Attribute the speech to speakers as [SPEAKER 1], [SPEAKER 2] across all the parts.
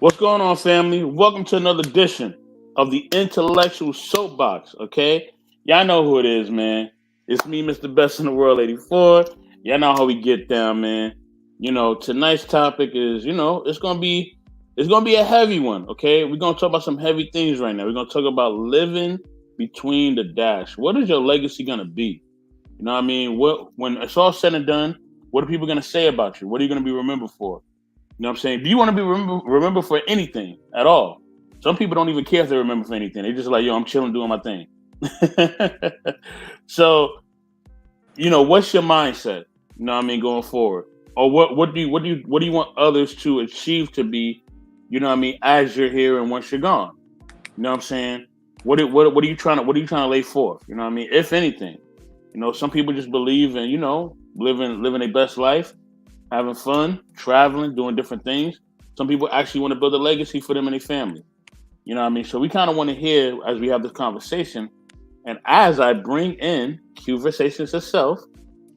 [SPEAKER 1] What's going on, family? Welcome to another edition of the Intellectual Soapbox. Okay, y'all know who it is, man. It's me, Mr. Best in the World, 84. Y'all know how we get down, man. Tonight's topic is, it's gonna be a heavy one. Okay, we're gonna talk about some heavy things right now. We're gonna talk about living between the dash. What is your legacy gonna be? You know what I mean? What when it's all said and done, what are people gonna say about you? What are you gonna be remembered for? You know what I'm saying? Do you want to be remembered for anything at all? Some people don't even care if they remember for anything. They just like, yo, I'm chilling, doing my thing. So, what's your mindset? You know what I mean, going forward, or what do you want others to achieve to be? You know what I mean, as you're here and once you're gone. You know what I'm saying? What are you trying to lay forth? You know what I mean? If anything, some people just believe in living their best life, having fun, traveling, doing different things. Some people actually want to build a legacy for them and their family. You know what I mean? So we kind of want to hear as we have this conversation, and as I bring in Conversations herself,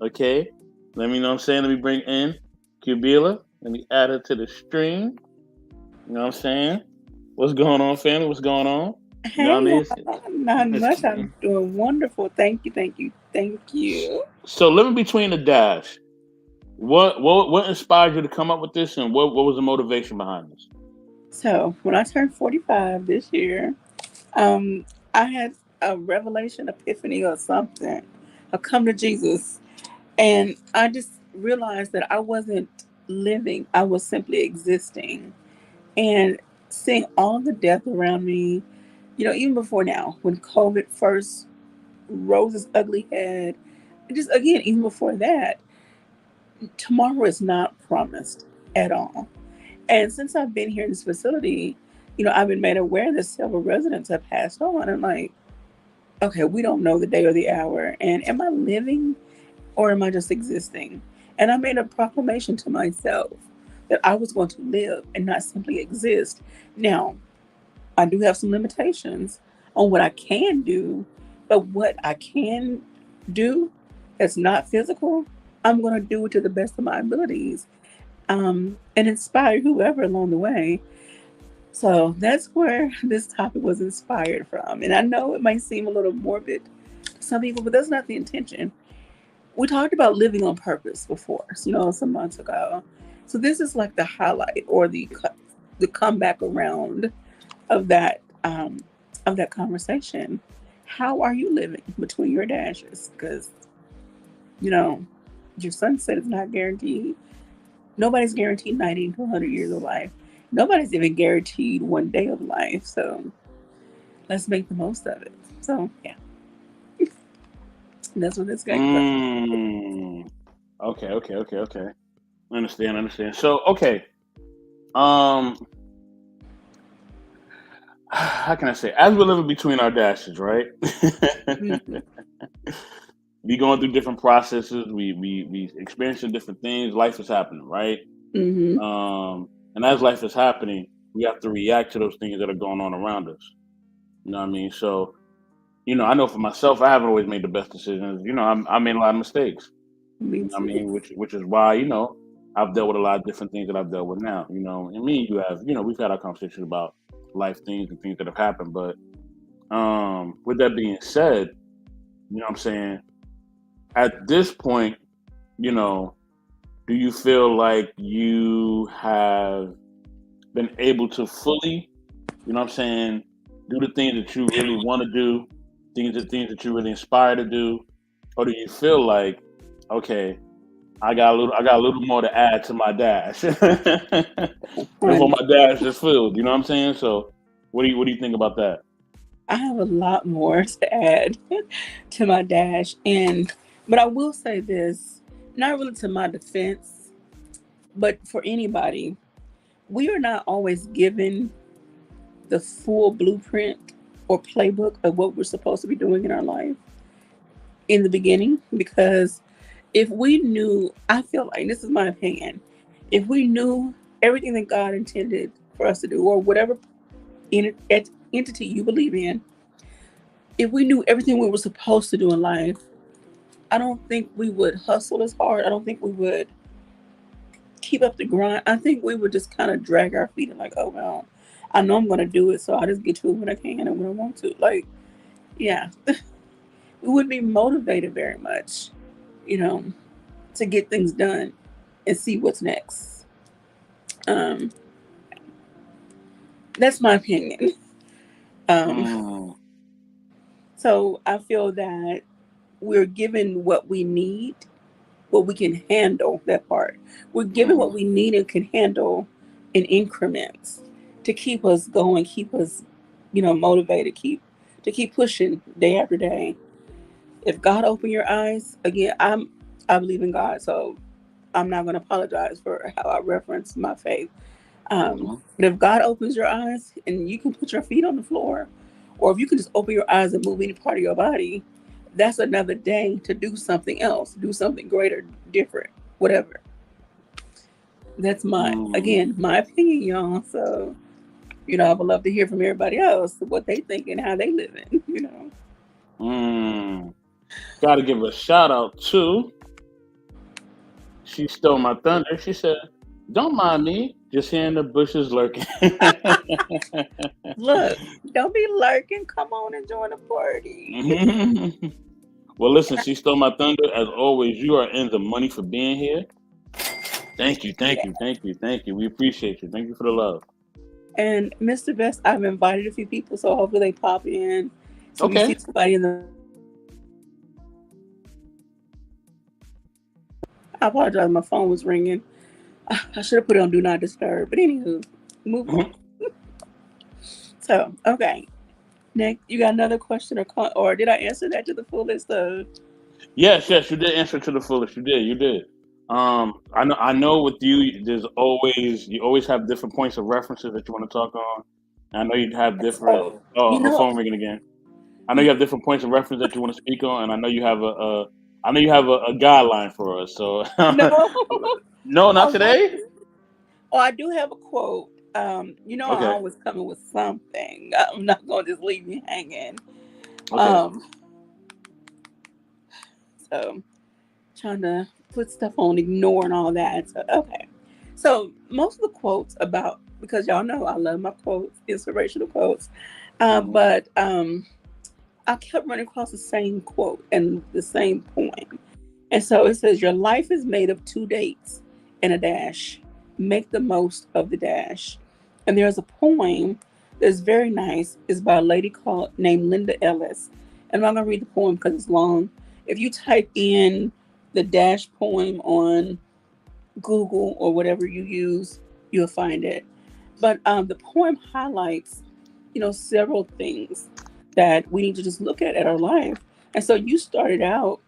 [SPEAKER 1] okay? Let me know what I'm saying. Let me bring in Cubila. Let me add her to the stream. You know what I'm saying? What's going on, family? What's going on? You know what I
[SPEAKER 2] Hey,
[SPEAKER 1] mean?
[SPEAKER 2] not
[SPEAKER 1] It's,
[SPEAKER 2] much. I'm doing wonderful. Thank you, thank you, thank you.
[SPEAKER 1] so living between the dash. What inspired you to come up with this, and what was the motivation behind this?
[SPEAKER 2] So, when I turned 45 this year, um, I had a revelation, epiphany, or something, a come to Jesus. And I just realized that I wasn't living, I was simply existing. And seeing all the death around me, even before now, when COVID first rose its ugly head, just again, even before that, tomorrow is not promised at all. And since I've been here in this facility, I've been made aware that several residents have passed on. And like, okay, we don't know the day or the hour. And am I living or am I just existing? And I made a proclamation to myself that I was going to live and not simply exist. Now, I do have some limitations on what I can do, but what I can do that's not physical, I'm going to do it to the best of my abilities, and inspire whoever along the way. So that's where this topic was inspired from. And I know it might seem a little morbid to some people, but that's not the intention. We talked about living on purpose before, some months ago. So this is like the highlight or the comeback around of that conversation. How are you living between your dashes? Because you know your sunset is not guaranteed. Nobody's guaranteed 90 to 100 years of life. Nobody's even guaranteed one day of life. So let's make the most of it. So yeah, that's what this guy.
[SPEAKER 1] Mm. Okay. Understand. So, okay. Um, how can I say? As we're living between our dashes, right?
[SPEAKER 2] Mm-hmm.
[SPEAKER 1] We going through different processes. We experiencing different things. Life is happening, right?
[SPEAKER 2] Mm-hmm.
[SPEAKER 1] And as life is happening, we have to react to those things that are going on around us. You know what I mean? So, I know for myself, I haven't always made the best decisions. I made a lot of mistakes.
[SPEAKER 2] Me
[SPEAKER 1] You know what I
[SPEAKER 2] too.
[SPEAKER 1] mean? Which is why, I've dealt with a lot of different things that I've dealt with now. And me and you have, we've had our conversations about life things and things that have happened. But with that being said, what I'm saying, at this point, you know, do you feel like you have been able to fully, what I'm saying, do the things that you really want to do, things that you really inspire to do? Or do you feel like, okay, I got a little more to add to my dash before
[SPEAKER 2] Honey,
[SPEAKER 1] my dash is filled. You know what I'm saying? So, what do you think about that?
[SPEAKER 2] I have a lot more to add to my dash, but I will say this, not really to my defense, but for anybody, we are not always given the full blueprint or playbook of what we're supposed to be doing in our life in the beginning. Because if we knew, I feel like this is my opinion, if we knew everything that God intended for us to do, or whatever entity you believe in, if we knew everything we were supposed to do in life, I don't think we would hustle as hard. I don't think we would keep up the grind. I think we would just kind of drag our feet and like, oh well, I know I'm gonna do it, so I just get to it when I can and when I want to. Like, yeah, we wouldn't be motivated very much, you know, to get things done and see what's next. Um, that's my opinion. Um,
[SPEAKER 1] Mm,
[SPEAKER 2] so I feel that we're given what we need, what we can handle. That part, we're given what
[SPEAKER 1] mm,
[SPEAKER 2] we need and can handle in increments to keep us going, keep us, motivated, keep pushing day after day. If God open your eyes again, I believe in God, so I'm not going to apologize for how I reference my faith.
[SPEAKER 1] mhm,
[SPEAKER 2] But if God opens your eyes and you can put your feet on the floor, or if you can just open your eyes and move any part of your body, that's another day to do something else, do something greater, different, whatever. That's
[SPEAKER 1] mm,
[SPEAKER 2] again, my opinion, y'all. So, I would love to hear from everybody else what they think and how they living.
[SPEAKER 1] mm. Got to give a shout out to. She stole my thunder. She said, "Don't mind me, just here in the bushes lurking."
[SPEAKER 2] Look, don't be lurking. Come on and join the party.
[SPEAKER 1] Well, listen, she stole my thunder. As always, you are in the money for being here. Thank you, thank
[SPEAKER 2] Yeah.
[SPEAKER 1] you, thank you, thank you. We appreciate you. Thank you for the love.
[SPEAKER 2] And Mr. Best, I've invited a few people, so hopefully they pop in. So if you
[SPEAKER 1] Okay.
[SPEAKER 2] see somebody in the, I apologize, my phone was ringing. I should have put it on Do Not Disturb. But anywho, move on.
[SPEAKER 1] Mhm.
[SPEAKER 2] So, okay. Next, you got another question or did I answer that to the fullest of?
[SPEAKER 1] Yes, yes, you did answer to the fullest. You did, you did. I know. With you, you always have different points of references that you want to talk on. I know you'd have different.
[SPEAKER 2] So,
[SPEAKER 1] Oh,
[SPEAKER 2] you
[SPEAKER 1] her
[SPEAKER 2] know,
[SPEAKER 1] phone ringing again. I know you have different points of reference that you want to speak on, and I know you have I know you have a guideline for us. So,
[SPEAKER 2] no.
[SPEAKER 1] no, not
[SPEAKER 2] Oh, not
[SPEAKER 1] today.
[SPEAKER 2] oh, I do have a quote. I
[SPEAKER 1] Okay,
[SPEAKER 2] always come in with something. I'm not gonna just leave you hanging.
[SPEAKER 1] okay.
[SPEAKER 2] Um, so trying to put stuff on ignore and all that. So okay. So most of the quotes about because y'all know I love my quotes, inspirational quotes.
[SPEAKER 1] Hmm.
[SPEAKER 2] But I kept running across the same quote and the same poem. And so it says, Your life is made of two dates and a dash. Make the most of the dash. And there's a poem that's very nice. It's by a lady named Linda Ellis. And I'm not going to read the poem because it's long. If you type in the dash poem on Google or whatever you use, you'll find it. But the poem highlights, several things that we need to just look at our life. And so you started out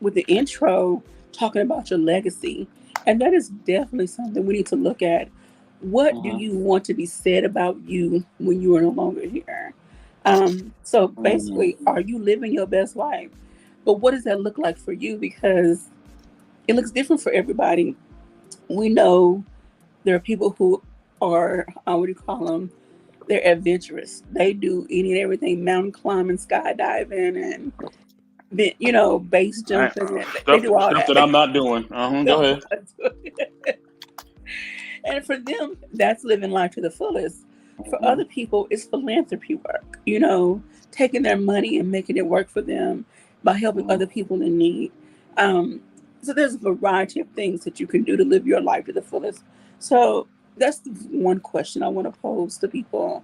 [SPEAKER 2] with the intro talking about your legacy. And that is definitely something we need to look at. What do
[SPEAKER 1] Hmm.
[SPEAKER 2] you want to be said about you when you are no longer here? So
[SPEAKER 1] Hmm.
[SPEAKER 2] basically, are you living your best life? But what does that look like for you? Because it looks different for everybody. We know there are people who are, what do you call them? They're adventurous. They do any and everything, mountain climbing, skydiving, and base jumping. And they do all
[SPEAKER 1] Stuff
[SPEAKER 2] that.
[SPEAKER 1] that I'm not doing. Go ahead.
[SPEAKER 2] And for them, that's living life to the fullest. For
[SPEAKER 1] Hmm.
[SPEAKER 2] other people, it's philanthropy work, taking their money and making it work for them by helping
[SPEAKER 1] Hmm.
[SPEAKER 2] other people in need. Um, so there's a variety of things that you can do to live your life to the fullest. So that's the one question I want to pose to people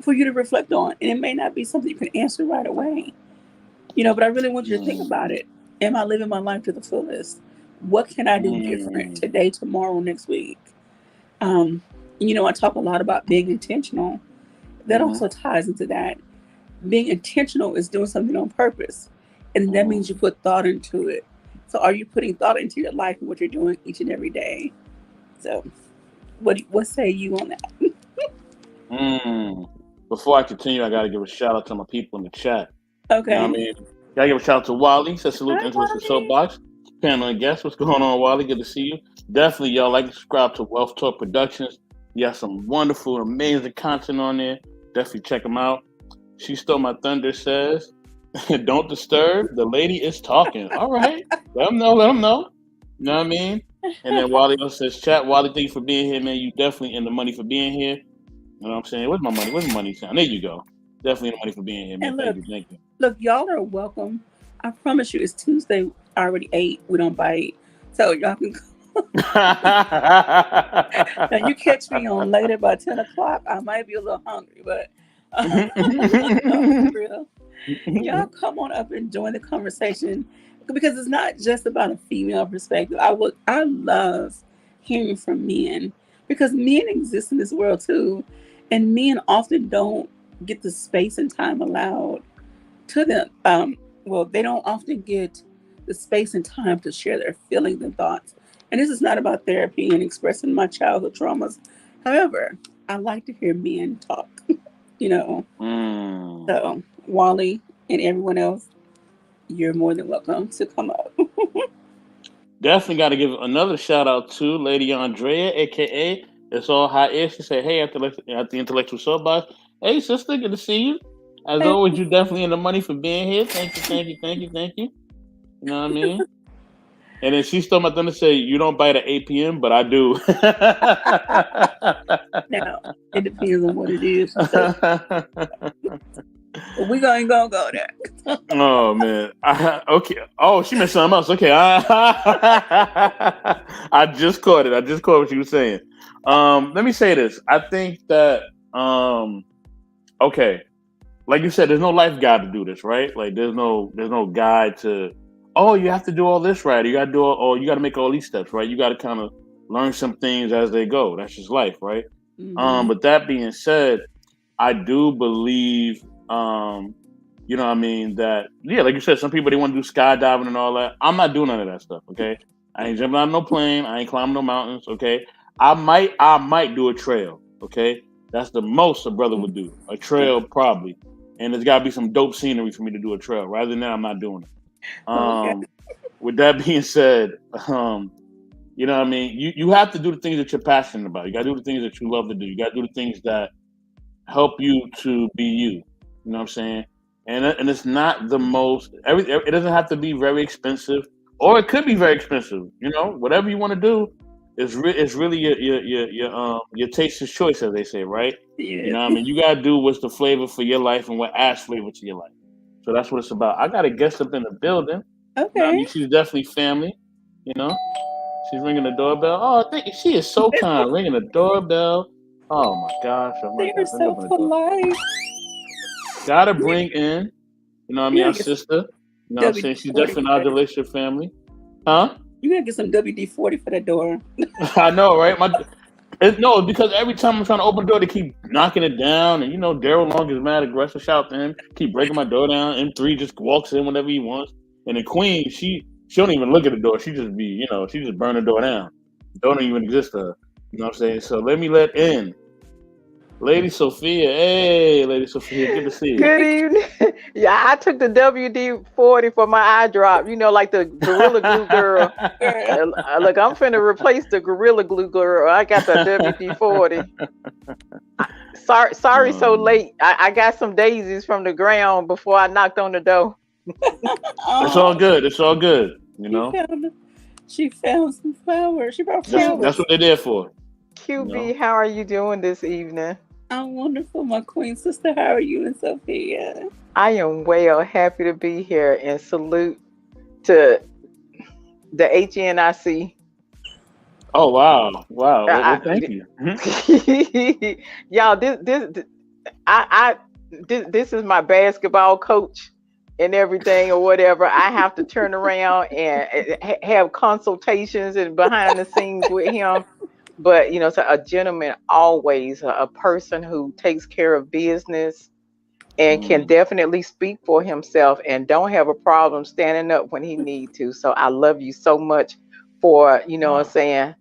[SPEAKER 2] for you to reflect on. And it may not be something you can answer right away, but I really want you to think about it. Am I living my life to the fullest? What can I do different
[SPEAKER 1] Hmm.
[SPEAKER 2] today, tomorrow, next week? I talk a lot about being intentional. That
[SPEAKER 1] Hmm.
[SPEAKER 2] also ties into that. Being intentional is doing something on purpose, and that
[SPEAKER 1] Hmm.
[SPEAKER 2] means you put thought into it. So, are you putting thought into your life and what you're doing each and every day? So, what say you on that?
[SPEAKER 1] Mm. Before I continue, I got to give a shout out to my people in the chat. You know what I
[SPEAKER 2] Okay.
[SPEAKER 1] mean? Got to give a shout out to Wally. Says salute
[SPEAKER 2] Hi,
[SPEAKER 1] to Intellectual
[SPEAKER 2] Wally.
[SPEAKER 1] Soapbox. Panel and guest. What's going on, Wally? Good to see you. Definitely, y'all like to subscribe to Wealth Talk Productions. You got some wonderful, amazing content on there. Definitely check them out. She Stole My Thunder says, Don't disturb. The lady is talking. All right. Let them know. Let them know. You know what I mean? And then Wally says, "Chat, Wally, thank you for being here, man. You definitely in the money for being here. You know what I'm saying? Where's my money? Where's my money sound? There you go. Definitely in the money for being here, man.
[SPEAKER 2] And
[SPEAKER 1] Thank you, thank you."
[SPEAKER 2] look, y'all are welcome. I promise you, it's Tuesday. Already 8. We don't bite, so y'all can. Now you catch me on later by 10 o'clock. I might be a little hungry, but no, for real. Y'all come on up and join the conversation because it's not just about a female perspective. I love hearing from men because men exist in this world too, and men often don't get the space and time allowed to them. Well, they don't often get the space and time to share their feelings and thoughts. And this is not about therapy and expressing my childhood traumas. However, I like to hear men talk. you know, so Wally and everyone else, you're more than welcome to come up.
[SPEAKER 1] Definitely got to give another shout out to Lady Andrea, aka It's All Hot Air. She said, "Hey, at the Intellectual Soapbox, hey sister, good to see you. As
[SPEAKER 2] Hey,
[SPEAKER 1] always, you definitely in the money for being here. Thank you, thank you, thank you, thank you. You know what I mean?" And then she stole my thunder to say, "You don't bite at 8 p.m., but I do."
[SPEAKER 2] now it depends on what it is. So we ain't gonna go there.
[SPEAKER 1] Oh man. Okay. Oh, she meant something else. Okay. I just caught it. I just caught what you were saying. Let me say this. I think that okay, like you said, there's no life guide to do this, right? Like there's no guide to, oh, you have to do all this right. You gotta do or you gotta make all these steps, right? You gotta kind of learn some things as they go. That's just life, right?
[SPEAKER 2] Mhm.
[SPEAKER 1] But that being said, I do believe you know what I mean, that yeah, like you said, some people they want to do skydiving and all that. I'm not doing none of that stuff, okay? I ain't jumping out of no plane, I ain't climbing no mountains, okay? I might do a trail, okay? That's the most a brother would do. A trail probably. And there's gotta be some dope scenery for me to do a trail. Rather than that, I'm not doing it.
[SPEAKER 2] Okay.
[SPEAKER 1] With that being said, you know what I mean? You have to do the things that you're passionate about. You gotta do the things that you love to do. You gotta do the things that help you to be you. You know what I'm saying? And it's not the most. It doesn't have to be very expensive, or it could be very expensive. You know, whatever you want to do is really your taste's choice, as they say, right? You
[SPEAKER 2] Yeah.
[SPEAKER 1] know what I mean? You gotta do what's the flavor for your life and what adds flavor to your life. So that's what it's about. I got a guest up in the building. You know what I
[SPEAKER 2] Okay.
[SPEAKER 1] mean? She's definitely family. You know, she's ringing the doorbell. Oh, she is so kind, ringing the doorbell. Oh my gosh! Oh my
[SPEAKER 2] They are
[SPEAKER 1] gosh! Let me
[SPEAKER 2] so
[SPEAKER 1] open the door.
[SPEAKER 2] polite.
[SPEAKER 1] Gotta bring in, you know what I
[SPEAKER 2] You
[SPEAKER 1] mean,
[SPEAKER 2] gotta
[SPEAKER 1] our
[SPEAKER 2] get some
[SPEAKER 1] sister. You know what I'm
[SPEAKER 2] WD
[SPEAKER 1] saying? She's
[SPEAKER 2] 40
[SPEAKER 1] definitely
[SPEAKER 2] for
[SPEAKER 1] our
[SPEAKER 2] that.
[SPEAKER 1] relationship family. Huh?
[SPEAKER 2] You gotta get some WD-40 for that door.
[SPEAKER 1] I know, right? No, because every time I'm trying to open the door, they keep knocking it down. And you know, Daryl Long is mad aggressive. Shout out to him. Keep breaking my door down. M3 just walks in whenever he wants. And the Queen, she don't even look at the door. She just be, she just burn the door down. The door don't even exist to her. You know what I'm saying? So let in Lady Sophia. Hey, Lady Sophia, good to see you.
[SPEAKER 3] Good evening. Yeah, I took the WD-40 for my eye drop, like the Gorilla Glue girl.
[SPEAKER 2] Girl.
[SPEAKER 3] Look, I'm finna replace the Gorilla Glue girl. I got the WD-40. Sorry, so
[SPEAKER 1] Um,
[SPEAKER 3] late. I got some daisies from the ground before I knocked on the door.
[SPEAKER 1] it's all
[SPEAKER 2] Oh,
[SPEAKER 1] good. It's all good. You
[SPEAKER 2] she
[SPEAKER 1] know,
[SPEAKER 2] found she found some flowers. She brought
[SPEAKER 1] that's
[SPEAKER 2] flowers.
[SPEAKER 1] what they're there for. You
[SPEAKER 3] QB,
[SPEAKER 1] know,
[SPEAKER 3] how are you doing this evening?
[SPEAKER 2] I'm wonderful, my queen sister. How are you and Sophia?
[SPEAKER 3] I am well, happy to be here, and salute to the HNIC.
[SPEAKER 1] oh wow. Well, thank
[SPEAKER 3] I,
[SPEAKER 1] you. Mhm.
[SPEAKER 3] y'all, I this is my basketball coach and everything or whatever. I have to turn around and have consultations and behind the scenes with him. But so a gentleman always a person who takes care of business and can
[SPEAKER 1] Mm,
[SPEAKER 3] definitely speak for himself and don't have a problem standing up when he need to. So I love you so much for what I'm
[SPEAKER 1] wow.
[SPEAKER 3] saying,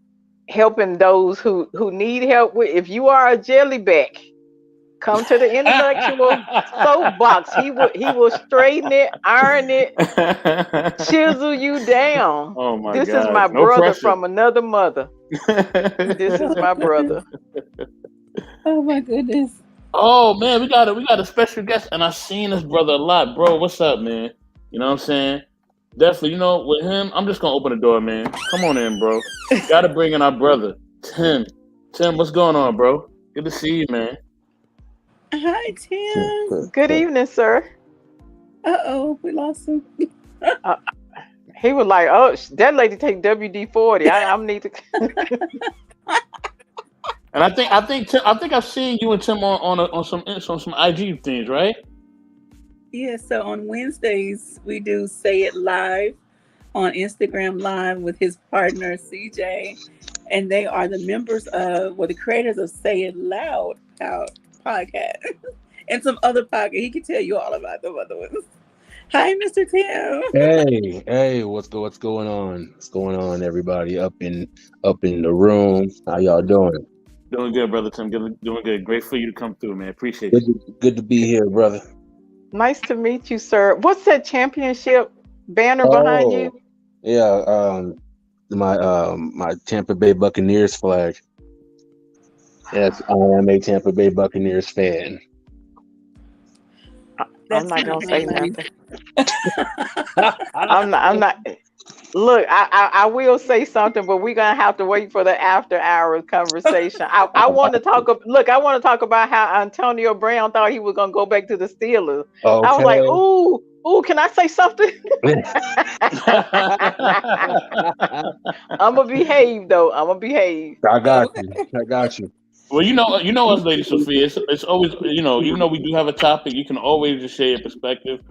[SPEAKER 3] helping those who need help with. If you are a jellyback, come to the intellectual soapbox. He will straighten it, iron it, chisel you down.
[SPEAKER 1] Oh my
[SPEAKER 3] This is
[SPEAKER 1] gosh,
[SPEAKER 3] my
[SPEAKER 1] no
[SPEAKER 3] brother
[SPEAKER 1] pressure.
[SPEAKER 3] from another mother. This
[SPEAKER 2] Oh
[SPEAKER 3] is my
[SPEAKER 2] goodness.
[SPEAKER 3] brother.
[SPEAKER 2] Oh my goodness.
[SPEAKER 1] Oh man, we got a special guest, and I've seen this brother a lot, bro. What's up, man? You know what I'm saying? Definitely. You know, with him, I'm just gonna open the door, man. Come on in, bro. Gotta bring in our brother, Tim. Tim, what's going on, bro? Good to see you, man.
[SPEAKER 2] Hi, Tim.
[SPEAKER 3] Good evening, sir.
[SPEAKER 2] Uh-oh, we lost him.
[SPEAKER 3] Uh, he was like, "Oh, that lady take WD-40. I'm need to."
[SPEAKER 1] And I think I've seen you and Tim on some IG things, right?
[SPEAKER 2] Yeah, so on Wednesdays, we do Say It Live on Instagram Live with his partner, CJ. And they are the members of, well, the creators of Say It Loud podcast and some other podcast. He can tell you all about them other ones. Hi, Mr. Tim.
[SPEAKER 4] Hey, what's going on? What's going on, everybody up in the room? How y'all doing?
[SPEAKER 1] Doing good, brother Tim. Doing good. Great for you to come through, man. Appreciate it.
[SPEAKER 4] Good to be here, brother.
[SPEAKER 3] Nice to meet you, sir. What's that championship banner behind you?
[SPEAKER 4] Yeah, my Tampa Bay Buccaneers flag. Yes, I am a Tampa Bay Buccaneers fan.
[SPEAKER 3] I'm not gonna say nothing. I'm not. Look, I will say something, but we're gonna have to wait for the after hours conversation. I want to talk. Look, I want to talk about how Antonio Brown thought he was gonna go back to the Steelers. Okay. I was like, ooh, can I say something? I'm gonna behave though. I'm gonna behave.
[SPEAKER 4] I got you.
[SPEAKER 1] Well, you know us, Lady Sophia. It's always, even though we do have a topic, you can always just share your perspective.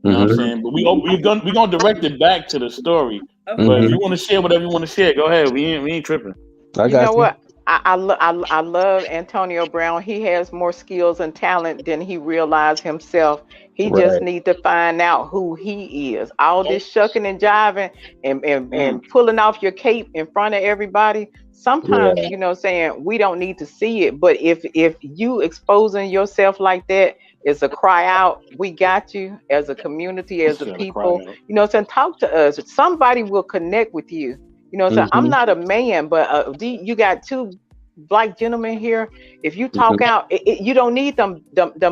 [SPEAKER 1] You know what I'm saying? But we're gonna direct it back to the story. But if you want to share whatever you want to share, go ahead. We ain't tripping.
[SPEAKER 3] You know what? I love Antonio Brown. He has more skills and talent than he realized himself. He just needs to find out who he is. All this shucking and jiving and pulling off your cape in front of everybody. Sometimes, saying we don't need to see it. But if you exposing yourself like that, it's a cry out. We got you as a community, as a people. Saying talk to us. Somebody will connect with you. So I'm not a man, but you got two black gentlemen here. If you talk out, you don't need them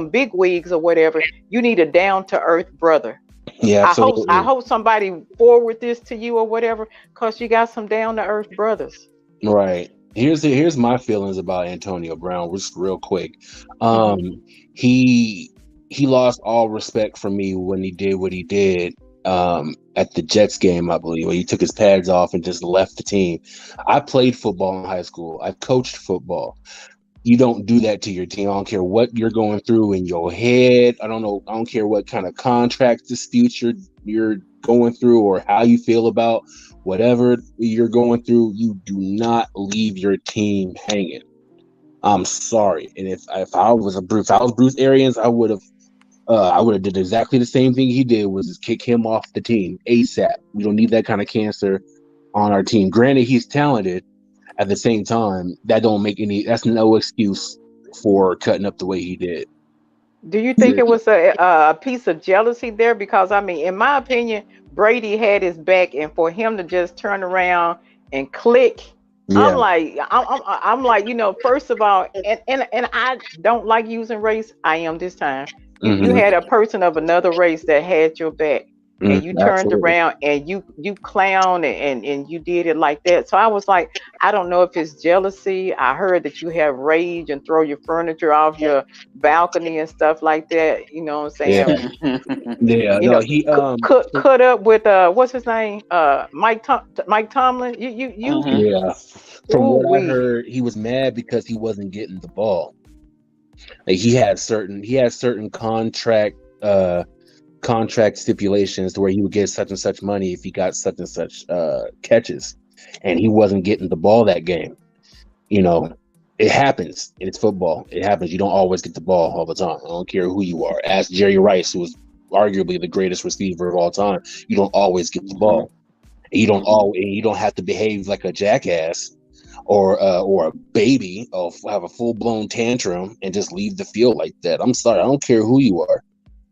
[SPEAKER 3] big wigs or whatever. You need a down to earth brother. Yeah, absolutely. I hope somebody forward this to you or whatever, because you got some down to earth brothers.
[SPEAKER 4] Right. Here's my feelings about Antonio Brown, just real quick. He lost all respect for me when he did what he did at the Jets game, I believe, where he took his pads off and just left the team. I played football in high school. I coached football. You don't do that to your team. I don't care what you're going through in your head. I don't care what kind of contract disputes you're going through or how you feel about whatever you're going through. You do not leave your team hanging. I'm sorry. And if I was Bruce Arians, I would have did exactly the same thing he did, was just kick him off the team ASAP. We don't need that kind of cancer on our team. Granted, he's talented. At the same time, that's no excuse for cutting up the way he did.
[SPEAKER 3] Do you think it was a piece of jealousy there? Because in my opinion, Brady had his back, and for him to just turn around and click, I'm like, first of all, and I don't like using race. I am this time. You had a person of another race that had your back, and you turned around and you clown and you did it like that. So I was like, I don't know if it's jealousy. I heard that you have rage and throw your furniture off your balcony and stuff like that. You know what I'm saying?
[SPEAKER 4] He
[SPEAKER 3] cut up with what's his name? Mike Tomlin.
[SPEAKER 4] From what I heard, he was mad because he wasn't getting the ball. Like he had certain contract stipulations to where he would get such and such money if he got such and such catches, and he wasn't getting the ball that game. It happens. It's football. It happens. You don't always get the ball all the time. I don't care who you are. Ask Jerry Rice, who was arguably the greatest receiver of all time. You don't always get the ball. You don't have to behave like a jackass or a baby or have a full-blown tantrum and just leave the field like that. I'm sorry. I don't care who you are.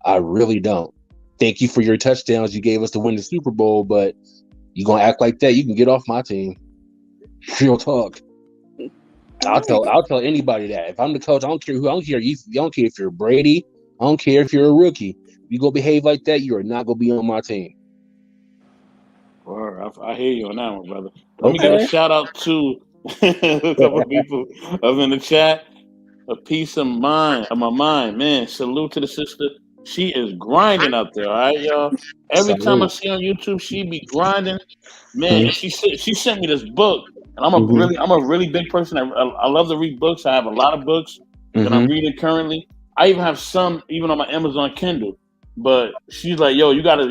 [SPEAKER 4] I really don't. Thank you for your touchdowns you gave us to win the Super Bowl, but you gonna act like that, you can get off my team. Real talk. I'll tell anybody that. If I'm the coach, I don't care if you're Brady. I don't care if you're a rookie. You go behave like that, you are not gonna be on my team.
[SPEAKER 1] I hear you on that one, brother. Let me give a
[SPEAKER 2] Okay.
[SPEAKER 1] shout out to a couple of people up in the chat. A peace of mind, of my mind, man. Salute to the sister. She is grinding out there, all right, y'all. Every time I
[SPEAKER 4] Salute.
[SPEAKER 1] see her on YouTube, she be grinding, man. And
[SPEAKER 4] Mhm.
[SPEAKER 1] she sent me this book, and
[SPEAKER 4] Mhm.
[SPEAKER 1] I'm a really big person. I love to read books. I have a lot of books that I'm
[SPEAKER 4] Mhm.
[SPEAKER 1] reading currently. I even have some even on my Amazon Kindle. But she's like, "Yo, you gotta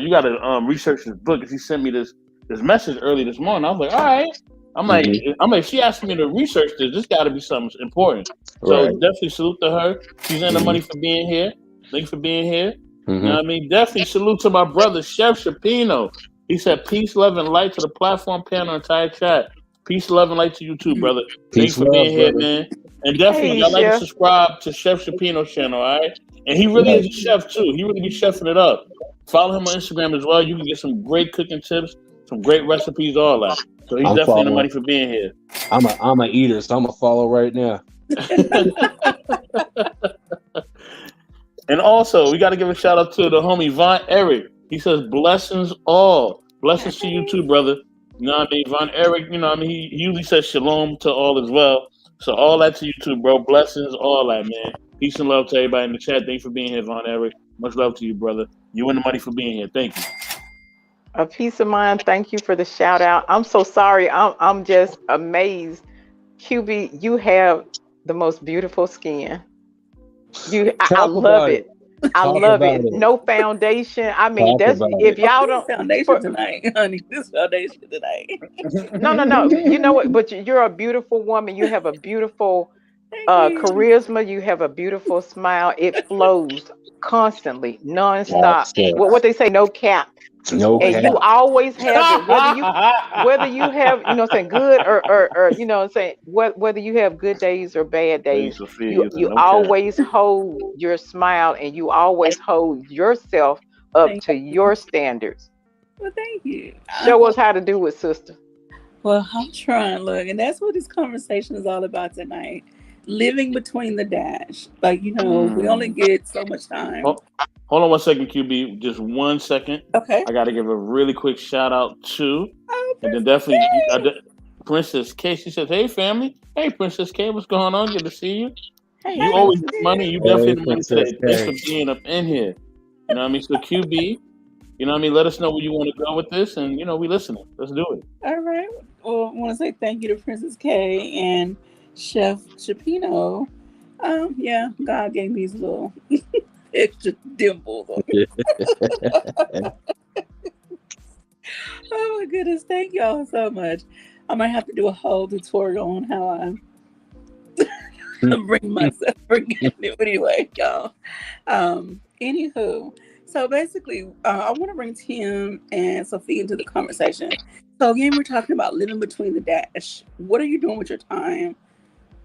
[SPEAKER 1] research this book." And she sent me this message early this morning. I was like, "All right."
[SPEAKER 4] Mhm.
[SPEAKER 1] I'm like, she asked me to research this. This got to be something important. So
[SPEAKER 4] Right.
[SPEAKER 1] definitely salute to her. She's in the
[SPEAKER 4] Mhm.
[SPEAKER 1] money for being here. Thank you for being here. You know
[SPEAKER 4] Mhm.
[SPEAKER 1] what I mean? Definitely salute to my brother, Chef Shapino. He said, peace, love, and light to the platform panel, entire chat. Peace, love, and light to you too, brother. Thank you
[SPEAKER 4] Peace,
[SPEAKER 1] for
[SPEAKER 4] love,
[SPEAKER 1] being here,
[SPEAKER 4] brother.
[SPEAKER 1] man. And definitely,
[SPEAKER 3] Hey,
[SPEAKER 1] y'all like to
[SPEAKER 3] chef.
[SPEAKER 1] subscribe to Chef Shapino's channel, all right? And he really is a chef too. He really be chefing it up. Follow him on Instagram as well. You can get some great cooking tips, some great recipes, all that. So he's
[SPEAKER 4] I'm
[SPEAKER 1] definitely in the money
[SPEAKER 4] following.
[SPEAKER 1] for being here.
[SPEAKER 4] I'm a eater, so I'm a follow right now.
[SPEAKER 1] And also, we got to give a shout out to the homie Von Eric. He says, blessings all. Blessings to you too, brother. You know what I mean? Von Eric, you know what I mean? He usually says shalom to all as well. So all that to you too, bro. Blessings, all that, man. Peace and love to everybody in the chat. Thanks for being here, Von Eric. Much love to you, brother. You win the money for being here. Thank you.
[SPEAKER 3] A peace of mind. Thank you for the shout out. I'm so sorry. I'm just amazed. QB, you have the most beautiful skin. I
[SPEAKER 4] Talk
[SPEAKER 3] love
[SPEAKER 4] about it.
[SPEAKER 3] it. I
[SPEAKER 4] Talk
[SPEAKER 3] love
[SPEAKER 4] about
[SPEAKER 3] it.
[SPEAKER 4] it.
[SPEAKER 3] No foundation. I mean,
[SPEAKER 4] Talk
[SPEAKER 3] that's
[SPEAKER 4] about
[SPEAKER 3] if
[SPEAKER 4] it.
[SPEAKER 2] Oh,
[SPEAKER 3] y'all
[SPEAKER 2] this is
[SPEAKER 3] don't
[SPEAKER 2] foundation
[SPEAKER 3] for
[SPEAKER 2] tonight, honey. This foundation tonight.
[SPEAKER 3] no. You know what? But you're a beautiful woman. You have a beautiful
[SPEAKER 2] Thank you.
[SPEAKER 3] charisma. You have a beautiful smile. It flows constantly, nonstop.
[SPEAKER 4] Awesome.
[SPEAKER 3] What they say, no cap.
[SPEAKER 4] No
[SPEAKER 3] And you
[SPEAKER 4] cap.
[SPEAKER 3] always have it, whether you have, you know what I'm saying, good or you know what I'm saying, whether you have good days or bad
[SPEAKER 1] Hey,
[SPEAKER 3] days,
[SPEAKER 1] Sophia,
[SPEAKER 3] you
[SPEAKER 1] you said
[SPEAKER 3] you
[SPEAKER 1] no cap.
[SPEAKER 3] always hold your smile and you always hold yourself up
[SPEAKER 2] Thank
[SPEAKER 3] to
[SPEAKER 2] you.
[SPEAKER 3] your standards.
[SPEAKER 2] Well, thank you.
[SPEAKER 3] Show us how to do it, sister.
[SPEAKER 2] Well, I'm trying, look, and that's what this conversation is all about tonight. Living between the dash. Like, we only
[SPEAKER 1] Mm.
[SPEAKER 2] get so much time.
[SPEAKER 1] Hold on 1 second, QB. Just 1 second.
[SPEAKER 2] Okay.
[SPEAKER 1] I got to give a really quick shout out to,
[SPEAKER 2] Oh,
[SPEAKER 1] and then
[SPEAKER 2] Princess
[SPEAKER 1] definitely
[SPEAKER 2] K.
[SPEAKER 1] Princess K. She says, "Hey, family. Hey, Princess K. What's going on? Good to see you.
[SPEAKER 2] Hey,
[SPEAKER 1] You always
[SPEAKER 2] Princess
[SPEAKER 1] the money. You
[SPEAKER 2] K.
[SPEAKER 1] definitely
[SPEAKER 4] Hey,
[SPEAKER 1] the money
[SPEAKER 4] Princess
[SPEAKER 1] today. Thanks
[SPEAKER 4] K.
[SPEAKER 1] for being up in here. You know what I mean? So QB, you know what I mean? Let us know where you want to go with this, and we listening. Let's do it.
[SPEAKER 2] All right. Well, I want to say thank you to Princess K and Chef Shapino. Yeah, God gave me these little extra dimples. Oh my goodness, thank y'all so much. I might have to do a whole tutorial on how I bring myself forgetting it. But anyway, y'all. Anywho, so basically, I want to bring Tim and Sophie into the conversation. So again, we're talking about living between the dash. What are you doing with your time?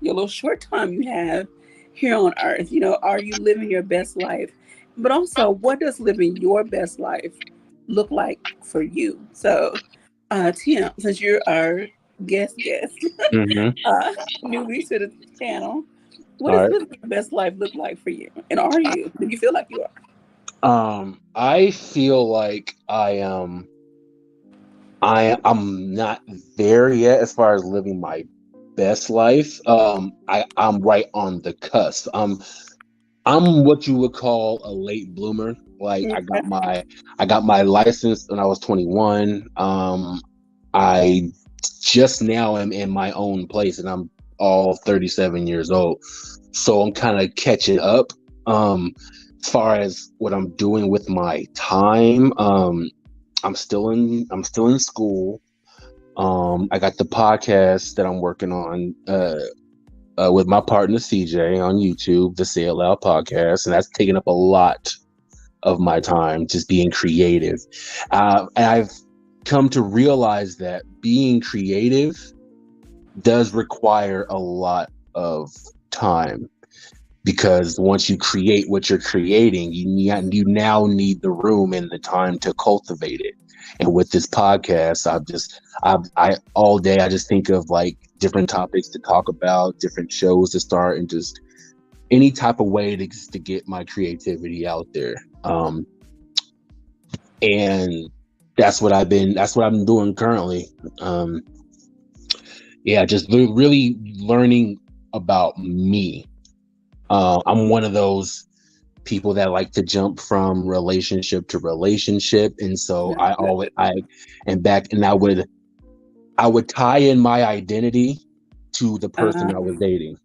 [SPEAKER 2] Your little short time you have here on Earth. Are you living your best life? But also, what does living your best life look like for you? So, Tim, since you're our guest,
[SPEAKER 4] Mm-hmm.
[SPEAKER 2] uh, newbie to the channel, what
[SPEAKER 4] All
[SPEAKER 2] does
[SPEAKER 4] right.
[SPEAKER 2] living your best life look like for you? And do you feel like you are?
[SPEAKER 4] I feel like I'm not there yet as far as living my best life. I'm right on the cusp. I'm what you would call a late bloomer. Like I got my license when I was 21. I just now am in my own place and I'm all 37 years old. So I'm kind of catching up. As far as what I'm doing with my time, I'm still in school. I got the podcast that I'm working on with my partner CJ on YouTube, the Say It Loud podcast, and that's taken up a lot of my time, just being creative. And I've come to realize that being creative does require a lot of time, because once you create what you're creating, you now need the room and the time to cultivate it. And with this podcast, I all day I just think of like different topics to talk about, different shows to start, and just any type of way to get my creativity out there. And that's what I'm doing currently. Just really learning about me. I'm one of those people that like to jump from relationship to relationship, and so I would tie in my identity to the person I was dating.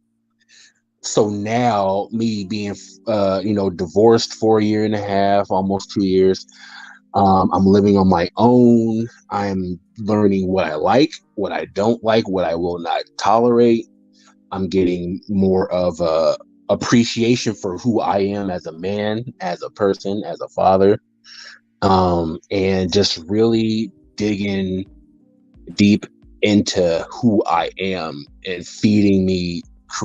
[SPEAKER 4] So now, me being divorced for a year and a half, almost 2 years, I'm living on my own. I'm learning what I like, what I don't like, what I will not tolerate. I'm getting more of a appreciation for who I am as a man, as a person, as a father, and just really digging deep into who I am and feeding me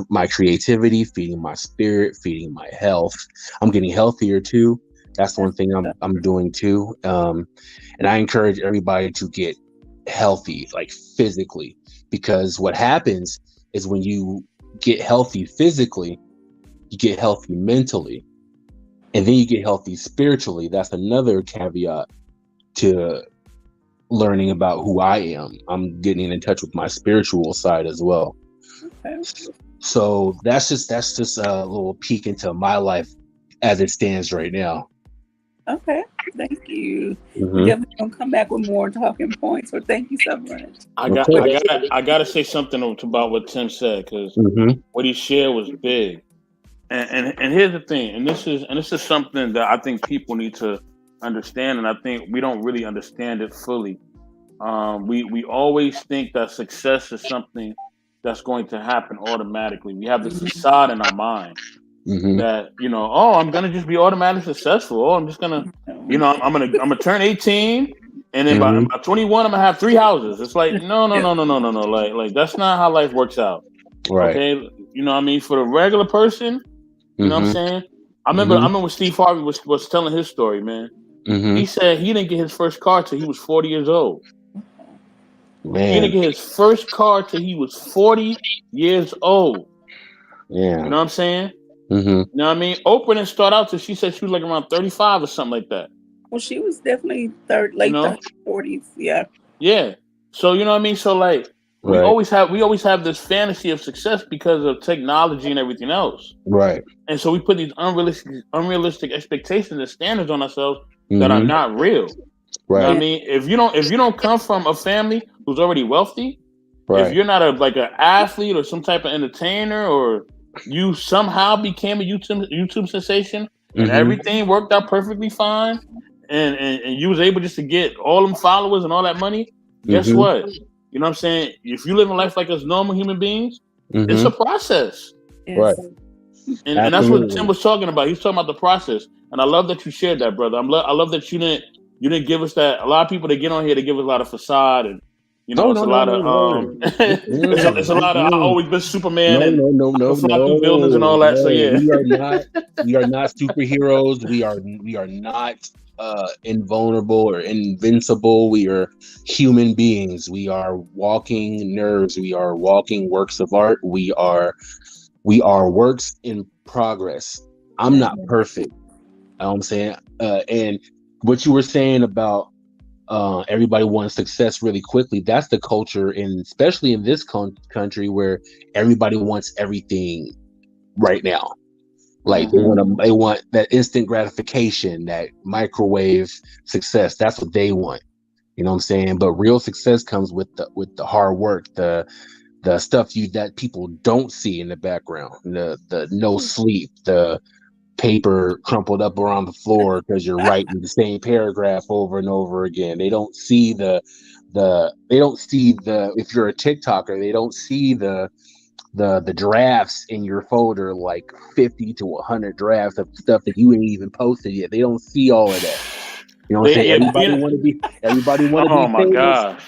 [SPEAKER 4] my creativity, feeding my spirit, feeding my health. I'm getting healthier too. That's one thing I'm doing too. And I encourage everybody to get healthy, like physically, because what happens is when you get healthy physically, you get healthy mentally, and then you get healthy spiritually. That's another caveat to learning about who I am. I'm getting in touch with my spiritual side as well.
[SPEAKER 2] Okay.
[SPEAKER 4] So that's just a little peek into my life as it stands right now.
[SPEAKER 2] Okay, thank you. We're definitely gonna come back with more talking points. So thank you so much.
[SPEAKER 1] I gotta say something about what Tim said, because what he shared was big. And here's the thing, and this is something that I think people need to understand, and I think we don't really understand it fully. We always think that success is something that's going to happen automatically. We have this facade in our mind that I'm gonna just be automatically successful. Oh, I'm just gonna, I'm gonna turn 18, and then by 21, I'm gonna have 3 houses. It's like no. Like that's not how life works out.
[SPEAKER 4] Right.
[SPEAKER 1] Okay, you know what I mean? For the regular person, you know what I'm saying? I remember Steve Harvey was telling his story, man. He said he didn't get his first car till he was 40 years old.
[SPEAKER 4] Man.
[SPEAKER 1] He didn't get his first car till he was 40 years old.
[SPEAKER 4] Yeah.
[SPEAKER 1] You know what I'm saying? You know what I mean? Oprah didn't start out till she said she was like around 35 or something like that.
[SPEAKER 2] Well, she was definitely late 30s, 40s. Yeah.
[SPEAKER 1] Yeah. So you know what I mean? So like we always have this fantasy of success because of technology and everything else.
[SPEAKER 4] Right.
[SPEAKER 1] And so we put these unrealistic expectations and standards on ourselves that are not real.
[SPEAKER 4] Right.
[SPEAKER 1] You know what I mean? If you don't come from a family who's already wealthy, if you're not an athlete or some type of entertainer, or you somehow became a YouTube sensation and everything worked out perfectly fine, and you was able just to get all them followers and all that money, guess what? You know what I'm saying? If you live a life like us normal human beings, it's a process.
[SPEAKER 2] Yes.
[SPEAKER 4] Right.
[SPEAKER 1] And that's what Tim was talking about. He's talking about the process. And I love that you shared that, brother. I love that you didn't give us that. A lot of people that get on here, they give us a lot of facade, and it's a lot of it's a lot of I've always been Superman and fly through buildings and all that. So yeah,
[SPEAKER 4] we are not superheroes. We are not invulnerable or invincible. We are human beings. We are walking nerves. We are walking works of art. We are works in progress. I'm not perfect. You know what I'm saying? And what you were saying about everybody wants success really quickly, that's the culture, and especially in this country where everybody wants everything right now. Like they want that instant gratification, that microwave success. That's what they want. You know what I'm saying? But real success comes with the hard work, the stuff that people don't see in the background, the no sleep, the paper crumpled up around the floor because you're writing the same paragraph over and over again. They don't see if you're a TikToker, they don't see the drafts in your folder, like 50 to 100 drafts of stuff that you ain't even posted yet. They don't see all of that. You know what I'm saying? Everybody want to be famous.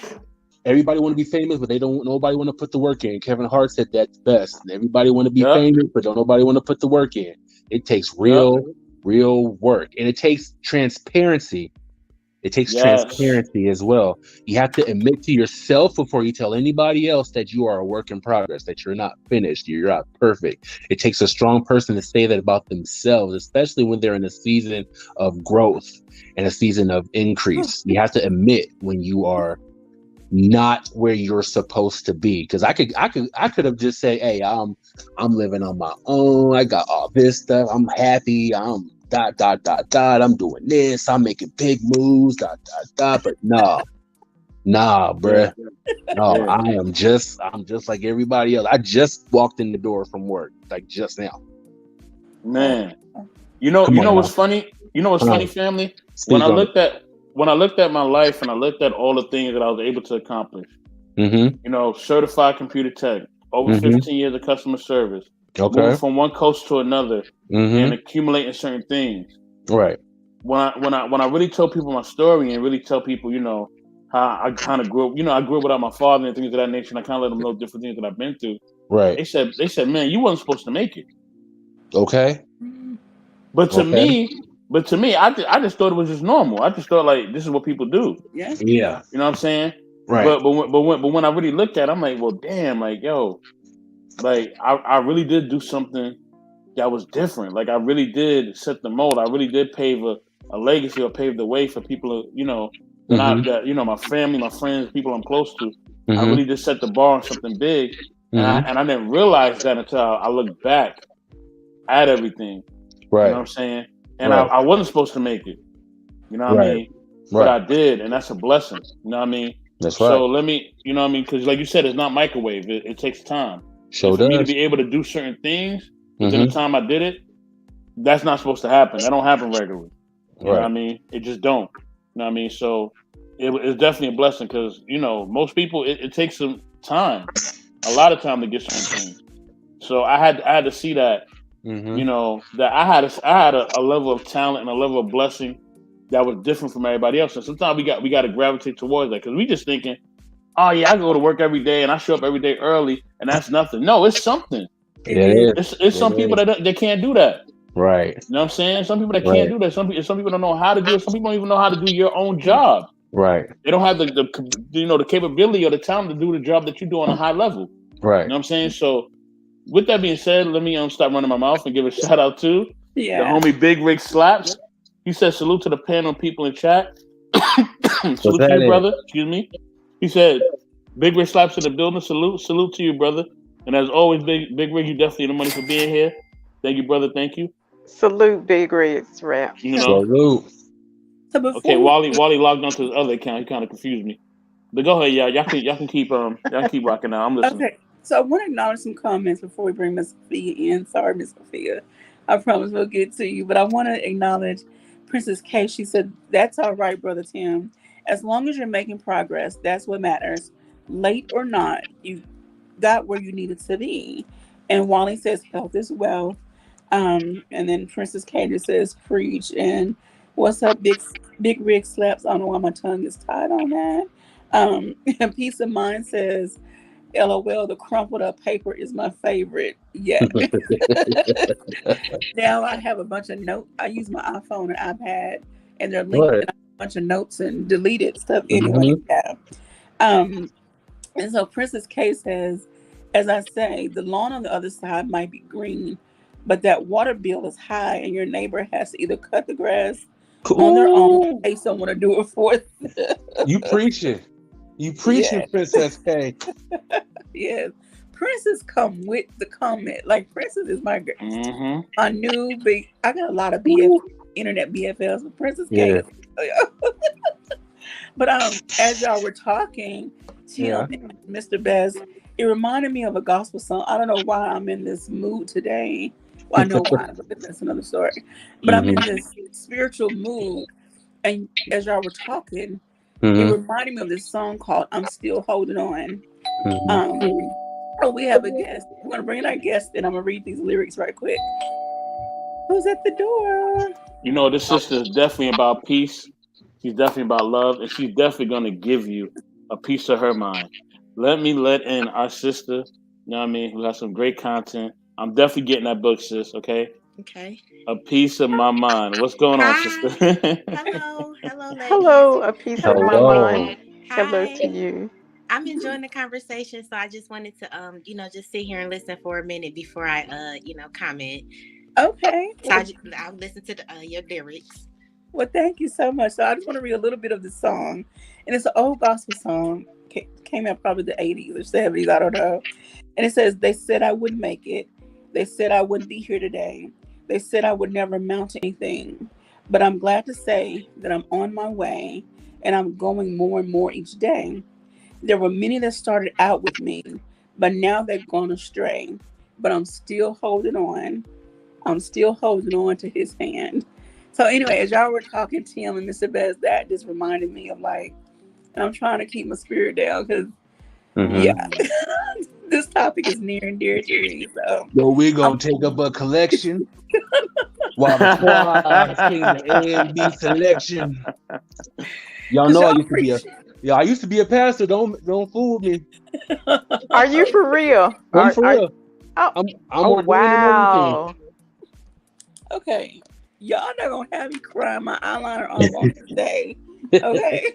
[SPEAKER 4] Everybody want to be famous, but nobody want to put the work in. Kevin Hart said that's best. Everybody want to be famous, but don't nobody want to put the work in. It takes real work, and it takes transparency. It takes
[SPEAKER 1] Yes.
[SPEAKER 4] transparency as well. You have to admit to yourself before you tell anybody else that you are a work in progress, that you're not finished, you're not perfect. It takes a strong person to say that about themselves, especially when they're in a season of growth and a season of increase. You have to admit when you are not where you're supposed to be. Because I could have just said, hey, I'm living on my own. I got all this stuff. I'm happy. I'm I'm doing this. I'm making big moves. But nah, bruh. No,
[SPEAKER 1] Yeah.
[SPEAKER 4] I'm just like everybody else. I just walked in the door from work, like just now.
[SPEAKER 1] Man, you know what's funny? You know what's funny, family? When I looked at my life and I looked at all the things that I was able to accomplish, certified computer tech, over 15 years of customer service, moving from one coast to another, and accumulating certain things.
[SPEAKER 4] Right.
[SPEAKER 1] When I really tell people my story and really tell people, how I kind of grew up, I grew up without my father and things of that nature, and I kind of let them know different things that I've been through.
[SPEAKER 4] Right.
[SPEAKER 1] They said, man, you wasn't supposed to make it.
[SPEAKER 4] Okay.
[SPEAKER 1] But to me, I just thought it was just normal. I just thought like this is what people do.
[SPEAKER 2] Yeah.
[SPEAKER 1] You know what I'm saying?
[SPEAKER 4] Right.
[SPEAKER 1] But when I really looked at it, I'm like, well, damn, like, yo, like I really did do something that was different. Like I really did set the mold. I really did pave a legacy or pave the way for people, my family, my friends, people I'm close to. I really did set the bar on something big. And I didn't realize that until I looked back at everything.
[SPEAKER 4] Right.
[SPEAKER 1] You know what I'm saying? And I wasn't supposed to make it. You know what I mean? But I did, and that's a blessing. You know what I mean?
[SPEAKER 4] That's right.
[SPEAKER 1] So let me, you know what I mean? Because like you said, it's not microwave. It takes time. For me to be able to do certain things within the time I did it, that's not supposed to happen. That don't happen regularly. You know what I mean? It just don't. You know what I mean? So it's definitely a blessing because, most people, it takes some time, a lot of time to get certain things. So I had to see that, that I had a level of talent and a level of blessing that was different from everybody else. And sometimes we got to gravitate towards that because we just thinking, oh yeah, I go to work every day and I show up every day early and that's nothing. No, it's something. It's some people that they can't do that.
[SPEAKER 4] Right.
[SPEAKER 1] You know what I'm saying? Some people that can't do that. Some people don't know how to do it. Some people don't even know how to do your own job.
[SPEAKER 4] Right.
[SPEAKER 1] They don't have the capability or the talent to do the job that you do on a high level.
[SPEAKER 4] Right.
[SPEAKER 1] You know what I'm saying? So with that being said, let me stop running my mouth and give a shout out to the homie Big Rig Slaps. He said salute to the panel people in chat. Salute to you, brother. Excuse me. He said Big Rig Slaps in the building. Salute to you, brother. And as always, Big Rig, you definitely the money for being here. Thank you, brother. Thank you.
[SPEAKER 3] Salute, Big Rig's rap.
[SPEAKER 4] Salute.
[SPEAKER 1] Okay, Wally logged onto his other account. He kind of confused me. But go ahead, y'all can keep rocking out. I'm listening.
[SPEAKER 2] Okay, so I want to acknowledge some comments before we bring Miss Sophia in. Sorry, Miss Sophia. I promise we'll get to you, but I want to acknowledge Princess K. She said, "That's all right, Brother Tim. As long as you're making progress, that's what matters. Late or not, you got where you needed to be." And Wally says, "Health is wealth." And then Princess K just says, "Preach." And what's up, Big Rig Slaps? I don't know why my tongue is tied on that. And Peace of Mind says, LOL, the crumpled up paper is my favorite. Yeah. Now I have a bunch of notes. I use my iPhone and iPad, and they're linked and I have a bunch of notes and deleted stuff anyway. Yeah. And so Princess K says, as I say, the lawn on the other side might be green, but that water bill is high, and your neighbor has to either cut the grass on their own or pay someone to do it for them.
[SPEAKER 4] You preaching. You preaching, Princess K.
[SPEAKER 2] Yes. Princess come with the comment. Like, Princess is my girl. My new big, I got a lot of internet BFLs with Princess K. But as y'all were talking, Tim and Mr. Best, it reminded me of a gospel song. I don't know why I'm in this mood today. Well, I know why, but that's another story. But I'm in this spiritual mood. And as y'all were talking, it reminded me of this song called I'm Still Holding On. Oh, we have a guest. We're going to bring in our guest, and I'm going to read these lyrics right quick. Who's at the door?
[SPEAKER 1] This sister is definitely about peace. She's definitely about love, and she's definitely going to give you a piece of her mind. Let me let in our sister, who has some great content. I'm definitely getting that book, sis, okay?
[SPEAKER 5] Okay.
[SPEAKER 1] A piece of my mind. What's going on,
[SPEAKER 5] Hi.
[SPEAKER 1] sister?
[SPEAKER 5] Hello, ladies.
[SPEAKER 3] Hello, a piece of my
[SPEAKER 4] Hello.
[SPEAKER 3] mind. Hello
[SPEAKER 5] Hi.
[SPEAKER 3] to you.
[SPEAKER 5] I'm enjoying the conversation, so I just wanted to, just sit here and listen for a minute before I, comment.
[SPEAKER 2] Okay.
[SPEAKER 5] So I'll listen to your lyrics.
[SPEAKER 2] Well, thank you so much. So I just want to read a little bit of the song. And it's an old gospel song. Came out probably the 80s or 70s. I don't know. And it says, they said I wouldn't make it. They said I wouldn't be here today. They said I would never amount to anything. But I'm glad to say that I'm on my way. And I'm going more and more each day. There were many that started out with me. But now they've gone astray. But I'm still holding on. I'm still holding on to his hand. So anyway, as y'all were talking, Tim and Mr. Bez, that just reminded me of and I'm trying to keep my spirit down because, yeah, this topic is near and dear to me. So
[SPEAKER 4] we're going to take up a collection while the choir sing the A and B selection. Y'all know I used to be a pastor. Don't fool me.
[SPEAKER 3] Are you for real?
[SPEAKER 4] I'm for real. I'm
[SPEAKER 3] wow.
[SPEAKER 2] Okay. Y'all not going to have me cry my eyeliner off on today. Okay.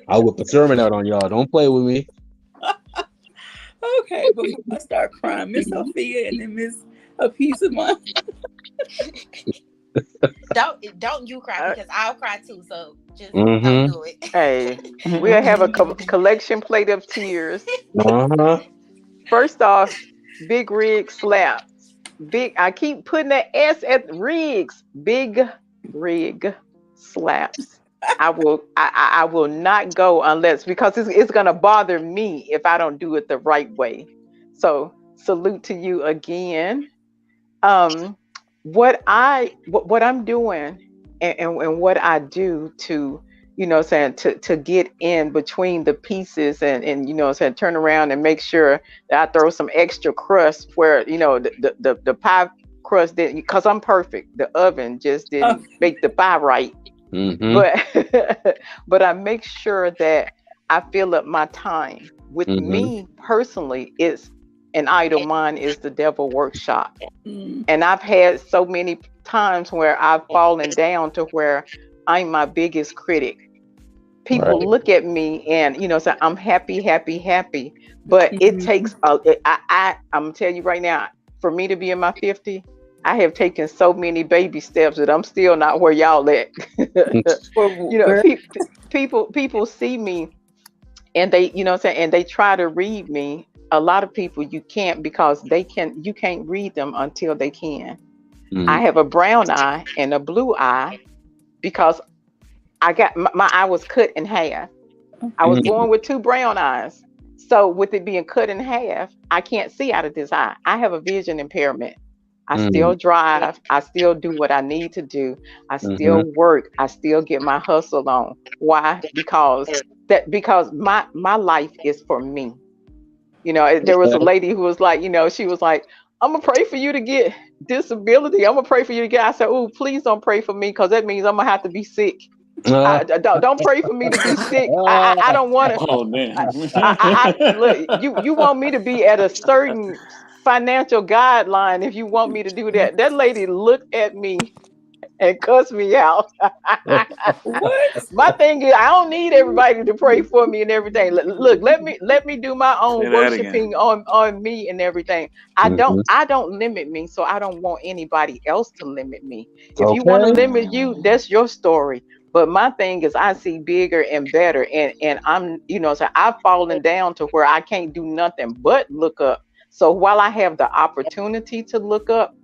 [SPEAKER 4] I'll whip a sermon out on y'all. Don't play with me.
[SPEAKER 2] Okay. Before I start crying, Miss Sophia and then Miss A Piece of My.
[SPEAKER 5] Don't you cry because I'll cry too. So just don't do it.
[SPEAKER 3] Hey, we'll have a collection plate of tears. First off, Big Rig slaps. I keep putting that S at Riggs. Big Rig slaps. I will not go unless, because it's gonna bother me if I don't do it the right way. So salute to you again. What I'm doing and what I do to, to get in between the pieces and turn around and make sure that I throw some extra crust where, the pie crust didn't, because I'm perfect. The oven just didn't bake the pie right. But I make sure that I fill up my time. With me personally, it's an idle mind is the devil workshop. And I've had so many times where I've fallen down to where I'm my biggest critic. People look at me and, say, I'm happy. But it takes, I'm going to tell you right now, for me to be in my 50, I have taken so many baby steps that I'm still not where y'all at. People see me and they, and they try to read me. A lot of people you can't, because you can't read them until they can. I have a brown eye and a blue eye because I got my eye was cut in half. I was born with two brown eyes. So with it being cut in half, I can't see out of this eye. I have a vision impairment. I still drive. I still do what I need to do. I still work. I still get my hustle on. Why? Because my life is for me. There was a lady who was like, she was like, I'm gonna pray for you to get disability. I'm gonna pray for you to get. I said, oh, please don't pray for me, because that means I'm gonna have to be sick. Don't pray for me to be sick. I don't want to.
[SPEAKER 1] Oh man!
[SPEAKER 3] Look, you want me to be at a certain financial guideline if you want me to do that. That lady looked at me and cussed me out.
[SPEAKER 2] What?
[SPEAKER 3] My thing is, I don't need everybody to pray for me and everything. Look, let me do my own worshiping on me and everything. I don't limit me, so I don't want anybody else to limit me. If you want to limit you, that's your story. But my thing is, I see bigger and better, and I'm, so I've fallen down to where I can't do nothing but look up. So while I have the opportunity to look up,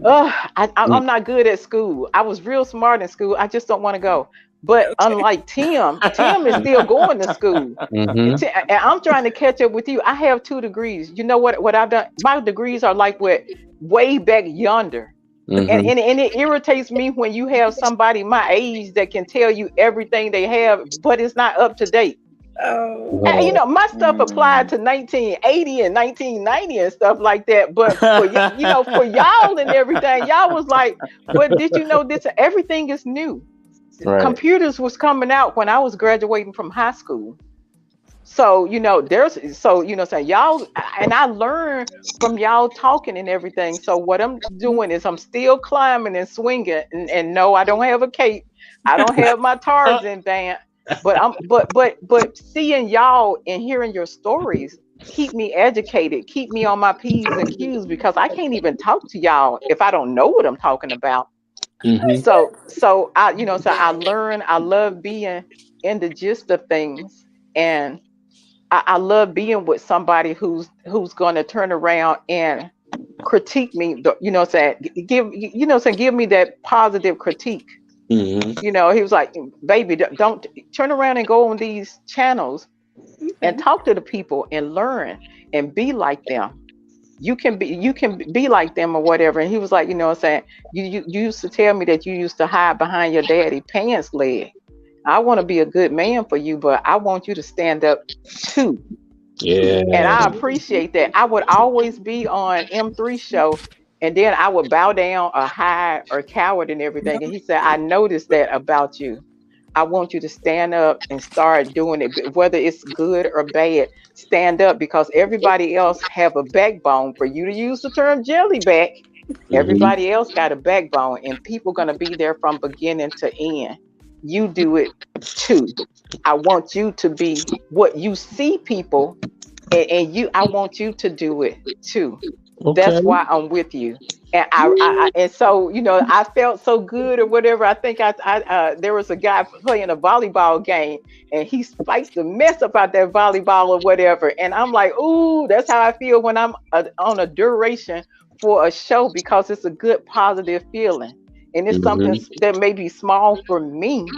[SPEAKER 3] I'm not good at school. I was real smart in school. I just don't want to go. But unlike Tim is still going to school. And I'm trying to catch up with you. I have 2 degrees. You know what I've done? My degrees are like way back yonder. And it irritates me when you have somebody my age that can tell you everything they have, but it's not up to date. And, my stuff applied to 1980 and 1990 and stuff like that. But for y'all and everything, y'all was like, but did you know this? Everything is new. Computers was coming out when I was graduating from high school. So, saying y'all, and I learn from y'all talking and everything. So what I'm doing is I'm still climbing and swinging, and no, I don't have a cape. I don't have my Tarzan band, but but seeing y'all and hearing your stories keep me educated, keep me on my P's and Q's, because I can't even talk to y'all if I don't know what I'm talking about.
[SPEAKER 4] Mhm.
[SPEAKER 3] So I learn. I love being in the gist of things, and I love being with somebody who's going to turn around and critique me. Give me that positive critique.
[SPEAKER 4] Mhm.
[SPEAKER 3] He was like, "Baby, don't turn around and go on these channels and
[SPEAKER 2] Okay.
[SPEAKER 3] talk to the people and learn and be like them. You can be like them or whatever." And he was like, you used to tell me that you used to hide behind your daddy pants leg. I want to be a good man for you, but I want you to stand up too.
[SPEAKER 4] Yeah.
[SPEAKER 3] And I appreciate that. I would always be on M3 show, and then I would bow down or hide or coward and everything. And he said, I noticed that about you. I want you to stand up and start doing it, whether it's good or bad. Stand up, because everybody else have a backbone. For you to use the term jellyback,
[SPEAKER 4] Mhm.
[SPEAKER 3] everybody else got a backbone, and people gonna be there from beginning to end. You do it too. I want you to be what you see people, and I want you to do it too.
[SPEAKER 4] Okay.
[SPEAKER 3] That's why I'm with you. And and so I felt so good or whatever. I think there was a guy playing a volleyball game, and he spiked the mess up out that volleyball or whatever. And I'm like, ooh, that's how I feel when I'm on a duration for a show, because it's a good positive feeling, and it's something
[SPEAKER 4] Mhm.
[SPEAKER 3] that may be small for me.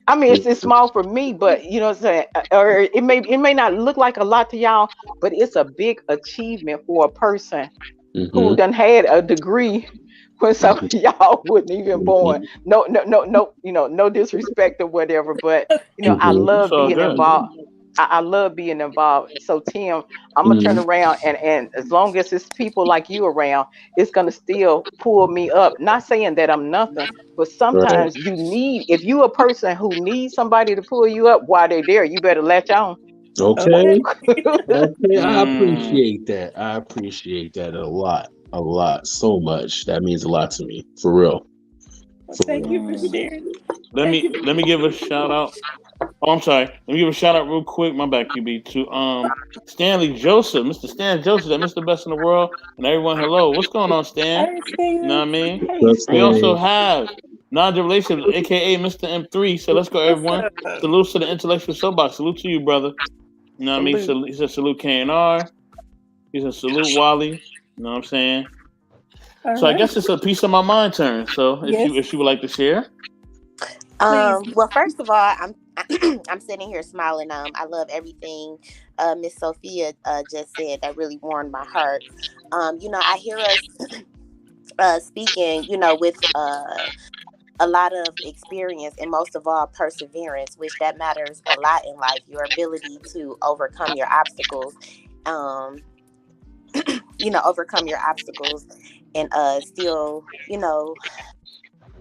[SPEAKER 3] I mean, it's small for me, but you know what I'm saying? Or it may not look like a lot to y'all, but it's a big achievement for a person who
[SPEAKER 4] Mhm.
[SPEAKER 3] done had a degree when some of y'all wasn't even born.
[SPEAKER 4] Mhm.
[SPEAKER 3] No, no, no, no, no disrespect or whatever, but I
[SPEAKER 4] Mhm.
[SPEAKER 1] It's
[SPEAKER 3] love
[SPEAKER 1] all
[SPEAKER 3] being
[SPEAKER 1] good.
[SPEAKER 3] involved. I love being involved. So Tim, I'm gonna turn
[SPEAKER 4] Mhm.
[SPEAKER 3] around, and as long as it's people like you around, it's gonna still pull me up. Not saying that I'm nothing, but
[SPEAKER 4] Right.
[SPEAKER 3] sometimes if you a person who needs somebody to pull you up while they're there, you better latch on.
[SPEAKER 2] Okay.
[SPEAKER 4] Okay. Okay. I
[SPEAKER 1] Mm.
[SPEAKER 4] appreciate that. I appreciate that a lot. A lot. So much. That means a lot to me. For real.
[SPEAKER 2] Well,
[SPEAKER 4] For
[SPEAKER 2] thank you
[SPEAKER 4] real.
[SPEAKER 2] for
[SPEAKER 1] Mm.
[SPEAKER 2] sharing.
[SPEAKER 1] Let
[SPEAKER 2] Thank you.
[SPEAKER 1] me let me give a shout out. Oh, I'm sorry. Let me give a shout out real quick. My bad, QB, to Stanley Joseph, Mr. Stan Joseph, that Mr. Best in the World, and everyone. Hello, what's going on,
[SPEAKER 2] I
[SPEAKER 1] Stan? You know
[SPEAKER 2] understand.
[SPEAKER 1] what I mean?
[SPEAKER 2] Hey,
[SPEAKER 4] Let's
[SPEAKER 1] We
[SPEAKER 2] Stan.
[SPEAKER 1] also
[SPEAKER 4] stand.
[SPEAKER 1] have Nigel Relations, aka Mr. M3. So let's go,
[SPEAKER 2] What's
[SPEAKER 1] everyone.
[SPEAKER 2] up?
[SPEAKER 1] Salute to the intellectual soapbox. Salute to you, brother. You know what I mean?
[SPEAKER 2] Salute.
[SPEAKER 1] So he said salute KNR. He said salute Wally. You know what I'm saying?
[SPEAKER 2] All
[SPEAKER 1] So I
[SPEAKER 2] right.
[SPEAKER 1] guess it's a piece of my mind turn. So
[SPEAKER 2] Yes,
[SPEAKER 1] if you would like to share.
[SPEAKER 2] please.
[SPEAKER 5] Well, first of all, I'm I'm sitting here smiling. I love everything Miss Sophia just said. That really warmed my heart. I hear us speaking, with a lot of experience and most of all perseverance, which that matters a lot in life. Your ability to overcome your obstacles, um, overcome your obstacles, and still,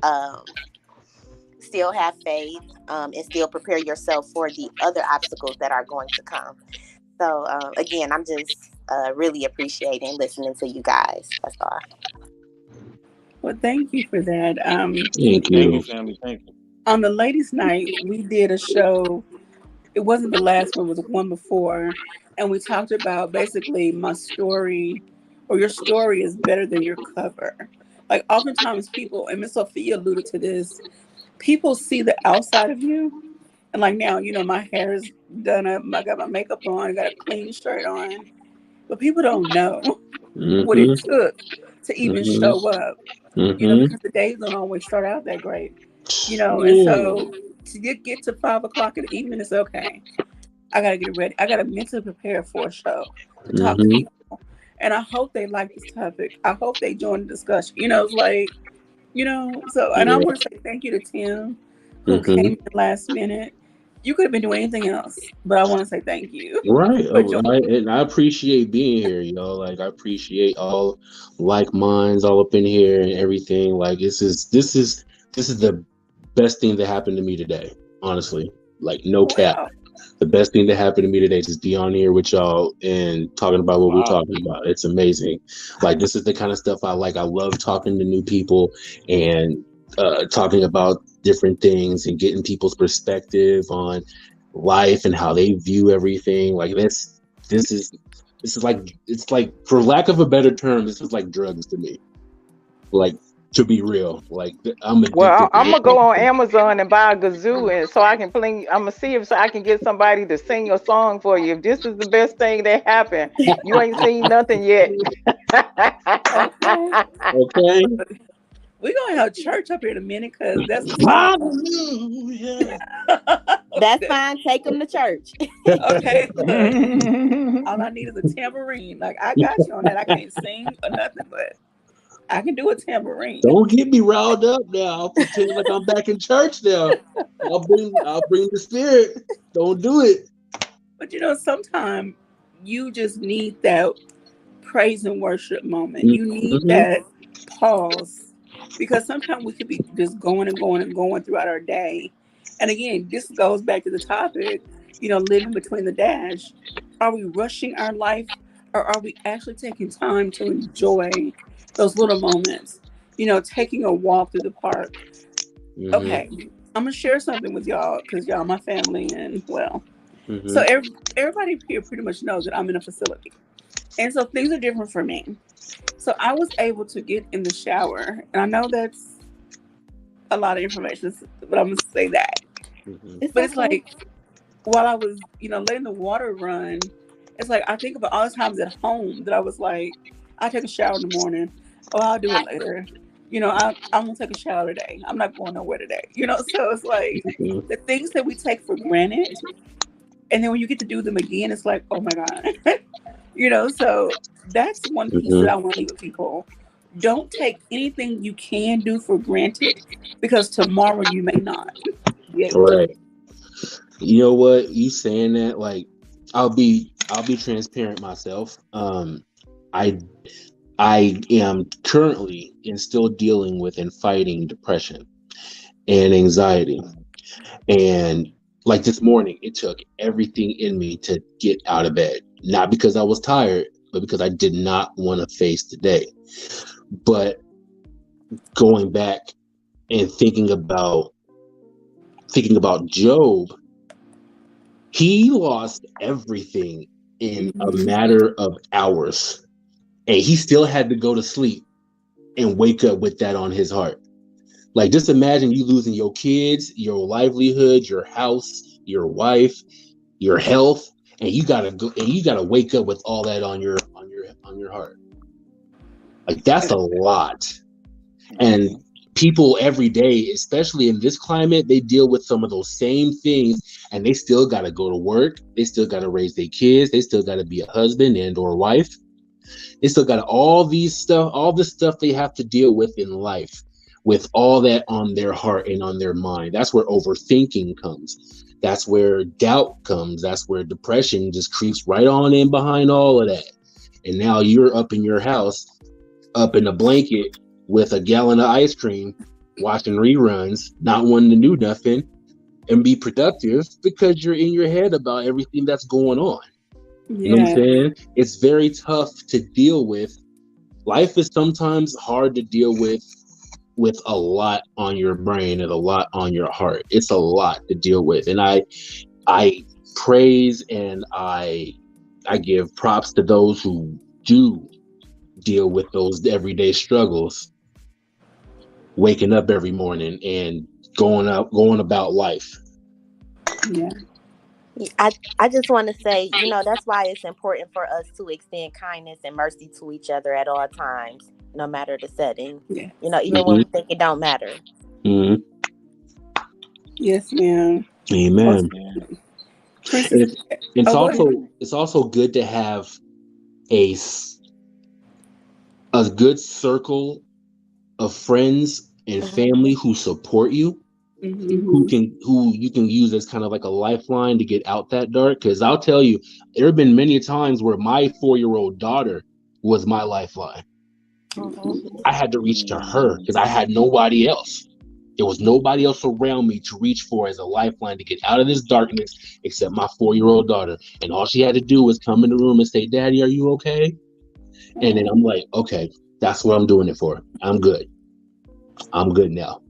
[SPEAKER 5] um, still have faith, and still prepare yourself for the other obstacles that are going to come. So again, I'm just really appreciating listening to you guys. That's all.
[SPEAKER 2] Well, thank you for that.
[SPEAKER 4] Thank
[SPEAKER 1] Thank you,
[SPEAKER 4] you.
[SPEAKER 1] family. Thank you.
[SPEAKER 2] On the ladies' night, we did a show. It wasn't the last one; it was one before, and we talked about basically my story, or your story is better than your cover. Like oftentimes, people, and Miss Sophia alluded to this. People see the outside of you, and like now, my hair is done up. I got my makeup on. I got a clean shirt on, but people don't know what it
[SPEAKER 4] Mhm.
[SPEAKER 2] took to even
[SPEAKER 4] Mhm.
[SPEAKER 2] show up.
[SPEAKER 4] Mhm.
[SPEAKER 2] Because the days don't always start out that great. And
[SPEAKER 4] Yeah.
[SPEAKER 2] so to get to 5 o'clock in the evening, it's okay. I gotta get ready. I gotta mentally prepare for a show to talk to
[SPEAKER 4] Mhm.
[SPEAKER 2] people. And I hope they like this topic. I hope they join the discussion. It's like, so, and I
[SPEAKER 4] Yeah.
[SPEAKER 2] want to say thank you to Tim who
[SPEAKER 4] Mhm.
[SPEAKER 2] came in last minute. You could have been doing anything else, but I want to say thank you
[SPEAKER 4] Right.
[SPEAKER 2] for joining.
[SPEAKER 4] And I appreciate being here, Like I appreciate all like minds all up in here and everything. Like this is the best thing that happened to me today. Honestly. Like no cap.
[SPEAKER 2] Well,
[SPEAKER 4] The best thing that happened to me today is just be on here with y'all and talking about what we're
[SPEAKER 1] Wow.
[SPEAKER 4] talking about. It's amazing. Like, this is the kind of stuff I like. I love talking to new people and talking about different things and getting people's perspective on life and how they view everything. Like, this is like, it's like, for lack of a better term, this is like drugs to me. Like, to be real, like, I'm addicted.
[SPEAKER 3] Well, I'm
[SPEAKER 4] to
[SPEAKER 3] gonna go on
[SPEAKER 4] it.
[SPEAKER 3] Amazon and buy a kazoo, and so I can play. I'm gonna see if I can get somebody to sing your song for you. If this is the best thing that happened, you ain't seen nothing yet.
[SPEAKER 4] Okay.
[SPEAKER 2] We're gonna have church up here in a minute because that's
[SPEAKER 4] Hallelujah.
[SPEAKER 5] That's fine. Take them to church.
[SPEAKER 2] okay. Look, all I need is a tambourine. Like, I got you on that. I can't sing or nothing, but I can do a tambourine.
[SPEAKER 4] Don't get me riled up now. I'll pretend like I'm back in church now. I'll bring the spirit. Don't do it.
[SPEAKER 2] But sometimes you just need that praise and worship moment. You need that pause, because sometimes we could be just going and going and going throughout our day. And again, this goes back to the topic, living between the dash. Are we rushing our life, or are we actually taking time to enjoy those little moments? Taking a walk through the park. Okay, I'm gonna share something with y'all because y'all my family, and so everybody here pretty much knows that I'm in a facility, and so things are different for me. So I was able to get in the shower, and I know that's a lot of information, but I'm gonna say that. But it's like, while I was, letting the water run, it's like I think about all the times at home that I was like, I take a shower in the morning. Oh, I'll do it later. I'm gonna take a shower today. I'm not going nowhere today. So it's like the things that we take for granted, and then when you get to do them again, it's like, oh my God. So that's one piece that I want to leave with people. Don't take anything you can do for granted, because tomorrow you may not.
[SPEAKER 4] Right. You know what? You saying that, like, I'll be transparent myself. I am currently and still dealing with and fighting depression and anxiety. And like this morning, it took everything in me to get out of bed. Not because I was tired, but because I did not want to face the day. But going back and thinking about Job, he lost everything in a matter of hours. And he still had to go to sleep and wake up with that on his heart. Like, just imagine you losing your kids, your livelihood, your house, your wife, your health, and you gotta wake up with all that on your heart. Like, that's a lot. And people every day, especially in this climate, they deal with some of those same things, and they still gotta go to work. They still gotta raise their kids. They still gotta be a husband and or wife. They still got all this stuff they have to deal with in life, with all that on their heart and on their mind. That's where overthinking comes. That's where doubt comes. That's where depression just creeps right on in behind all of that. And now you're up in your house, up in a blanket with a gallon of ice cream, watching reruns, not wanting to do nothing and be productive because you're in your head about everything that's going on. You know what I'm saying? It's very tough to deal with. Life is sometimes hard to deal with a lot on your brain and a lot on your heart. It's a lot to deal with. And I praise and I give props to those who do deal with those everyday struggles, waking up every morning and going about life.
[SPEAKER 2] Yeah.
[SPEAKER 5] I just want to say, that's why it's important for us to extend kindness and mercy to each other at all times, no matter the setting.
[SPEAKER 2] Yeah.
[SPEAKER 5] Even when we think it don't matter.
[SPEAKER 4] Mm-hmm.
[SPEAKER 2] Yes, ma'am.
[SPEAKER 4] Amen. It's also good to have a good circle of friends and family who support you. Who you can use as kind of like a lifeline to get out that dark. Because I'll tell you, there have been many times where my 4-year-old daughter was my lifeline. I had to reach to her because I had nobody else. There was nobody else around me to reach for as a lifeline to get out of this darkness except my 4-year-old daughter. And all she had to do was come in the room and say, "Daddy, are you okay?" And then I'm like, okay, that's what I'm doing it for. I'm good. I'm good now.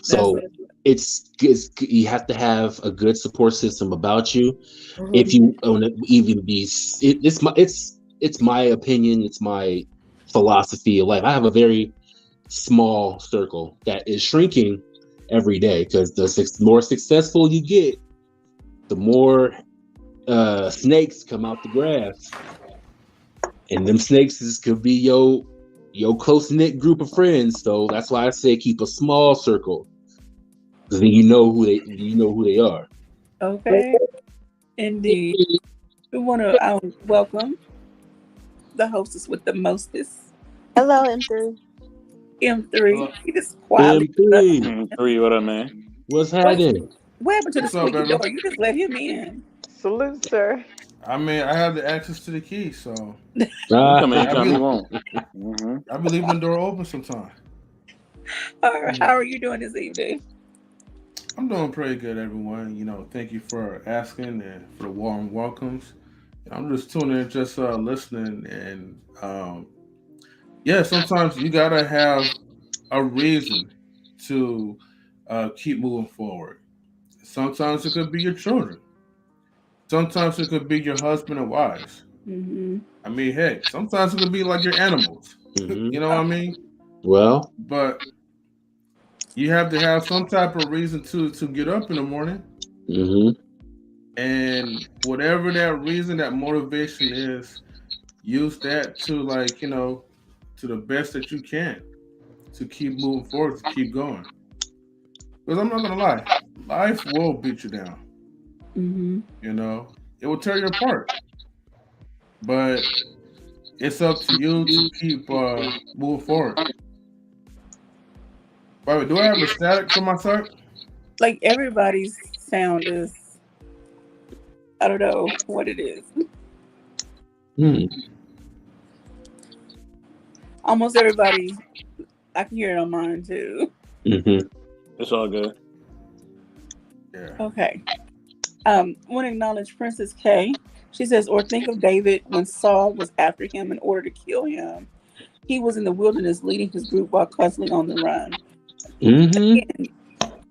[SPEAKER 4] So it's you have to have a good support system about you. If you want to even be, it's my opinion. It's my philosophy of life. I have a very small circle that is shrinking every day because the more successful you get, the more snakes come out the grass, and them snakes could be your close knit group of friends. So that's why I say keep a small circle, because then you know who they are.
[SPEAKER 2] Okay, indeed. We want to welcome the hostess with the mostest,
[SPEAKER 5] Hello, M3.
[SPEAKER 2] M3. He just quietly.
[SPEAKER 1] M3, what up, man?
[SPEAKER 4] What's happening?
[SPEAKER 2] What happened to the
[SPEAKER 6] What's up,
[SPEAKER 2] squeaky
[SPEAKER 6] baby?
[SPEAKER 2] door? You just let him in.
[SPEAKER 3] Salute, sir.
[SPEAKER 6] I mean, I have the access to the key, so
[SPEAKER 1] Come
[SPEAKER 6] I
[SPEAKER 1] anytime
[SPEAKER 6] be,
[SPEAKER 1] you want. Mm-hmm.
[SPEAKER 6] I be leaving the door open sometimes.
[SPEAKER 2] All right, how are you doing this evening?
[SPEAKER 6] I'm doing pretty good, everyone. Thank you for asking and for the warm welcomes. I'm just tuning in, just listening, and yeah, sometimes you gotta have a reason to keep moving forward. Sometimes it could be your children. Sometimes it could be your husband and wives.
[SPEAKER 2] Mm-hmm.
[SPEAKER 6] I mean, heck, sometimes it could be like your animals.
[SPEAKER 4] Mm-hmm.
[SPEAKER 6] You know what I mean?
[SPEAKER 4] Well,
[SPEAKER 6] But you have to have some type of reason to get up in the morning,
[SPEAKER 4] mm-hmm.
[SPEAKER 6] and whatever that reason, that motivation is, use that to to the best that you can to keep moving forward, to keep going. Because I'm not gonna lie, life will beat you down.
[SPEAKER 2] Mm-hmm.
[SPEAKER 6] It will tear you apart. But it's up to you to keep moving forward. By the way, do I have a static from my side?
[SPEAKER 2] Like everybody's sound is, I don't know what it is. Almost everybody, I can hear it on mine too.
[SPEAKER 4] Mm-hmm.
[SPEAKER 1] It's all good.
[SPEAKER 6] Yeah.
[SPEAKER 2] Okay. Want to acknowledge Princess K. She says, or think of David when Saul was after him in order to kill him. He was in the wilderness leading his group while constantly on the run.
[SPEAKER 4] Mm-hmm.
[SPEAKER 2] Again,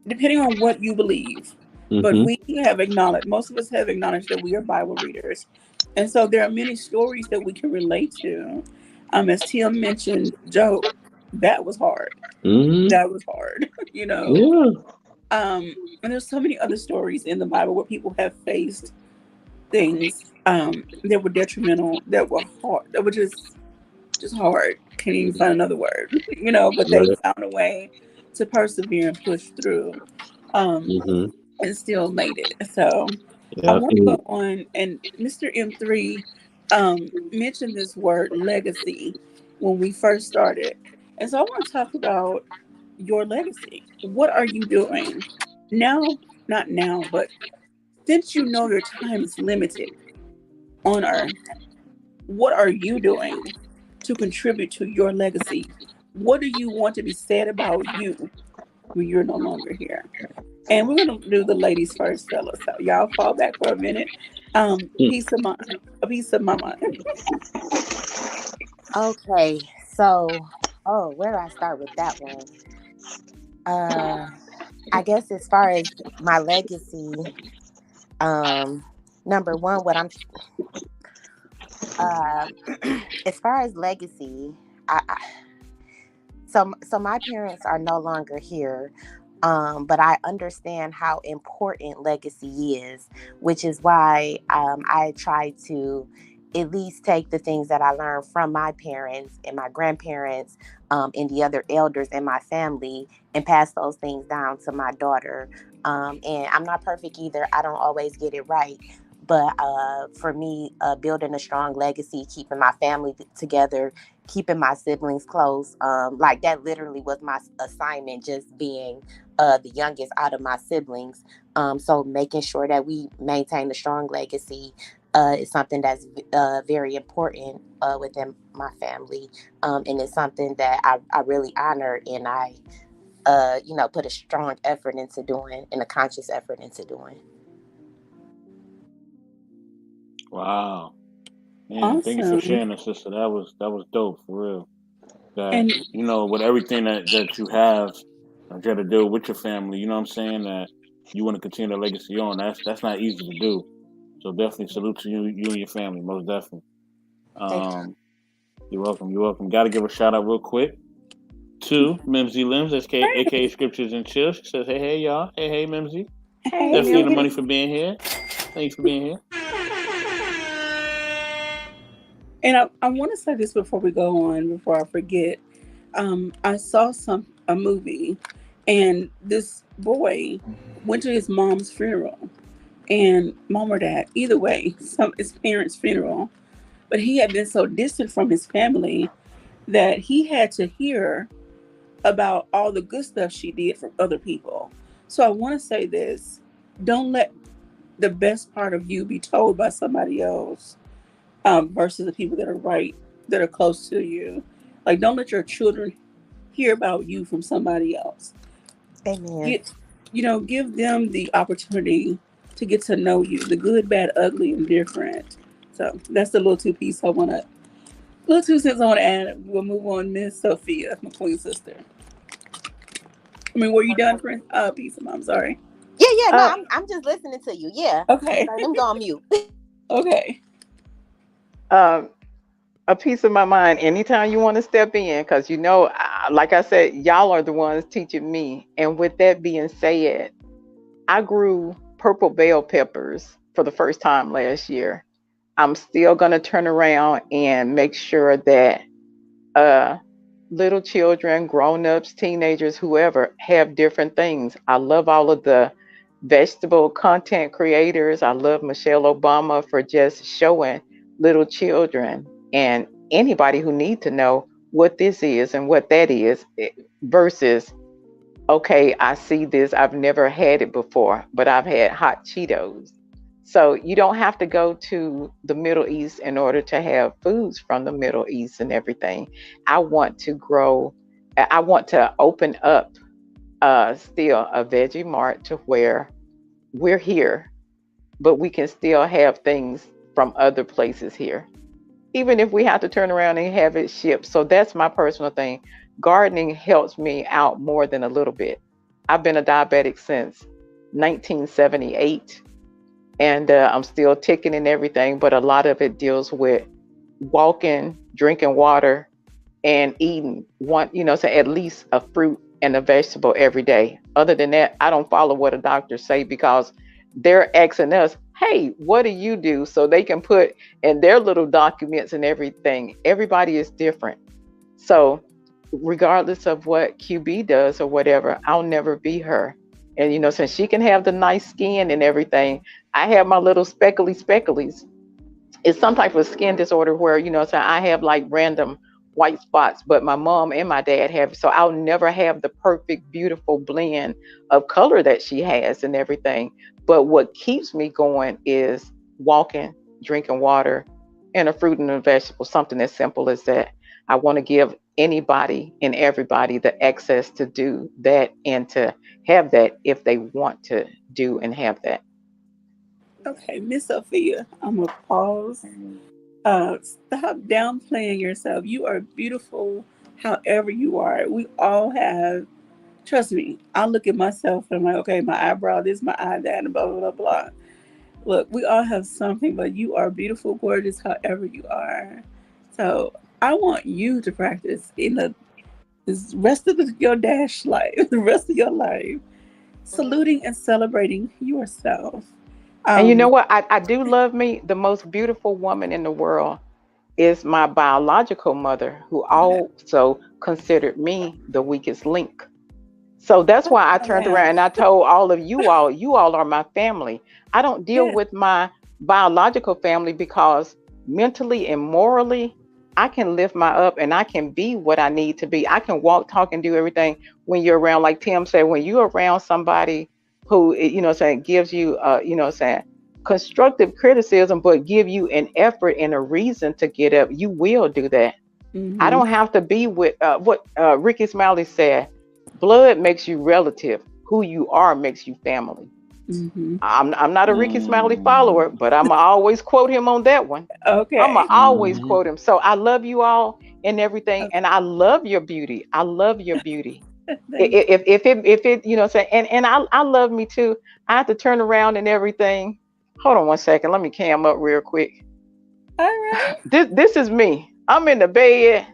[SPEAKER 2] depending on what you believe, but we have acknowledged, most of us have acknowledged that we are Bible readers. And so there are many stories that we can relate to. As Tim mentioned, Job, that was hard.
[SPEAKER 4] Mm-hmm.
[SPEAKER 2] That was hard,
[SPEAKER 4] Yeah.
[SPEAKER 2] And there's so many other stories in the Bible where people have faced things that were detrimental, that were hard, that were just hard. Can't even find another word, but they found a way to persevere and push through,
[SPEAKER 4] Mm-hmm.
[SPEAKER 2] and still made it. So I
[SPEAKER 4] Yeah.
[SPEAKER 2] want to go on, and Mr. M3 mentioned this word legacy when we first started. And so I want to talk about your legacy. What are you doing now? Not now, but since you know your time is limited on earth, what are you doing to contribute to your legacy? What do you want to be said about you when you're no longer here? And we're going to do the ladies first, fellas. So y'all fall back for a minute. Peace of mind. A piece of my mind.
[SPEAKER 5] Okay, so where do I start with that one? I guess as far as my legacy, number one, what I'm as far as legacy, so my parents are no longer here. But I understand how important legacy is, which is why I try to at least take the things that I learned from my parents and my grandparents and the other elders in my family and pass those things down to my daughter. And I'm not perfect either. I don't always get it right. But for me, building a strong legacy, keeping my family together, keeping my siblings close, like that literally was my assignment, just being the youngest out of my siblings. So making sure that we maintain a strong legacy is something that's very important within my family. And it's something that I really honor, and I put a strong effort into doing and a conscious effort into doing.
[SPEAKER 1] Wow. Man, thank you for
[SPEAKER 2] Awesome.
[SPEAKER 1] sharing that, sister. That was dope for real. That
[SPEAKER 2] And
[SPEAKER 1] with everything that you have, you got to deal with your family. You know what I'm saying? That you want to continue the legacy on. That's not easy to do. So definitely salute to you and your family, most definitely.
[SPEAKER 5] Thank you.
[SPEAKER 1] You're welcome. You're welcome. Got to give a shout out real quick to Mimsy Limbs, aka Scriptures and Chill. She says, "Hey y'all, hey Mimsy.
[SPEAKER 3] Hey,
[SPEAKER 1] Definitely the
[SPEAKER 3] Milky.
[SPEAKER 1] money for being here. Thanks for being here."
[SPEAKER 2] and I want to say this before we go on, before I forget. I saw a movie, and this boy went to his mom's funeral, and mom or dad, either way, his parents' funeral. But he had been so distant from his family that he had to hear about all the good stuff she did from other people. So I want to say this: don't let the best part of you be told by somebody else, versus the people that are close to you. Like, don't let your children hear about you from somebody else.
[SPEAKER 5] Amen.
[SPEAKER 2] Give them the opportunity to get to know you, the good, bad, ugly, and different. So that's the little two cents I want to add. We'll move on. Miss Sophia, my queen sister. I mean, were you done, Prince? Peace, I'm sorry.
[SPEAKER 5] Yeah. No,
[SPEAKER 3] Uh,
[SPEAKER 5] I'm just listening to you. Yeah.
[SPEAKER 2] Okay.
[SPEAKER 5] Let them go on mute.
[SPEAKER 2] Okay.
[SPEAKER 3] a piece of my mind anytime you want to step in, because like I said, y'all are the ones teaching me. And with that being said, I grew purple bell peppers for the first time last year. I'm still going to turn around and make sure that uh, little children, grown-ups, teenagers, whoever, have different things. I love all of the vegetable content creators. I love Michelle Obama for just showing little children and anybody who need to know what this is and what that is, versus, okay, I see this, I've never had it before, but I've had hot Cheetos. So you don't have to go to the Middle East in order to have foods from the Middle East and everything. I want to grow, I want to open up still a Veggie Mart to where we're here, but we can still have things from other places here, even if we have to turn around and have it shipped. So that's my personal thing. Gardening helps me out more than a little bit. I've been a diabetic since 1978, and I'm still ticking and everything, but a lot of it deals with walking, drinking water, and eating so at least a fruit and a vegetable every day. Other than that, I don't follow what a doctor say, because they're asking us, hey, what do you do? So they can put in their little documents and everything. Everybody is different. So regardless of what QB does or whatever, I'll never be her. And since she can have the nice skin and everything, I have my little specklies. It's some type of skin disorder where, so I have like random white spots, but my mom and my dad have. So I'll never have the perfect, beautiful blend of color that she has and everything. But what keeps me going is walking, drinking water, and a fruit and a vegetable, something as simple as that. I want to give anybody and everybody the access to do that and to have that if they want to do and have that.
[SPEAKER 2] Okay, Miss Sophia, I'm gonna pause. Stop downplaying yourself. You are beautiful however you are. We all have, trust me, I look at myself and I'm like, okay, my eyebrow, this, my eye, that, and blah, blah, blah, blah. Look, we all have something, but you are beautiful, gorgeous, however you are. So I want you to practice in the this rest of your dash life, the rest of your life, saluting and celebrating yourself.
[SPEAKER 3] And you know
[SPEAKER 2] Um,
[SPEAKER 3] what? I do love me. The most beautiful woman in the world is my biological mother, who
[SPEAKER 2] yeah,
[SPEAKER 3] also considered me the weakest link. So that's why I turned
[SPEAKER 2] yeah,
[SPEAKER 3] around and I told all of you all are my family. I don't deal
[SPEAKER 2] yeah.
[SPEAKER 3] with my biological family because mentally and morally, I can lift my up and I can be what I need to be. I can walk, talk, and do everything when you're around. Like Tim said, when you're around somebody who, gives you, constructive criticism, but give you an effort and a reason to get up, you will do that. I
[SPEAKER 2] Hmm.
[SPEAKER 3] don't have to be with what Ricky Smiley said. Blood makes you relative. Who you are makes you family.
[SPEAKER 2] Mm-hmm.
[SPEAKER 3] I'm not a Ricky Smiley follower, but I'm always quote him on that one. I'm
[SPEAKER 2] Okay.
[SPEAKER 3] always
[SPEAKER 1] Mhm.
[SPEAKER 3] quote him. So I love you all and everything,
[SPEAKER 2] Okay.
[SPEAKER 3] and I love your beauty. I love your beauty.
[SPEAKER 2] Thank
[SPEAKER 3] If it you know say and I love me too. I have to turn around and everything. Hold on one second. Let me cam up real quick.
[SPEAKER 2] you. All right.
[SPEAKER 3] This is me. I'm in the bed.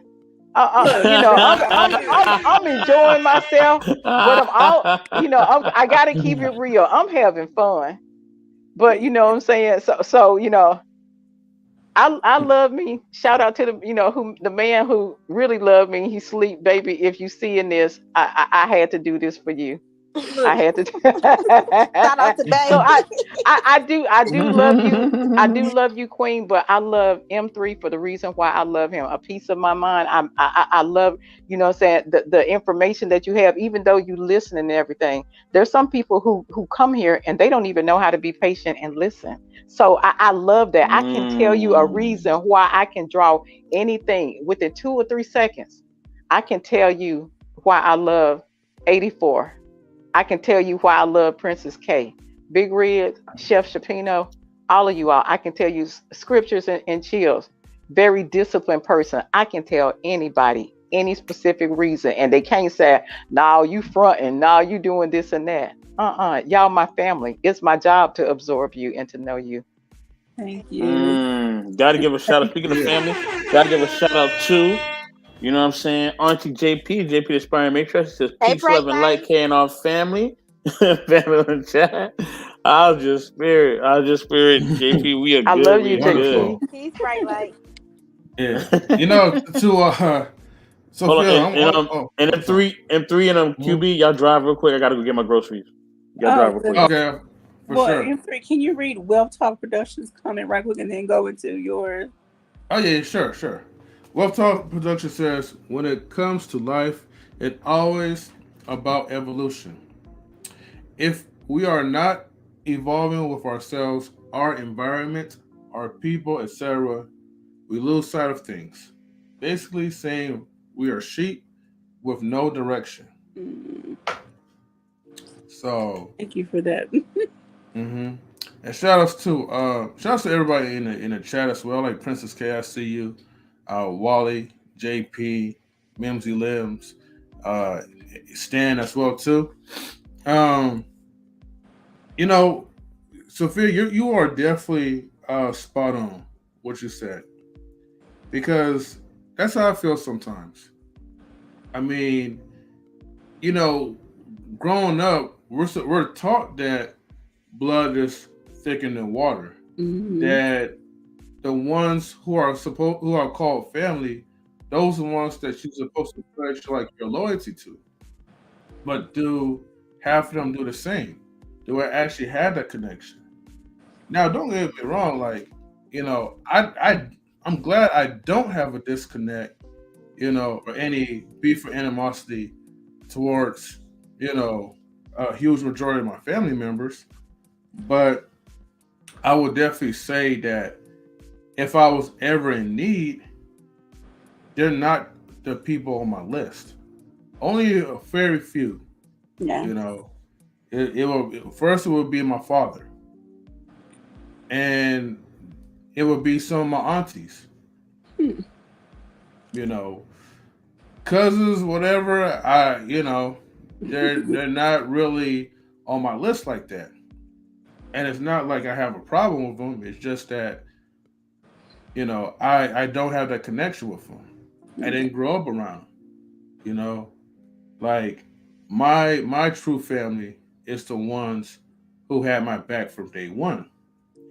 [SPEAKER 2] Look,
[SPEAKER 3] You know,
[SPEAKER 2] look at you.
[SPEAKER 3] I'm enjoying myself, but I'm all, you know, I gotta keep it real. I'm having fun, but you know what I'm saying. So you know, I love me. Shout out to the you know who the man who really loved me. He sleep, baby. If you seeing this, I had to do this for you. I
[SPEAKER 2] Look.
[SPEAKER 3] had to.
[SPEAKER 5] Shout out to
[SPEAKER 3] So
[SPEAKER 5] baby.
[SPEAKER 3] I do love you. I do love you, Queen. But I love M3 for the reason why I love him. A piece of my mind. I love you know what I'm saying the information that you have. Even though you listen and everything, there's some people who come here and they don't even know how to be patient and listen. So I love that. I can tell you a
[SPEAKER 1] Mm.
[SPEAKER 3] reason why I can draw anything within 2 or 3 seconds. I can tell you why I love 84. I can tell you why I love Princess K, Big Red, Chef Shapino, all of you all. I can tell you scriptures and chills. Very disciplined person. I can tell anybody any specific reason, and they can't say, "No, you fronting. No, you doing this and that." Y'all, my family. It's my job to absorb you and to know you.
[SPEAKER 2] Thank you.
[SPEAKER 1] Gotta give a shout out.
[SPEAKER 2] Thank
[SPEAKER 1] Speaking of
[SPEAKER 2] you.
[SPEAKER 1] family, gotta give a shout out to, you know what I'm saying, Auntie JP the Inspiring Matrix. Says
[SPEAKER 5] Hey,
[SPEAKER 1] peace, love,
[SPEAKER 5] Bright
[SPEAKER 1] and light,
[SPEAKER 5] Light.
[SPEAKER 1] K and our family. Family in the chat. I'll just spirit, JP. We are
[SPEAKER 3] I
[SPEAKER 1] good.
[SPEAKER 3] love
[SPEAKER 1] We
[SPEAKER 3] you,
[SPEAKER 1] are good.
[SPEAKER 3] JP.
[SPEAKER 6] Wonderful.
[SPEAKER 5] Peace, Bright Light.
[SPEAKER 6] Yeah. You know, to
[SPEAKER 1] Hold on,
[SPEAKER 6] Sophia,
[SPEAKER 1] and
[SPEAKER 6] I'm sorry.
[SPEAKER 1] M3 and
[SPEAKER 6] Mhm.
[SPEAKER 1] QB, y'all drive real quick. I gotta go get my groceries. Y'all drive
[SPEAKER 2] Oh,
[SPEAKER 1] real quick.
[SPEAKER 2] goodness.
[SPEAKER 6] Okay, for
[SPEAKER 2] Well,
[SPEAKER 6] sure.
[SPEAKER 2] M3, can you read Wealth Talk Productions comment right quick and then go into yours?
[SPEAKER 6] Oh yeah, sure. Wealth Talk Production says, when it comes to life, it's always about evolution. If we are not evolving with ourselves, our environment, our people, etc., we lose sight of things. Basically saying we are sheep with no direction.
[SPEAKER 2] Mm,
[SPEAKER 6] So,
[SPEAKER 2] thank you for that.
[SPEAKER 6] hmm and shout outs to everybody in the chat as well, like Princess K, I see you, Wally, JP, Mimsy Limbs, uh, Stan as well too. Um, you know, Sophia, you are definitely spot on what you said, because that's how I feel sometimes. I mean, you know, growing up, we're taught that blood is thicker than water.
[SPEAKER 2] Hmm.
[SPEAKER 6] That the ones who are called family, those are the ones that you're supposed to pledge like your loyalty to. But do half of them do the same? Do I actually have that connection? Now, don't get me wrong. Like, you know, I'm glad I don't have a disconnect, you know, or any beef or animosity towards, you know, a huge majority of my family members. But I would definitely say that if I was ever in need, they're not the people on my list. Only a very few,
[SPEAKER 2] Yeah.
[SPEAKER 6] you know. It will first. It would be my father, and it would be some of my aunties,
[SPEAKER 2] Hmm.
[SPEAKER 6] you know, cousins, whatever. You know, they're not really on my list like that. And it's not like I have a problem with them. It's just that, you know, I don't have that connection with them. I
[SPEAKER 2] Yeah.
[SPEAKER 6] didn't grow up around 'em, you know. Like my true family is the ones who had my back from day one,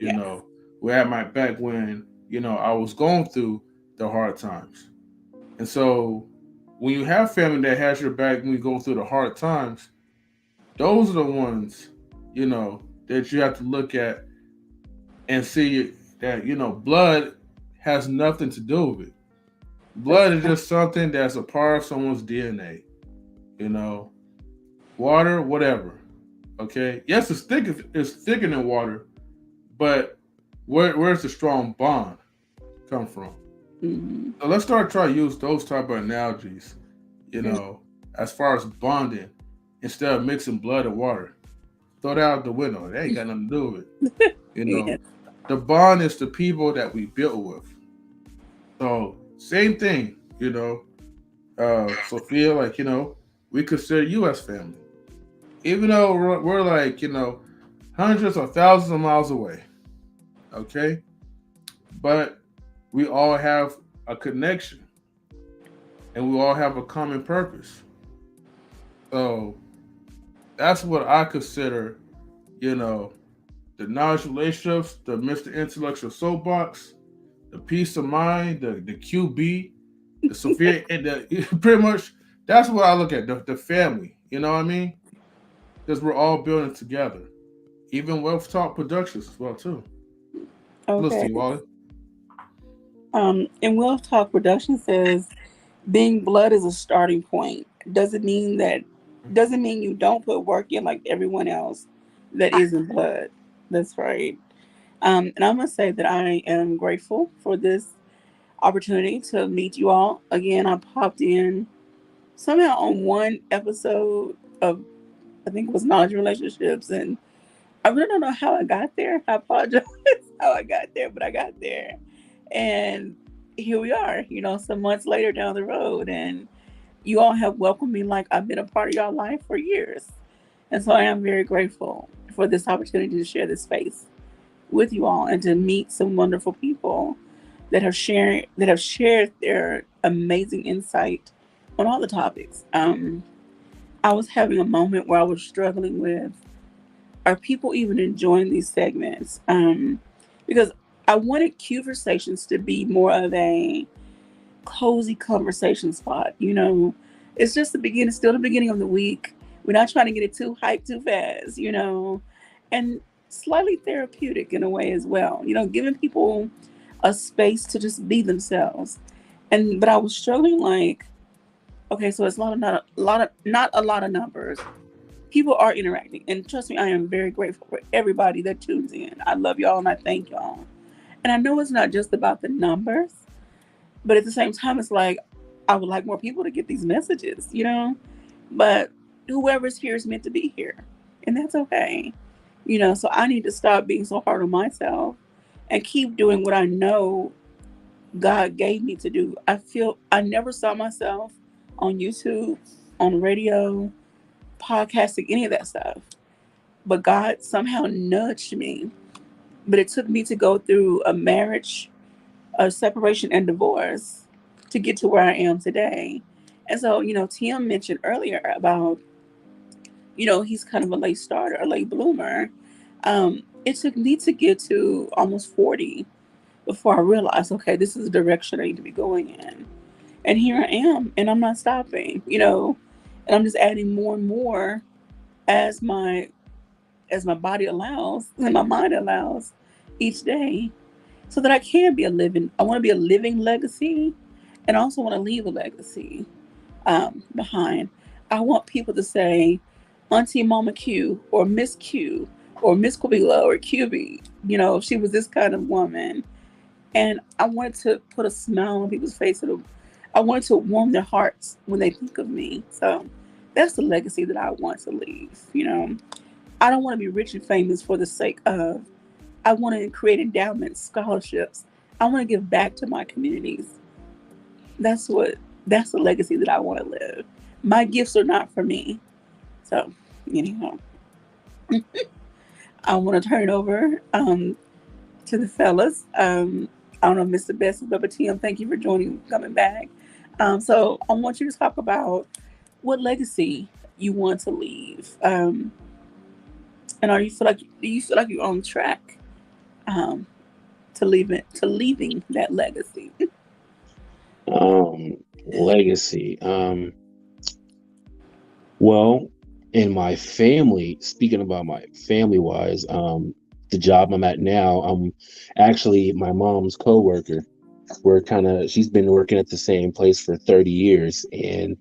[SPEAKER 6] you
[SPEAKER 2] Yeah.
[SPEAKER 6] know, who had my back when, you know, I was going through the hard times. And so when you have family that has your back when you go through the hard times, those are the ones, you know, that you have to look at and see that, you know, blood has nothing to do with it.
[SPEAKER 2] That's
[SPEAKER 6] Blood is just something that's a part of someone's DNA, you know. Water, whatever. Okay. Yes, it's thicker than water, but where's the strong bond come from?
[SPEAKER 2] mm-hmm.
[SPEAKER 6] So let's try to use those type of analogies, you know. as far as bonding, instead of mixing blood and water. Throw that out the window. That ain't got nothing to do with it. You know,
[SPEAKER 2] Yeah.
[SPEAKER 6] the bond is the people that we built with. So same thing, you know. Sophia, like, you know, we consider you as family. Even though we're like, you know, hundreds or thousands of miles away. Okay? But we all have a connection and we all have a common purpose. So that's what I consider, you know, the knowledge relationships, the Mr. Intellectual Soapbox, the peace of mind, the QB, the Sophia, and the pretty much that's what I look at, the family. You know what I mean? Because we're all building together. Even Wealth Talk Productions as well too. Listen
[SPEAKER 2] Okay.
[SPEAKER 6] to you, Wally.
[SPEAKER 2] And Wealth Talk Production says being blood is a starting point. Doesn't mean you don't put work in like everyone else that isn't blood. That's right. And I'm gonna say that I am grateful for this opportunity to meet you all. Again, I popped in somehow on one episode of, I think it was Knowledge Relationships, and I really don't know how I got there. I apologize how I got there, but I got there. And here we are, some months later down the road. And you all have welcomed me like I've been a part of your life for years. And so I am very grateful for this opportunity to share this space with you all and to meet some wonderful people that have shared their amazing insight on all the topics. I was having a moment where I was struggling with, are people even enjoying these segments? Because I wanted conversations to be more of a cozy conversation spot. It's just the beginning, still the beginning of the week. We're not trying to get it too hyped too fast, and slightly therapeutic in a way as well. Giving people a space to just be themselves. But I was struggling like, okay, so it's not a lot of numbers. People are interacting, and trust me, I am very grateful for everybody that tunes in. I love y'all and I thank y'all. And I know it's not just about the numbers, but at the same time, it's like I would like more people to get these messages. But whoever's here is meant to be here, and that's okay. So I need to stop being so hard on myself and keep doing what I know God gave me to do. I feel I never saw myself on YouTube, on radio, podcasting, any of that stuff. But God somehow nudged me. But it took me to go through a marriage, a separation, and divorce to get to where I am today. And so, Tim mentioned earlier about, he's kind of a late starter, a late bloomer. It took me to get to almost 40 before I realized, okay, this is the direction I need to be going in. And here I am, and I'm not stopping. And I'm just adding more and more as my body allows and my mind allows each day, so that I want to be a living legacy, and I also want to leave a legacy behind. I want people to say Auntie Mama Q or Miss Q or Miss Quabila or QB, she was this kind of woman. And I wanted to put a smile on people's faces. I wanted to warm their hearts when they think of me. So that's the legacy that I want to leave. I don't want to be rich and famous for the sake of. I want to create endowments, scholarships. I want to give back to my communities. That's the legacy that I want to live. My gifts are not for me. So, anyhow, I want to turn it over to the fellas. I don't know, Mr. Best, but Tim, thank you for coming back. So I want you to talk about what legacy you want to leave. And do you feel like you're on track um, to leaving that legacy?
[SPEAKER 4] Legacy. Well, in my family, speaking about my family wise, the job I'm at now, I'm actually my mom's coworker. She's been working at the same place for 30 years, and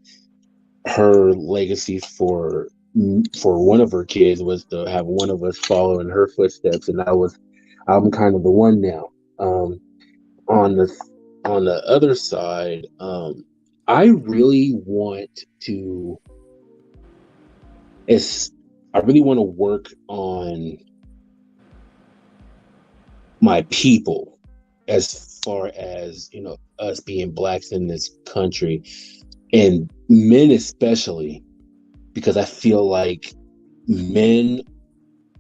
[SPEAKER 4] her legacy for one of her kids was to have one of us follow in her footsteps, and I'm kind of the one now. On the other side, I really want to I really want to work on my people, as far as, you know, us being blacks in this country, and men especially, because I feel like men,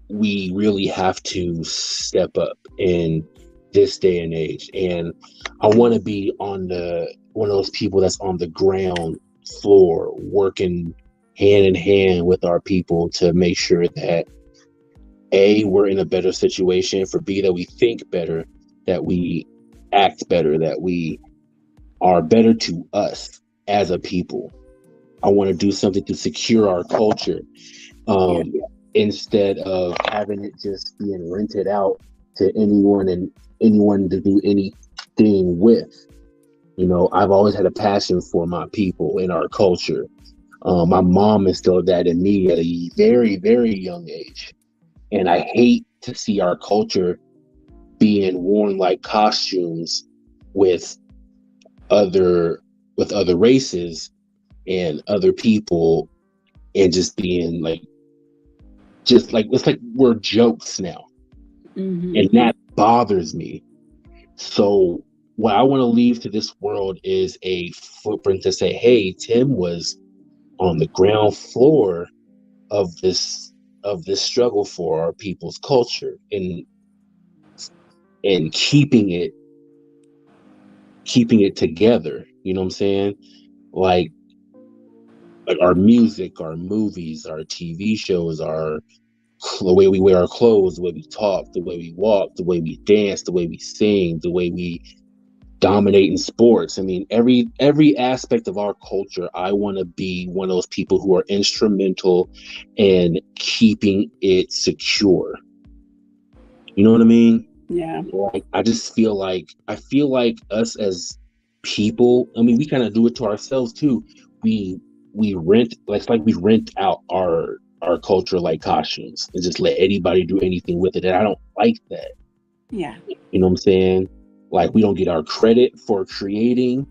[SPEAKER 4] we really have to step up in this day and age. And I want to be on the one of those people that's on the ground floor working hand in hand with our people to make sure that A, we're in a better situation, for B, that we think better, that we act better, that we are better to us as a people. I want to do something to secure our culture, instead of having it just being rented out to anyone and anyone to do anything with. You know, I've always had a passion for my people and our culture. My mom instilled that in me at a very, very young age. And I hate to see our culture being worn like costumes with other races and other people, and just being like, it's like we're jokes now. And that bothers me. So what I want to leave to this world is a footprint to say, hey, Tim was on the ground floor of this struggle for our people's culture, and keeping it together. You know what I'm saying? Like our music, our movies, our TV shows, the way we wear our clothes, the way we talk, the way we walk, the way we dance, the way we sing, the way we dominate in sports. I mean, every aspect of our culture, I want to be one of those people who are instrumental in keeping it secure. You know what I mean?
[SPEAKER 2] Yeah.
[SPEAKER 4] Like, I feel like us as people, I mean, we kind of do it to ourselves too. We rent, like, we rent out our culture like costumes and just let anybody do anything with it. And I don't like that.
[SPEAKER 2] Yeah.
[SPEAKER 4] You know what I'm saying? Like, we don't get our credit for creating.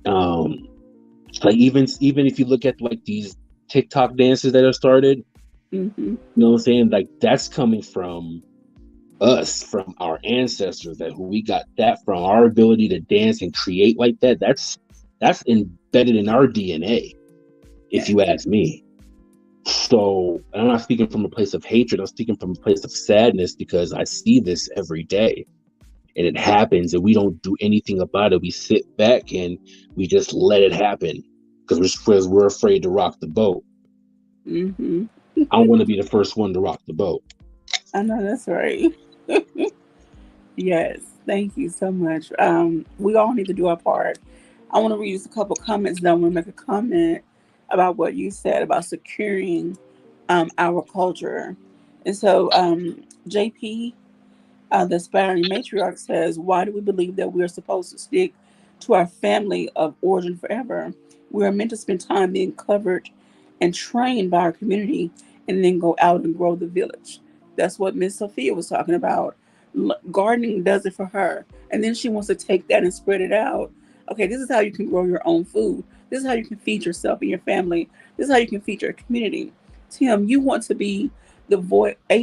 [SPEAKER 4] Like, even if you look at like these TikTok dances that are started, you know what I'm saying? Like, that's coming from us, from our ancestors, that we got that from. Our ability to dance and create like that, that's embedded in our DNA, if you ask me. So I'm not speaking from a place of hatred, I'm speaking from a place of sadness, because I see this every day. And it happens, and we don't do anything about it. We sit back and we just let it happen because we're afraid to rock the boat. I want to be the first one to rock the boat.
[SPEAKER 2] I know that's right. Yes, thank you so much. We all need to do our part. I want to read just a couple comments. Then I want to make a comment about what you said about securing our culture. And so, JP, the aspiring matriarch, says, why do we believe that we are supposed to stick to our family of origin forever? We are meant to spend time being covered and trained by our community and then go out and grow the village. That's what Miss Sophia was talking about. Gardening does it for her. And then she wants to take that and spread it out. Okay, this is how you can grow your own food. This is how you can feed yourself and your family. This is how you can feed your community. Tim, you want to be a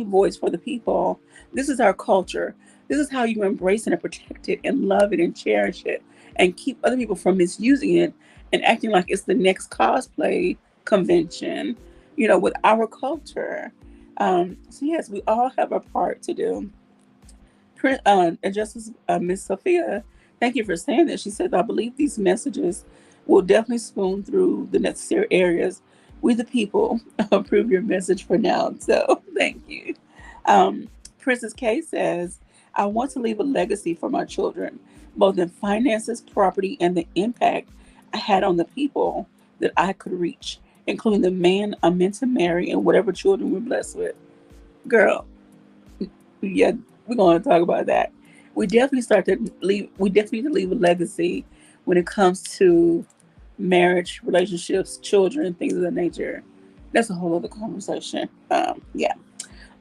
[SPEAKER 2] voice for the people. This is our culture. This is how you embrace it and protect it and love it and cherish it and keep other people from misusing it and acting like it's the next cosplay convention, with our culture. So yes, we all have a part to do. And Justice Miss Sophia, thank you for saying that. She said, I believe these messages will definitely spoon through the necessary areas. We the people approve your message for now. So thank you. Princess K says, I want to leave a legacy for my children, both in finances, property, and the impact I had on the people that I could reach, including the man I'm meant to marry and whatever children we're blessed with. Girl, yeah, we're going to talk about that. We definitely need to leave a legacy when it comes to marriage, relationships, children, things of that nature. That's a whole other conversation. Yeah.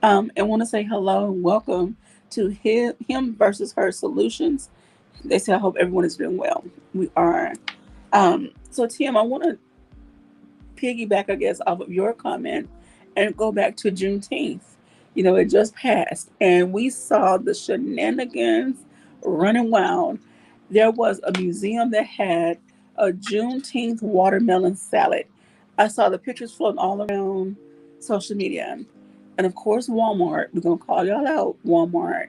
[SPEAKER 2] And want to say hello and welcome to him versus her solutions. They say, I hope everyone is doing well. We are. So Tim, I want to piggyback, I guess, off of your comment and go back to Juneteenth. It just passed, and we saw the shenanigans running wild. There was a museum that had a Juneteenth watermelon salad. I saw the pictures floating all around social media. And of course, Walmart, we're going to call y'all out, Walmart.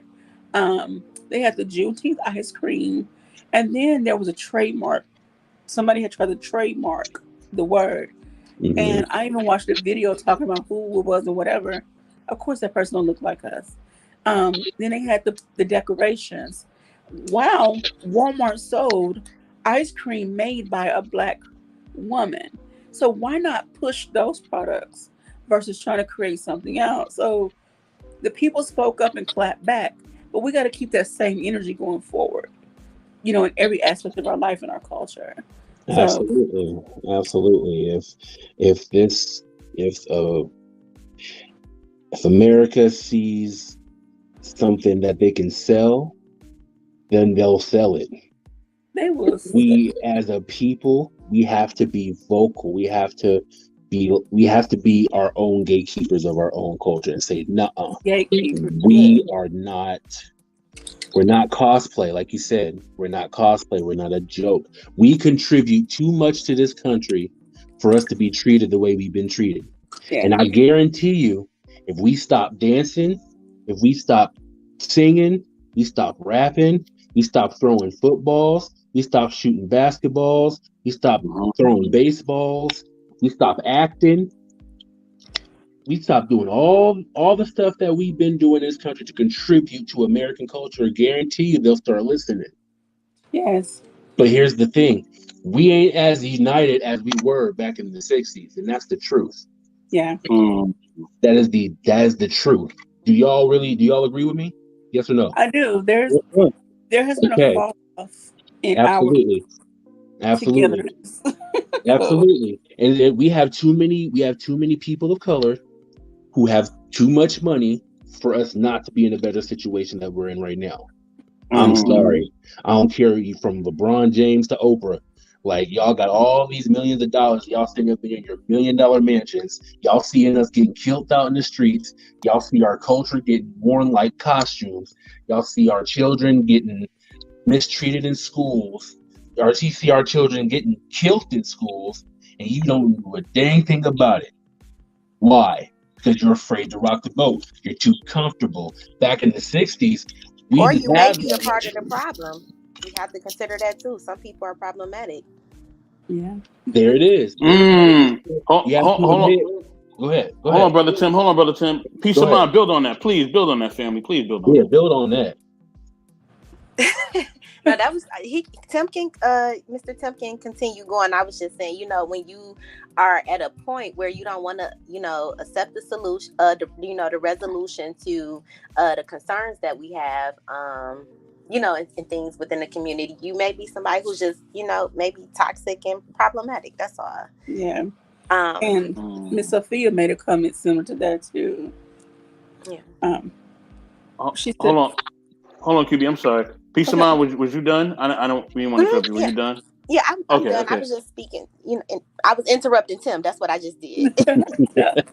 [SPEAKER 2] They had the Juneteenth ice cream. And then there was a trademark. Somebody had tried to trademark the word.
[SPEAKER 4] Mhm.
[SPEAKER 2] And I even watched a video talking about who it was and whatever. Of course, that person don't look like us. Then they had the decorations. Wow, Walmart sold ice cream made by a Black woman. So why not push those products versus trying to create something else? So the people spoke up and clapped back, but we got to keep that same energy going forward, in every aspect of our life and our culture. So
[SPEAKER 4] Absolutely, absolutely. If America sees something that they can sell, then they'll sell it.
[SPEAKER 2] they will.
[SPEAKER 4] We, as a people, we have to be vocal. We have to be our own gatekeepers of our own culture and say, "Nuh-uh,
[SPEAKER 2] Gatekeepers.
[SPEAKER 4] we are not. We're not cosplay, like you said. We're not cosplay. We're not a joke. We contribute too much to this country for us to be treated the way we've been treated.
[SPEAKER 2] Yeah.
[SPEAKER 4] And I guarantee you, if we stop dancing, if we stop singing, we stop rapping, we stop throwing footballs, we stop shooting basketballs, we stop throwing baseballs, we stop acting, we stop doing all the stuff that we've been doing in this country to contribute to American culture, I guarantee you they'll start listening.
[SPEAKER 2] Yes.
[SPEAKER 4] But here's the thing. We ain't as united as we were back in the 60s, and that's the truth.
[SPEAKER 2] Yeah.
[SPEAKER 4] That is the truth. Do y'all agree with me? Yes or no?
[SPEAKER 2] I do. There has been
[SPEAKER 4] Okay.
[SPEAKER 2] a fall off in
[SPEAKER 4] Absolutely.
[SPEAKER 2] our
[SPEAKER 4] Absolutely.
[SPEAKER 2] togetherness.
[SPEAKER 4] Absolutely. And we have too many people of color who have too much money for us not to be in a better situation that we're in right now. I'm sorry. I don't care you from LeBron James to Oprah. Like, y'all got all these millions of dollars. Y'all sitting up in your $1 million mansions. Y'all seeing us getting killed out in the streets. Y'all see our culture getting worn like costumes. Y'all see our children getting mistreated in schools. You see our children getting killed in schools, and you don't do a dang thing about it. Why? Because you're afraid to rock the boat. You're too comfortable. Back in the 60s,
[SPEAKER 5] or you may be a part of the problem. We have to consider that too. Some people are problematic.
[SPEAKER 2] Yeah.
[SPEAKER 4] There it is.
[SPEAKER 1] Hold on.
[SPEAKER 4] Go ahead.
[SPEAKER 1] Hold on, brother Tim. Peace of mind. Build on that. Please build on that, family. Please build on that.
[SPEAKER 4] Yeah, build on that.
[SPEAKER 5] No, that was Mr. Tim can continue going. I was just saying, when you are at a point where you don't want to, accept the solution, the resolution to the concerns that we have, and things within the community, you may be somebody who's just, maybe toxic and problematic. That's all.
[SPEAKER 2] Yeah. And Miss Sophia made a comment similar to that too.
[SPEAKER 5] Yeah.
[SPEAKER 2] She said,
[SPEAKER 1] hold on, QB. I'm sorry. Peace of mind. Was you done? I don't mean want to interrupt you. Were you done?
[SPEAKER 5] Yeah, I'm done. Okay. I was just speaking. And I was interrupting Tim. That's what I just did.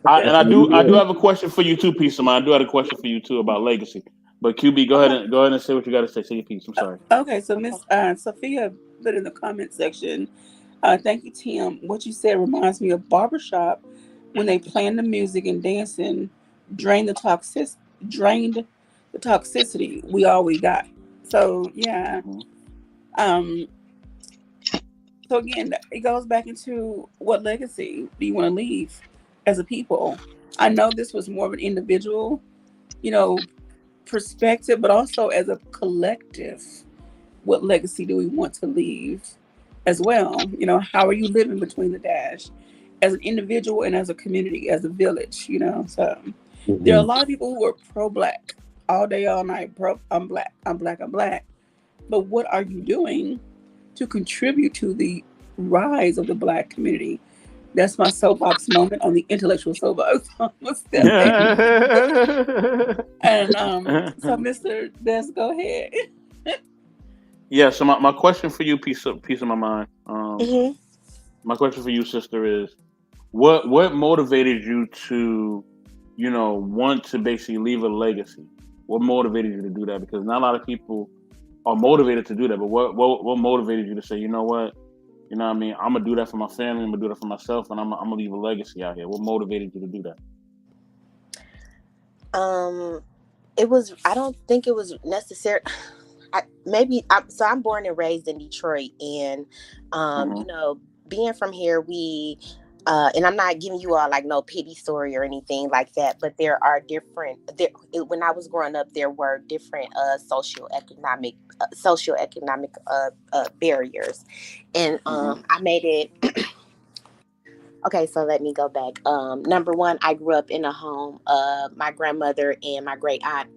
[SPEAKER 1] I do have a question for you too, Peace of mind. I do have a question for you too about legacy. But QB, go ahead and say what you got to say. Say your piece. I'm sorry.
[SPEAKER 2] Okay, so Miss Sophia put in the comment section. Thank you, Tim. What you said reminds me of barbershop when they playing the music and dancing, drained the toxicity we always got. So yeah. So again, it goes back into what legacy do you want to leave as a people? I know this was more of an individual, perspective, but also as a collective, what legacy do we want to leave as well? How are you living between the dash as an individual and as a community, as a village, So there are a lot of people who are pro-Black all day, all night. I'm Black. But what are you doing to contribute to the rise of the Black community? That's my soapbox moment on the intellectual soapbox. And so, Mr. Des, go ahead.
[SPEAKER 1] Yeah. So my question for you, piece of my mind. My question for you, sister, is what motivated you to, want to basically leave a legacy? What motivated you to do that? Because not a lot of people are motivated to do that. But what motivated you to say, you know what? You know what I mean? I'm gonna do that for my family. I'm gonna do that for myself, and I'm gonna leave a legacy out here. What motivated you to do that?
[SPEAKER 5] It was. I don't think it was necessary. So I'm born and raised in Detroit, and being from here, and I'm not giving you all like no pity story or anything like that, but there are different. When I was growing up, there were different socioeconomic barriers, and I made it. Okay, so let me go back. Number one, I grew up in a home. My grandmother and my great aunt,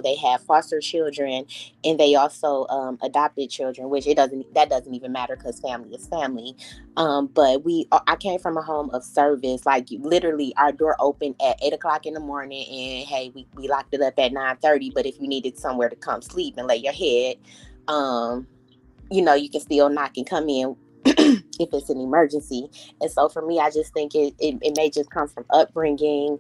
[SPEAKER 5] they have foster children, and they also adopted children. Which that doesn't even matter because family is family. But I came from a home of service. Like literally, our door opened at 8 o'clock in the morning, and hey, we locked it up at 9:30. But if you needed somewhere to come sleep and lay your head, you can still knock and come in. If it's an emergency. And so for me, I just think it may just come from upbringing,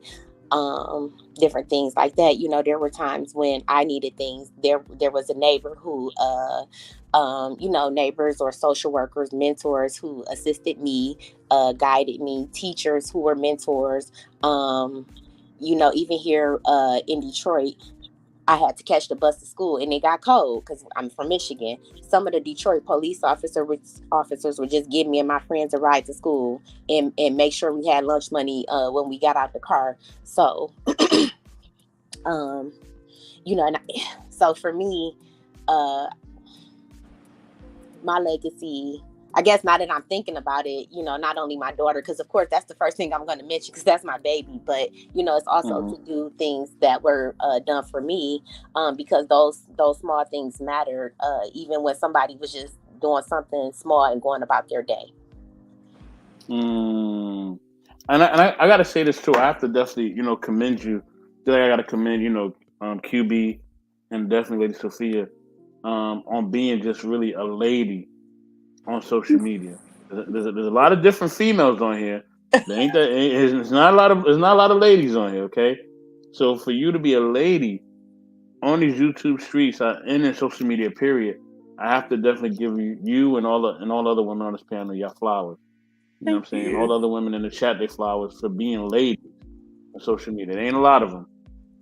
[SPEAKER 5] different things like that. There were times when I needed things. There was a neighbor who, neighbors or social workers, mentors who assisted me, guided me, teachers who were mentors. Even here in Detroit, I had to catch the bus to school, and it got cold because I'm from Michigan. Some of the Detroit police officers would just give me and my friends a ride to school and make sure we had lunch money when we got out the car. So, so for me, my legacy, I guess now that I'm thinking about it, not only my daughter, because of course that's the first thing I'm going to mention because that's my baby, but it's also to do things that were done for me, because those small things mattered, even when somebody was just doing something small and going about their day.
[SPEAKER 1] And I got to say this too. I have to definitely commend you. Today I got to commend QB and definitely Lady Sophia on being just really a lady on social media. There's a lot of different females on here. It's not a lot of ladies on here. Okay, so for you to be a lady on these YouTube streets and in social media, period, I have to definitely give you and all other women on this panel your flowers. You know what I'm saying? All the other women in the chat, they flowers for being ladies on social media. There ain't a lot of them.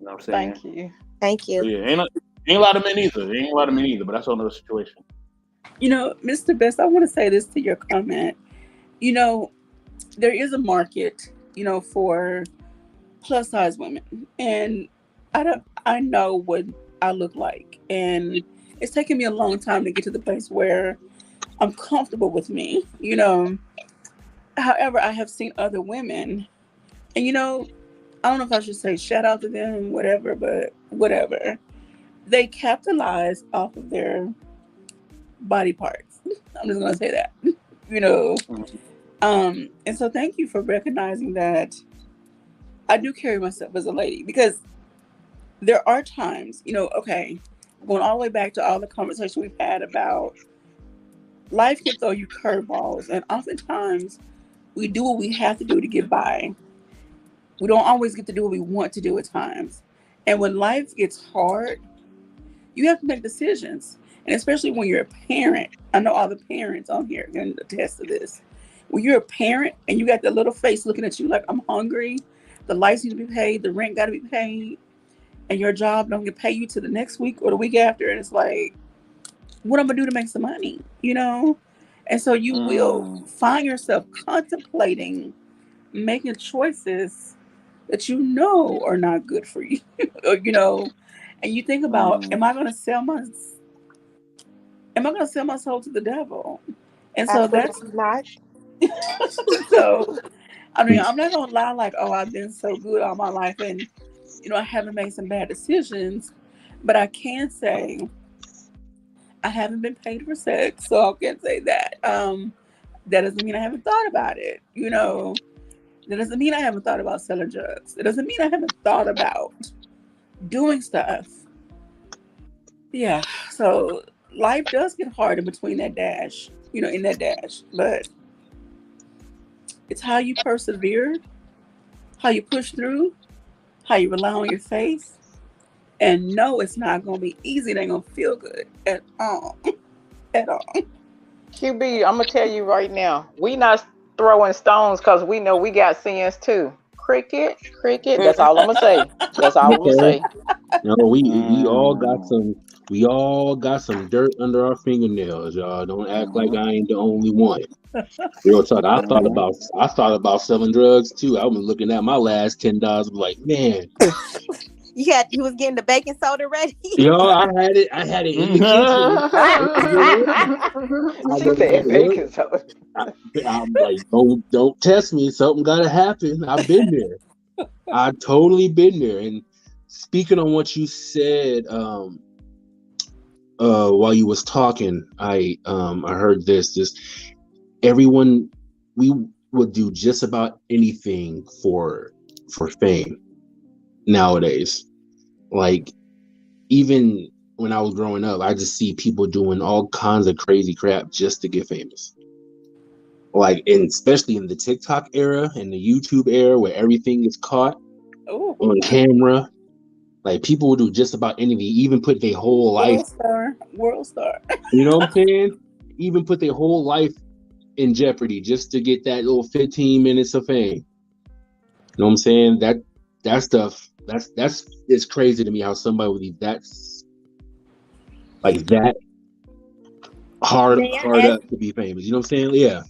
[SPEAKER 1] You know what I'm saying?
[SPEAKER 5] Thank you.
[SPEAKER 1] So yeah, ain't a lot of men either. But that's another situation.
[SPEAKER 2] Mr. Best, I want to say this to your comment. There is a market, for plus size women, and I know what I look like, and it's taken me a long time to get to the place where I'm comfortable with me. However, I have seen other women, and I don't know if I should say shout out to them, whatever, but whatever. They capitalize off of their body parts. I'm just gonna say that. And so thank you for recognizing that I do carry myself as a lady, because there are times, okay, going all the way back to all the conversation we've had about life can throw you curveballs, and oftentimes we do what we have to do to get by. We don't always get to do what we want to do at times. And when life gets hard, you have to make decisions. And especially when you're a parent, I know all the parents on here can attest to this. When you're a parent and you got that little face looking at you like, I'm hungry, the lights need to be paid, the rent got to be paid, and your job don't get paid you to the next week or the week after. And it's like, what I'm going to do to make some money, And so you will find yourself contemplating making choices that are not good for you, and you think about, am I going to sell my soul to the devil? And so that's
[SPEAKER 5] not.
[SPEAKER 2] So, I mean, I'm not going to lie like, oh, I've been so good all my life and, I haven't made some bad decisions, but I can say I haven't been paid for sex, so I can say that. That doesn't mean I haven't thought about it, That doesn't mean I haven't thought about selling drugs. It doesn't mean I haven't thought about doing stuff. Yeah, so life does get hard in between that dash, in that dash. But It's how you persevered, how you push through, how you rely on your faith. And no, it's not going to be easy. It ain't going to feel good at all. At all.
[SPEAKER 3] QB, I'm gonna tell you right now, we not throwing stones because we know we got sins too. Cricket. That's all I'm gonna say. That's all I'm gonna say.
[SPEAKER 4] No, we all got some dirt under our fingernails, y'all. Don't act like I ain't the only one. Real talk. I thought about selling drugs too. I was looking at my last $10, like, man.
[SPEAKER 5] You was getting the baking soda ready.
[SPEAKER 4] Yo, I had it in the kitchen. I'm like, don't test me. Something gotta happen. I've been there. I totally been there. And speaking on what you said, while you was talking, I heard this. Everyone, we would do just about anything for fame nowadays. Like, even when I was growing up, I just see people doing all kinds of crazy crap just to get famous. Like, and especially in the TikTok era and the YouTube era where everything is caught on camera. Like, people will do just about anything, even put their whole life.
[SPEAKER 2] World star. You
[SPEAKER 4] know what I'm saying? Even put their whole life in jeopardy just to get that little 15 minutes of fame. You know what I'm saying? That stuff. That's it's crazy to me how somebody would be that hard up to be famous. You know what I'm saying? Yeah.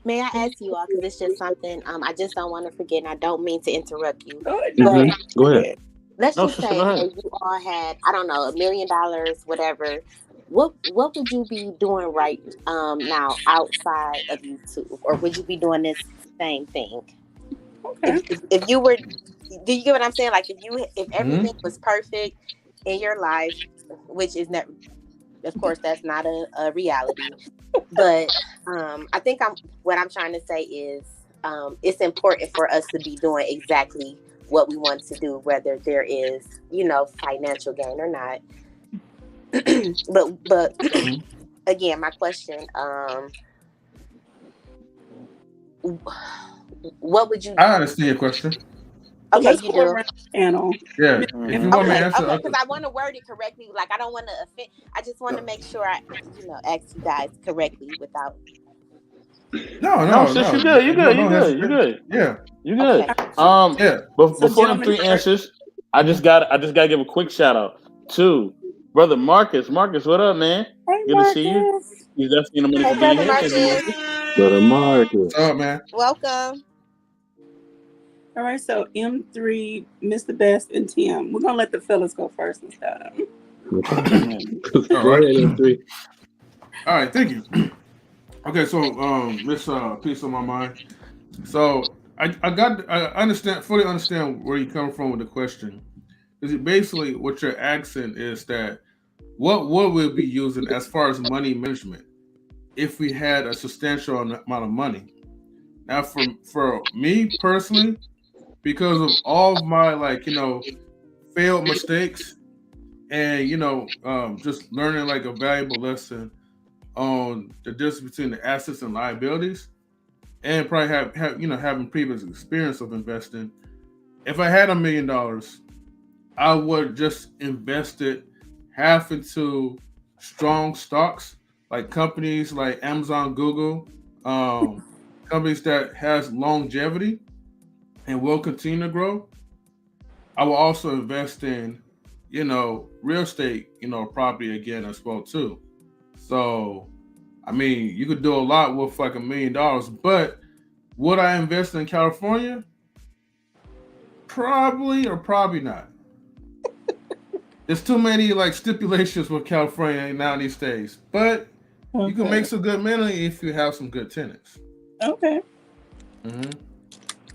[SPEAKER 5] May I ask you all, because it's just something I just don't want to forget, and I don't mean to interrupt you.
[SPEAKER 4] Go ahead.
[SPEAKER 5] Let's just say you all had, I don't know, $1 million, whatever. What would you be doing right now outside of YouTube, or would you be doing this same thing? Okay. If you were, do you get what I'm saying? Like if everything was perfect in your life, which is never, of course, that's not a reality. But I think what I'm trying to say is it's important for us to be doing exactly what we want to do, whether there is, financial gain or not. but again, my question, what would you do?
[SPEAKER 6] I understand your question.
[SPEAKER 5] Okay, you do.
[SPEAKER 6] Channel. Yeah. If you want me to answer,
[SPEAKER 5] because I want to word it correctly. Like, I don't want to offend. I just want to make sure I, ask you guys correctly without.
[SPEAKER 6] No,
[SPEAKER 1] sis, you're good. You're good.
[SPEAKER 6] Yeah,
[SPEAKER 1] you're good. Okay. Yeah. But before them 3 answers, I just got to give a quick shout out to brother Marcus. Marcus, what up, man?
[SPEAKER 2] Hey,
[SPEAKER 1] good to see you. He's definitely in a minute to be here.
[SPEAKER 4] Brother Marcus.
[SPEAKER 6] What's up, man?
[SPEAKER 5] Welcome.
[SPEAKER 2] All right, so M3, Mr. Best, and Tim. We're gonna let the fellas go first this time.
[SPEAKER 6] All right, M3. All right, thank you. Okay, so this piece on my mind. So I fully understand where you come from with the question. Is it basically what you're asking is that what would we be using as far as money management if we had a substantial amount of money? Now, for me personally, because of all of my failed mistakes and just learning like a valuable lesson on the difference between the assets and liabilities, and probably having previous experience of investing. If I had $1 million, I would just invest it half into strong stocks like companies like Amazon, Google, companies that has longevity and will continue to grow. I will also invest in, real estate, property again as well too. So, I mean, you could do a lot with like $1 million, but would I invest in California? Probably or probably not. There's too many stipulations with California now these days, but you can make some good money if you have some good tenants.
[SPEAKER 2] Okay.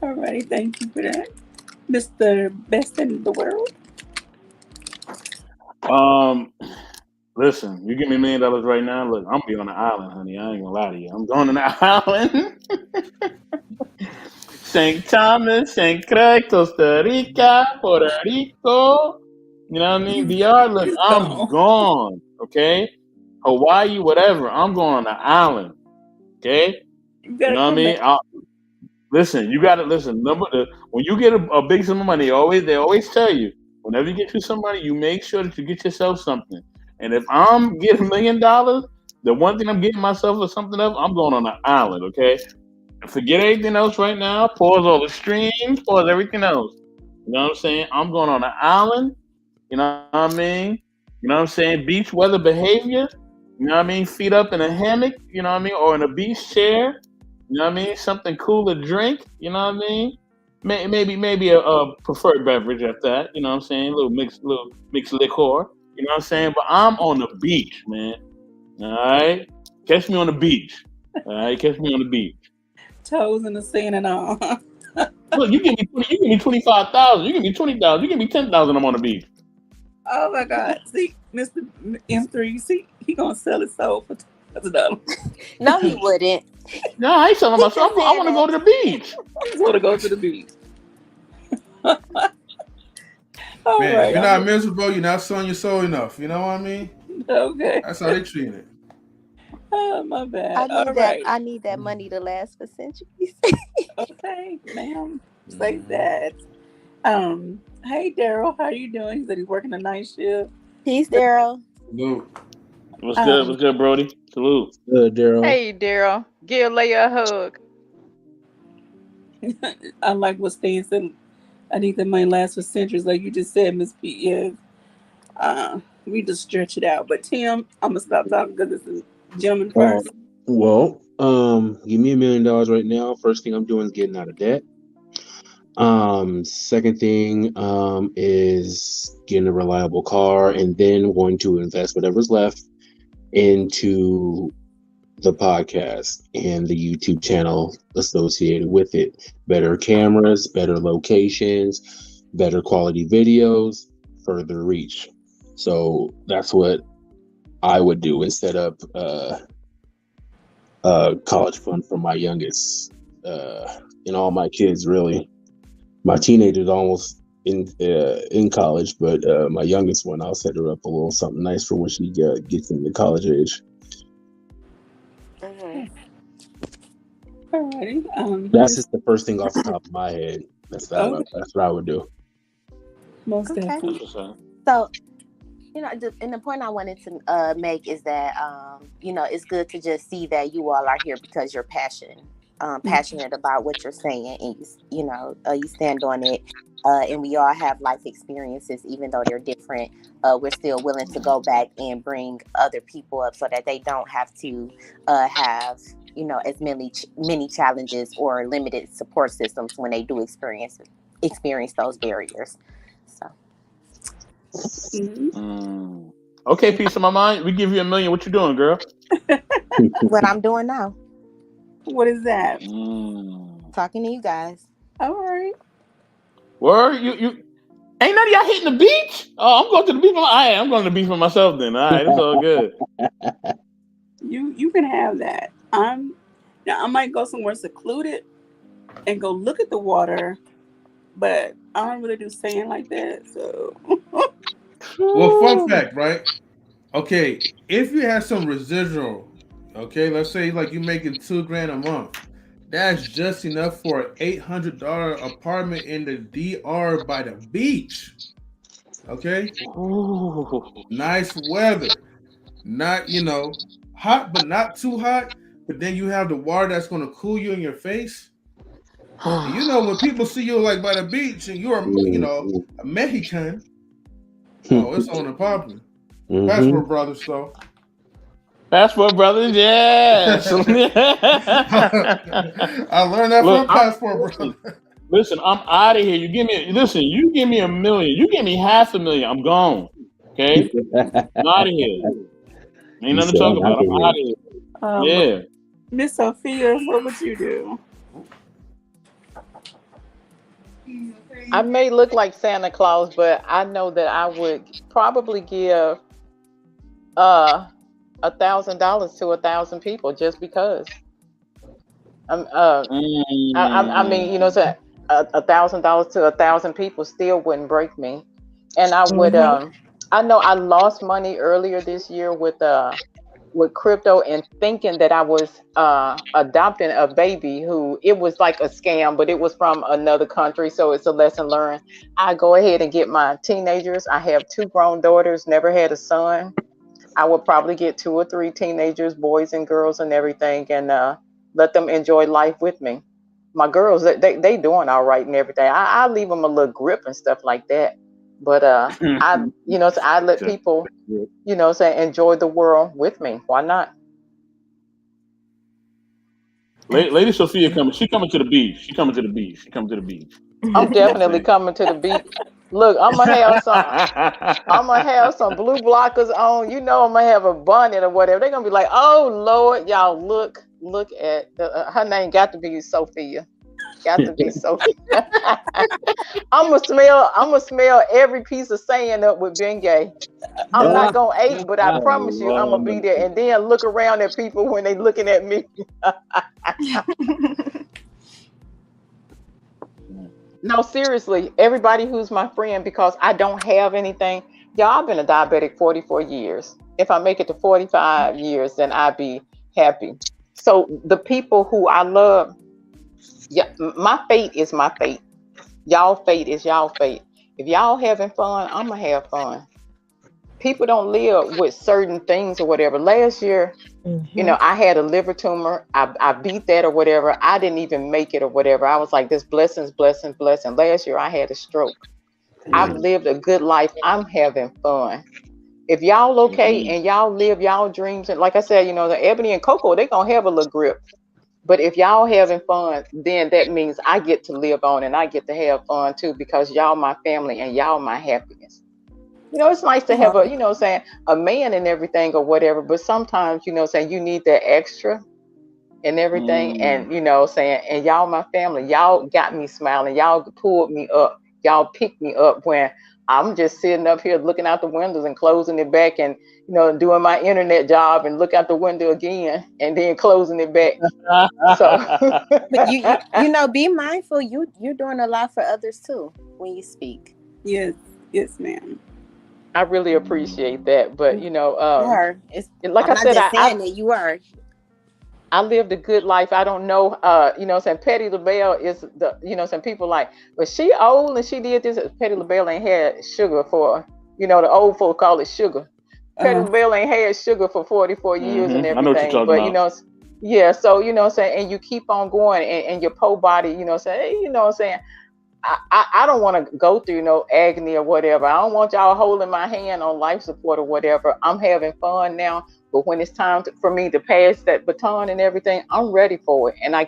[SPEAKER 2] All righty, thank you for that, Mr. Best in the World.
[SPEAKER 1] Listen, you give me $1 million right now. Look, I'm gonna be on the island, honey. I ain't gonna lie to you. I'm going to the island. St. Thomas, St. Craig, Costa Rica, Puerto Rico. You know what I mean? VR. Look, I'm gone. Okay, Hawaii, whatever. I'm going on the island. Okay. You know what I mean? Listen, you got to listen. When you get a big sum of money, they always tell you, whenever you get you some money, you make sure that you get yourself something. And if I'm getting $1 million, the one thing I'm getting myself or something else, I'm going on an island. Okay, forget everything else right now. Pause all the streams. Pause everything else. You know what I'm saying? I'm going on an island. You know what I mean? You know what I'm saying? Beach weather behavior. You know what I mean? Feet up in a hammock. You know what I mean? Or in a beach chair. You know what I mean? Something cool to drink. You know what I mean? Maybe a preferred beverage at that. You know what I'm saying? A little mixed liquor. You know what I'm saying? But I'm on the beach, man. All right, catch me on the beach. All right, catch me on the beach.
[SPEAKER 2] Toes in the sand and all.
[SPEAKER 1] Look, you give me 25,000. You give me 20,000. You give me 10,000. I'm on the beach.
[SPEAKER 2] Oh my God! See, Mr. M3, see, he gonna sell his soul for $2,000.
[SPEAKER 5] No, he wouldn't.
[SPEAKER 1] No, I ain't selling
[SPEAKER 5] He
[SPEAKER 1] myself.
[SPEAKER 5] just
[SPEAKER 1] I
[SPEAKER 5] said
[SPEAKER 1] want to
[SPEAKER 5] that.
[SPEAKER 1] go to the beach.
[SPEAKER 2] I just want to go to the beach. All
[SPEAKER 6] Man,
[SPEAKER 2] right,
[SPEAKER 6] you're not miserable. You're not selling your soul enough. You know what I mean?
[SPEAKER 2] okay.
[SPEAKER 6] That's how they treat it.
[SPEAKER 2] Oh, my bad.
[SPEAKER 5] I
[SPEAKER 2] All
[SPEAKER 5] need that.
[SPEAKER 2] right.
[SPEAKER 5] I need that money to last for centuries.
[SPEAKER 2] Okay, ma'am. Say that. Hey Daryl, how you doing? He said he's working a night shift.
[SPEAKER 5] Peace, Daryl.
[SPEAKER 6] Salute.
[SPEAKER 1] What's good? What's good, Brody? Salute.
[SPEAKER 4] Daryl.
[SPEAKER 3] Hey, Daryl, give Leia a hug.
[SPEAKER 2] I like what Stan said. I need that money last for centuries, like you just said, Miss P. Yeah. We just stretch it out. But Tim, I'm gonna stop talking because this is gentleman first.
[SPEAKER 4] Well, give me $1 million right now. First thing I'm doing is getting out of debt. Second thing is getting a reliable car, and then going to invest whatever's left into the podcast and the YouTube channel associated with it. Better cameras, better locations, better quality videos, further reach. So that's what I would do instead of college fund for my youngest and all my kids, really. My teenager's almost in college, but my youngest one, I'll set her up a little something nice for when she gets into college age.
[SPEAKER 2] Alrighty.
[SPEAKER 4] That's just the first thing off the top of my head. That's what I would do.
[SPEAKER 2] Most
[SPEAKER 5] Okay.
[SPEAKER 2] definitely.
[SPEAKER 5] So, and the point I wanted to make is that, it's good to just see that you all are here because you're passionate about what you're saying, and you stand on it. And we all have life experiences, even though they're different. We're still willing to go back and bring other people up so that they don't have to have as many challenges or limited support systems when they do experience those barriers. So.
[SPEAKER 1] Okay, piece of my mind. We give you $1 million. What you doing, girl?
[SPEAKER 5] What I'm doing now.
[SPEAKER 2] What is that?
[SPEAKER 5] Talking to you guys.
[SPEAKER 2] All right.
[SPEAKER 1] Word, you ain't none of y'all hitting the beach? Oh, I'm going to the beach. I'm going to the beach for myself then. All right, it's all good.
[SPEAKER 2] You can have that. I might go somewhere secluded and go look at the water, but I don't really do sand like that. So.
[SPEAKER 6] Well, fun fact, right? Okay, if you have some residual, okay, let's say like you're making $2,000 a month, that's just enough for an $800 apartment in the DR by the beach. Okay, nice weather, not hot, but not too hot. But then you have the water that's going to cool you in your face. And when people see you like by the beach and you're a Mexican. Oh, it's on the popping. Passport Brothers, though.
[SPEAKER 1] Passport Brothers, yes.
[SPEAKER 6] I learned that from Passport Brothers.
[SPEAKER 1] Listen, I'm out of here. You give me $1 million. You give me $500,000. I'm gone. Okay? I'm out of here. Ain't nothing to talk about. I'm out of here. Yeah.
[SPEAKER 2] Miss Sophia, what would you do?
[SPEAKER 3] I may look like Santa Claus, but I know that I would probably give $1,000 to 1,000 people just because. I mean, so $1,000 to 1,000 people still wouldn't break me, and I would. I know I lost money earlier this year with with crypto and thinking that I was adopting a baby who it was like a scam, but it was from another country. So it's a lesson learned. I go ahead and get my teenagers. I have 2 grown daughters, never had a son. I would probably get 2 or 3 teenagers, boys and girls and everything, and let them enjoy life with me. My girls, they doing all right and everything. I leave them a little grip and stuff like that. But I, so I let people, say enjoy the world with me. Why not?
[SPEAKER 1] Lady Sophia coming. She coming to the beach. She coming to the beach. She coming to the beach.
[SPEAKER 3] I'm definitely coming to the beach. Look, I'm gonna have some blue blockers on. I'm gonna have a bonnet or whatever. They're gonna be like, "Oh Lord, y'all look at her name. Got to be Sophia. Got to be Sophia." I'm gonna smell every piece of sand up with Bengay. I'm not gonna eat, but I promise you, I'm gonna be there and then look around at people when they looking at me. No, seriously, everybody who's my friend, because I don't have anything. Y'all, I've been a diabetic 44 years. If I make it to 45 years, then I'd be happy. So the people who I love, yeah, my fate is my fate. Y'all fate is y'all fate. If y'all having fun, I'm gonna have fun. People don't live with certain things or whatever. Last year, I had a liver tumor. I beat that or whatever. I didn't even make it or whatever. I was like, this blessings. Last year I had a stroke. I've lived a good life. I'm having fun. If y'all okay and y'all live y'all dreams, and like I said, the Ebony and Coco, they gonna have a little grip. But if y'all having fun, then that means I get to live on and I get to have fun too, because y'all my family and y'all my happiness. It's nice to have a man and everything or whatever, but sometimes, you need that extra and everything. And, and y'all my family, y'all got me smiling. Y'all pulled me up. Y'all picked me up when I'm just sitting up here looking out the windows and closing it back and, doing my internet job and look out the window again and then closing it back. So
[SPEAKER 5] but be mindful. You're doing a lot for others too when you speak.
[SPEAKER 2] Yes, ma'am.
[SPEAKER 3] I really appreciate that, but
[SPEAKER 5] you are.
[SPEAKER 3] Like I said,
[SPEAKER 5] you are.
[SPEAKER 3] I lived a good life. I don't know, saying Patti LaBelle is the, some people like, but she old and she did this. Patti LaBelle ain't had sugar for, the old folk call it sugar. Patti LaBelle ain't had sugar for 44 years and everything.
[SPEAKER 1] I know what you're talking about.
[SPEAKER 3] Yeah. So, saying, and you keep on going and your poor body, saying, I don't want to go through no agony or whatever. I don't want y'all holding my hand on life support or whatever. I'm having fun now, but when it's time for me to pass that baton and everything, I'm ready for it. And I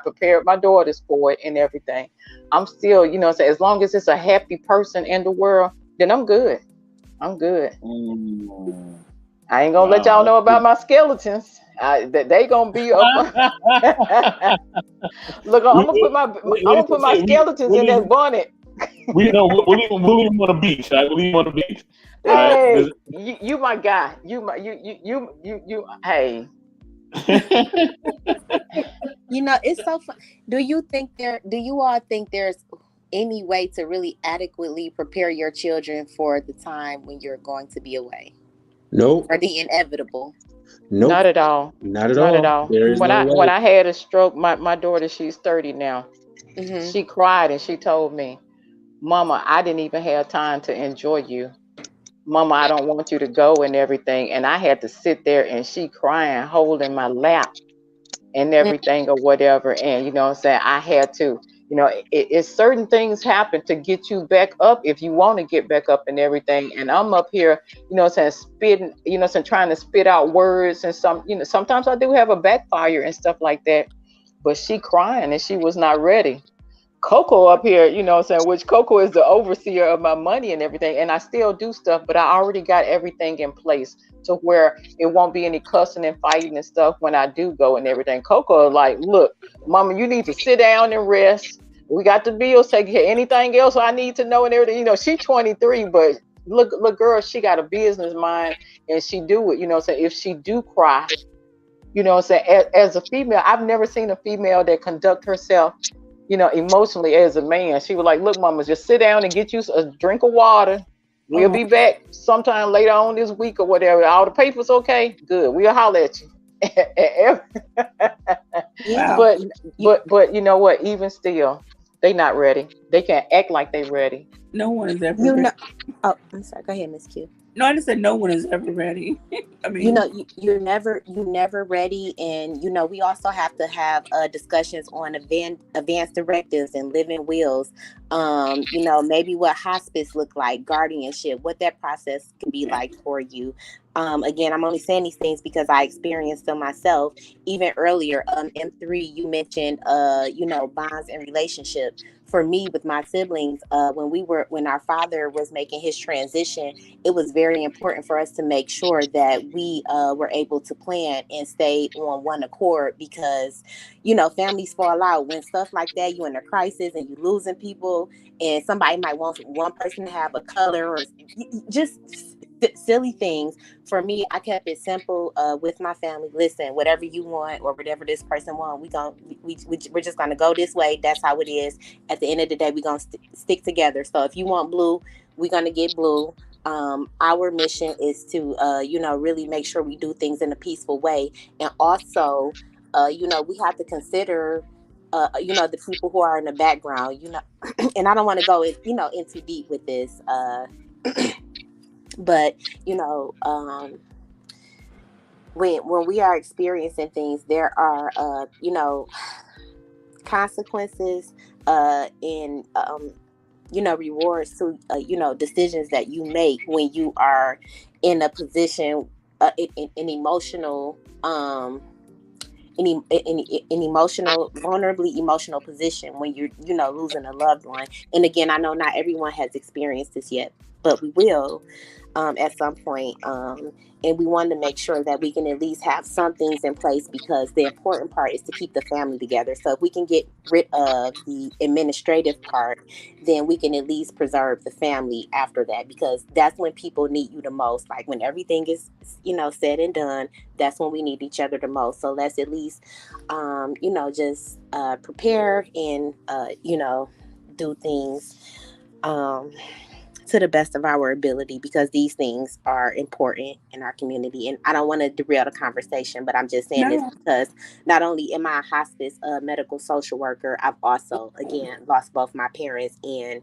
[SPEAKER 3] prepared my daughters for it and everything. I'm still, as long as it's a happy person in the world, then I'm good. I'm good. I ain't gonna let y'all know about my skeletons. They gonna be up. Look, I'm gonna put my skeletons in that bonnet.
[SPEAKER 1] We'll leave on the beach. Right? We'll leave on the beach.
[SPEAKER 3] Hey, you my guy. You. Hey.
[SPEAKER 5] It's so fun. Do you all think there's any way to really adequately prepare your children for the time when you're going to be away?
[SPEAKER 4] Nope.
[SPEAKER 5] Or the inevitable?
[SPEAKER 4] Nope.
[SPEAKER 3] Not at all.
[SPEAKER 4] Not at all.
[SPEAKER 3] When I had a stroke, my daughter, she's 30 now. She cried and she told me, "Mama, I didn't even have time to enjoy you. Mama, I don't want you to go and everything." And I had to sit there and she crying, holding my lap and everything or whatever. And, I had to, it's certain things happen to get you back up if you want to get back up and everything. And I'm up here, spitting, trying to spit out words and sometimes I do have a backfire and stuff like that. But she crying and she was not ready. Coco up here, which Coco is the overseer of my money and everything. And I still do stuff, but I already got everything in place to where it won't be any cussing and fighting and stuff when I do go and everything. Coco is like, "Look, Mama, you need to sit down and rest. We got the bills taken care. Anything else I need to know and everything." She's 23, but look, girl, she got a business mind and she do it. If she do cry, as a female, I've never seen a female that conduct herself, emotionally as a man. She was like, "Look, Mama, just sit down and get you a drink of water, We'll be back sometime later on this week or whatever. All the papers okay? Good. We'll holler at you.
[SPEAKER 5] Yeah.
[SPEAKER 2] Wow.
[SPEAKER 3] But you know what? Even still, they not ready. They can't act like they ready.
[SPEAKER 2] No one is ever
[SPEAKER 5] You
[SPEAKER 2] ready.
[SPEAKER 5] know. Oh, I'm sorry. Go ahead, Miss Q.
[SPEAKER 2] No, I just said no one is ever ready. I mean,
[SPEAKER 5] You know, you're never ready, and we also have to have discussions on advanced directives and living wills. Maybe what hospice look like, guardianship, what that process can be like for you. Again, I'm only saying these things because I experienced them myself. Even earlier, M3, you mentioned bonds and relationship. For me, with my siblings, when our father was making his transition, it was very important for us to make sure that we were able to plan and stay on one accord, because families fall out when stuff like that. You in a crisis and you losing people, and somebody might want one person to have a color, or just silly things. For me, I kept it simple with my family. Listen, whatever you want or whatever this person want, we're just gonna go this way. That's how it is. At the end of the day, we're gonna stick together. So if you want blue, we're gonna get blue. Our mission is to really make sure we do things in a peaceful way, and also we have to consider the people who are in the background, and I don't want to go in too deep with this, but when we are experiencing things, there are consequences in rewards to decisions that you make when you are in a position, in emotional vulnerably emotional position, when you're losing a loved one. And again, I know not everyone has experienced this yet, but we will at some point. And we want to make sure that we can at least have some things in place, because the important part is to keep the family together. So if we can get rid of the administrative part, then we can at least preserve the family after that, because that's when people need you the most. Like when everything is, said and done, that's when we need each other the most. So let's at least, just prepare and, do things to the best of our ability, because these things are important in our community. And I don't want to derail the conversation, but I'm just saying this because not only am I a hospice medical social worker, I've also, again, lost both my parents. And,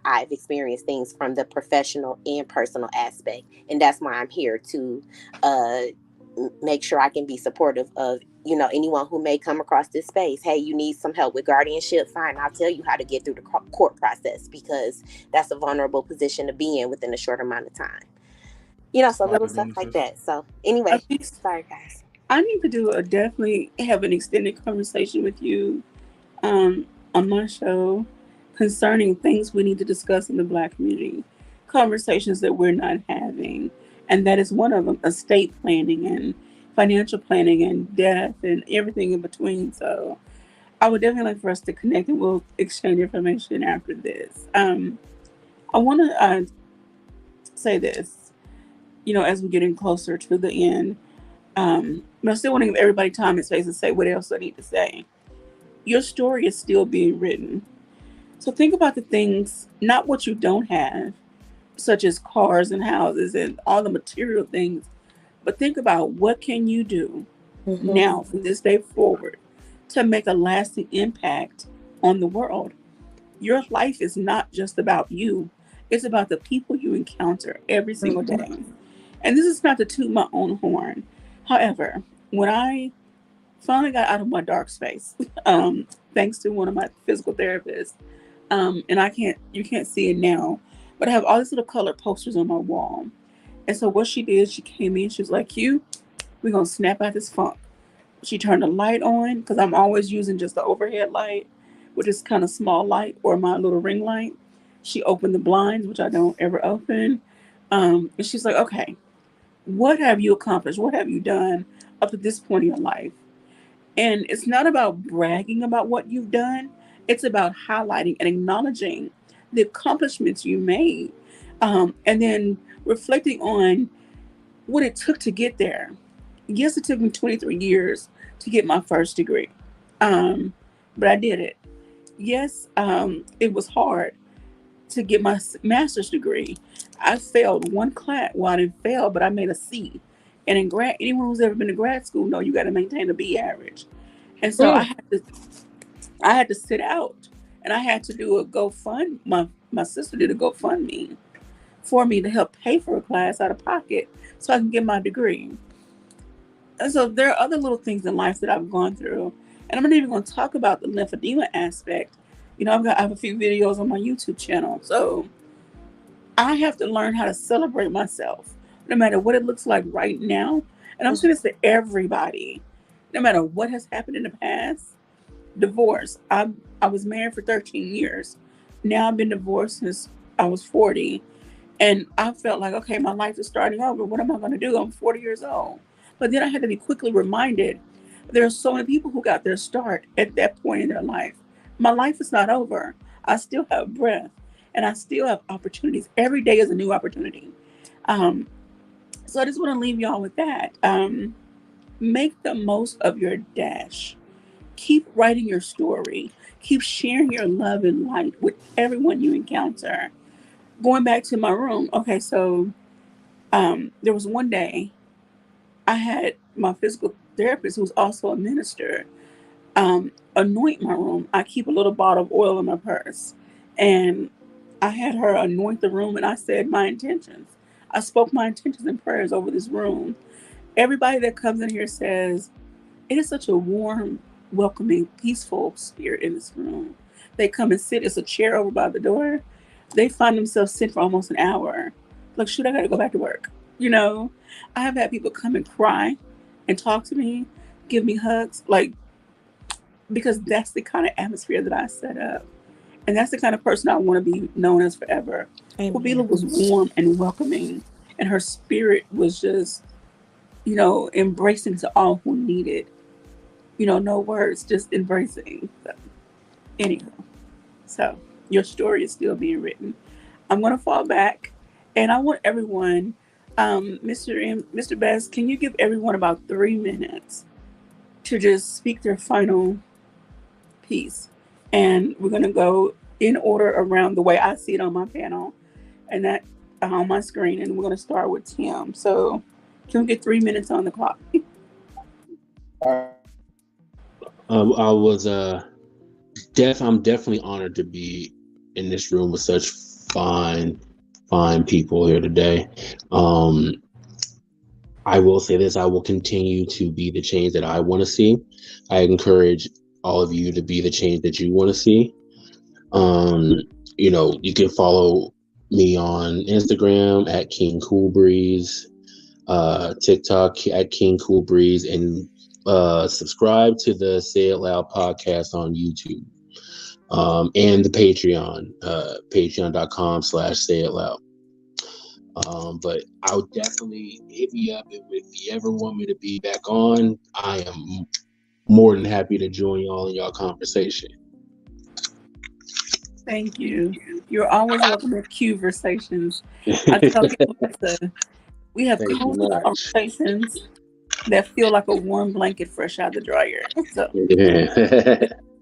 [SPEAKER 5] I've experienced things from the professional and personal aspect. And that's why I'm here to make sure I can be supportive of anyone who may come across this space. Hey, you need some help with guardianship? Fine, I'll tell you how to get through the court process, because that's a vulnerable position to be in within a short amount of time. So little stuff like that. So anyway, sorry guys.
[SPEAKER 2] I need to definitely have an extended conversation with you on my show concerning things we need to discuss in the Black community, conversations that we're not having. And that is one of them: estate planning and financial planning and death and everything in between. So I would definitely like for us to connect, and we'll exchange information after this. I want to say this, as we're getting closer to the end, but I still want to give everybody time and space to say what else I need to say. Your story is still being written. So think about the things, not what you don't have, such as cars and houses and all the material things, but think about what can you do now from this day forward to make a lasting impact on the world. Your life is not just about you. It's about the people you encounter every single day. And this is not to toot my own horn. However, when I finally got out of my dark space, thanks to one of my physical therapists, and you can't see it now, but I have all these little colored posters on my wall. And so what she did, she came in, she was like, Q, we're going to snap out this funk. She turned the light on, because I'm always using just the overhead light, which is kind of small light, or my little ring light. She opened the blinds, which I don't ever open. And she's like, okay, what have you accomplished? What have you done up to this point in your life? And it's not about bragging about what you've done. It's about highlighting and acknowledging the accomplishments you made. And then reflecting on what it took to get there. Yes, it took me 23 years to get my first degree. But I did it. Yes, it was hard. to get my master's degree. I failed one class. Well, I didn't fail, but I made a C. And in anyone who's ever been to grad school know you got to maintain a B average. And so I had to sit out, and I had to do a GoFund. My sister did a GoFundMe for me to help pay for a class out of pocket so I can get my degree. And so there are other little things in life that I've gone through, and I'm not even going to talk about the lymphedema aspect. You know, I have a few videos on my YouTube channel, so I have to learn how to celebrate myself, no matter what it looks like right now. And I'm saying this to everybody, no matter what has happened in the past. Divorce. I was married for 13 years. Now I've been divorced since I was 40. And I felt like, okay, my life is starting over. What am I going to do? I'm 40 years old. But then I had to be quickly reminded there are so many people who got their start at that point in their life. My life is not over. I still have breath and I still have opportunities. Every day is a new opportunity. So I just want to leave y'all with that. Make the most of your dash. Keep writing your story. Keep sharing your love and light with everyone you encounter. Going back to my room. Okay, so there was one day I had my physical therapist, who's also a minister, anoint my room. I keep a little bottle of oil in my purse. And I had her anoint the room, and I said my intentions. I spoke my intentions and prayers over this room. Everybody that comes in here says, it is such a warm, welcoming, peaceful spirit in this room. They come and sit. It's a chair over by the door. They find themselves sitting for almost an hour. Like, shoot, I got to go back to work. You know, I have had people come and cry and talk to me, give me hugs, like, because that's the kind of atmosphere that I set up. And that's the kind of person I want to be known as forever. Wabila was warm and welcoming, and her spirit was just, you know, embracing to all who needed. You know, no words, just embracing. So, anyhow, so your story is still being written. I'm going to fall back, and I want everyone, Mr. Best, can you give everyone about 3 minutes to just speak their final piece? And we're going to go in order around the way I see it on my panel and that on my screen. And we're going to start with Tim. So can we get 3 minutes on the clock?
[SPEAKER 4] I was I'm definitely honored to be in this room with such fine people here today. I will say this: I will continue to be the change that I want to see. I encourage all of you to be the change that you want to see. You know, you can follow me on Instagram at King Cool Breeze, TikTok at King Cool Breeze, and subscribe to the Say It Loud podcast on YouTube, and the Patreon, patreon.com/Say It Loud. But I'll definitely hit me up if you ever want me to be back on. I am more than happy to join y'all in y'all conversation.
[SPEAKER 2] Thank you. You're always welcome at Conversations. I tell people we have cozy conversations that feel like a warm blanket fresh out of the dryer. So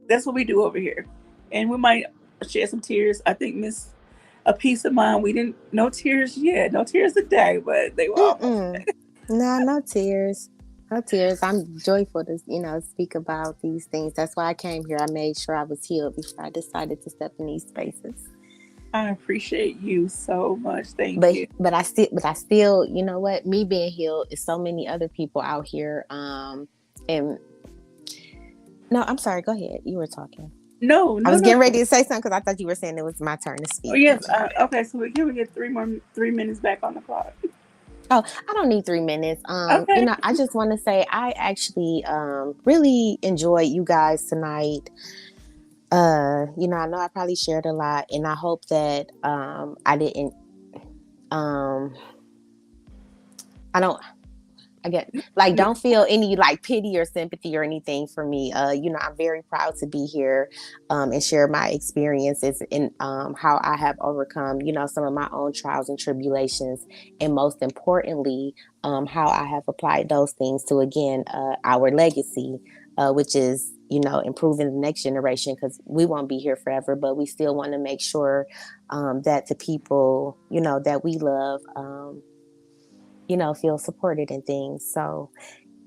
[SPEAKER 2] that's what we do over here. And we might shed some tears. I think Miss A Peace of Mind, we didn't, no tears yet. No tears today, but they were almost.
[SPEAKER 5] No tears. No tears. I'm joyful to, speak about these things. That's why I came here. I made sure I was healed before I decided to step in these spaces.
[SPEAKER 2] I appreciate you so much. Thank you.
[SPEAKER 5] But I still, you know what? Me being healed is so many other people out here. And no, I'm sorry. Go ahead. You were talking.
[SPEAKER 2] No.
[SPEAKER 5] I was getting ready to say something because I thought you were saying it was my turn to speak.
[SPEAKER 2] Oh, yes. Okay. So we get 3 minutes back on the clock.
[SPEAKER 5] Oh, I don't need 3 minutes.
[SPEAKER 2] Okay.
[SPEAKER 5] I just want to say I actually really enjoyed you guys tonight. I know I probably shared a lot, and I hope that I didn't. Don't feel any pity or sympathy or anything for me. I'm very proud to be here and share my experiences and how I have overcome, some of my own trials and tribulations, and most importantly, how I have applied those things to, again, our legacy, which is improving the next generation, because we won't be here forever, but we still want to make sure that the people, that we love, feel supported and things. So,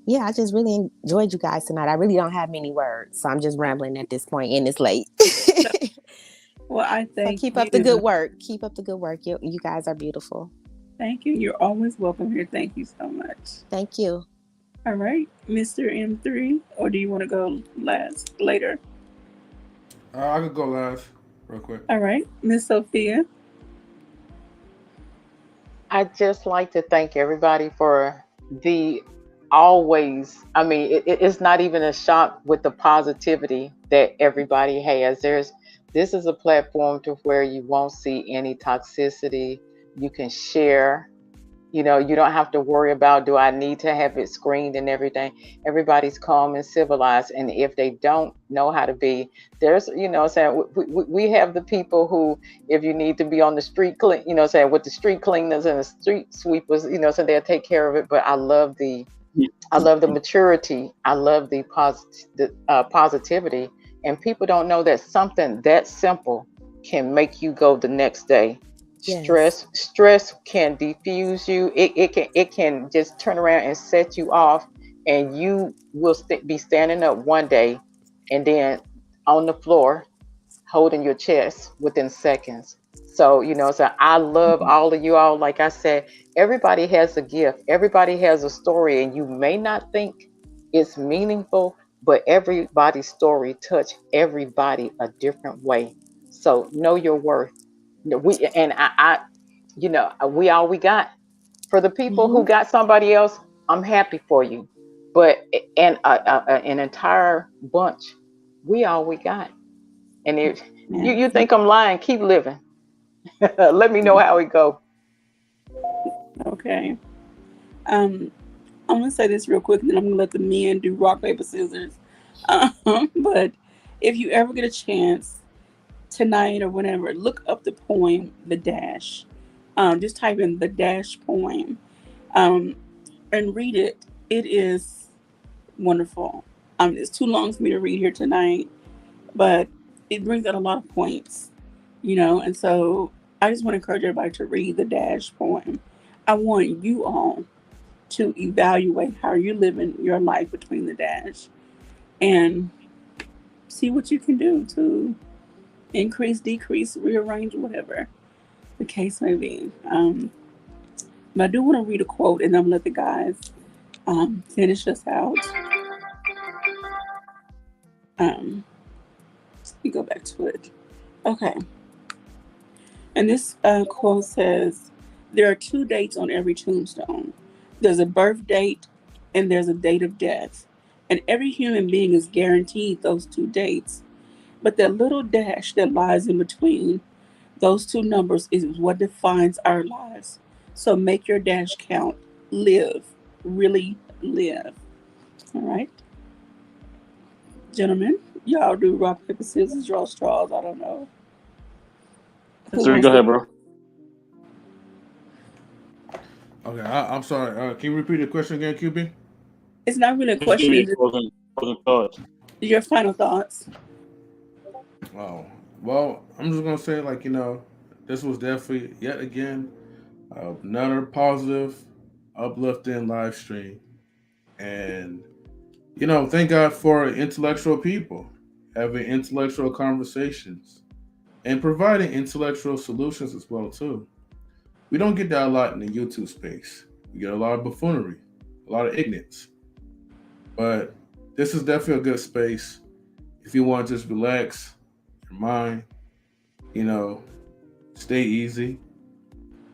[SPEAKER 5] yeah, I just really enjoyed you guys tonight. I really don't have many words, so I'm just rambling at this point, and it's late.
[SPEAKER 2] Well, I thank
[SPEAKER 5] keep
[SPEAKER 2] you.
[SPEAKER 5] up the good work. Keep up the good work. You guys are beautiful.
[SPEAKER 2] Thank you. You're always welcome here. Thank you so much.
[SPEAKER 5] Thank you.
[SPEAKER 2] All right, Mr. M3, or do you want to go later?
[SPEAKER 6] I could go last real quick.
[SPEAKER 2] All right, Miss Sophia.
[SPEAKER 3] I'd just like to thank everybody for the always, I mean, it's not even a shock with the positivity that everybody has. This is a platform to where you won't see any toxicity. You can share, you don't have to worry about, do I need to have it screened and everything. Everybody's calm and civilized. And if they don't know how to be, there's, saying we have the people who, if you need to be on the street, saying with the street cleaners and the street sweepers, so they'll take care of it. But I love the maturity. I love the positivity. And people don't know that something that simple can make you go the next day. Yes. Stress can diffuse you. It can just turn around and set you off, and you will be standing up one day and then on the floor holding your chest within seconds. So, so I love all of you all. Like I said, everybody has a gift. Everybody has a story, and you may not think it's meaningful, but everybody's story touch everybody a different way. So know your worth. We all we got. For the people who got somebody else, I'm happy for you. But an entire bunch, we all we got. And if you think I'm lying, keep living. Let me know how it go.
[SPEAKER 2] Okay. I'm gonna say this real quick, and then I'm gonna let the men do rock, paper, scissors. But if you ever get a chance tonight or whenever, look up the poem, The Dash. Just type in The Dash poem, and read it. It is wonderful. It's too long for me to read here tonight, but it brings out a lot of points, and so I just want to encourage everybody to read The Dash poem. I want you all to evaluate how you're living your life between the dash and see what you can do to increase, decrease, rearrange, whatever the case may be. But I do want to read a quote, and I'm going to let the guys finish us out. Let me go back to it. Okay. And this quote says, there are 2 dates on every tombstone. There's a birth date and there's a date of death. And every human being is guaranteed those 2 dates. But that little dash that lies in between those 2 numbers is what defines our lives. So make your dash count. Live. Really live. All right. Gentlemen, y'all do rock, paper, scissors, draw straws. I don't know.
[SPEAKER 1] So go ahead, bro.
[SPEAKER 6] Okay, I'm sorry. Can you repeat the question again, QB?
[SPEAKER 2] It's not really a question. It's
[SPEAKER 1] thoughts.
[SPEAKER 2] Your final thoughts.
[SPEAKER 6] Oh, well, I'm just going to say, this was definitely, yet again, another positive, uplifting live stream. And, thank God for intellectual people having intellectual conversations and providing intellectual solutions as well, too. We don't get that a lot in the YouTube space. We get a lot of buffoonery, a lot of ignorance. But this is definitely a good space if you want to just relax your mind, stay easy,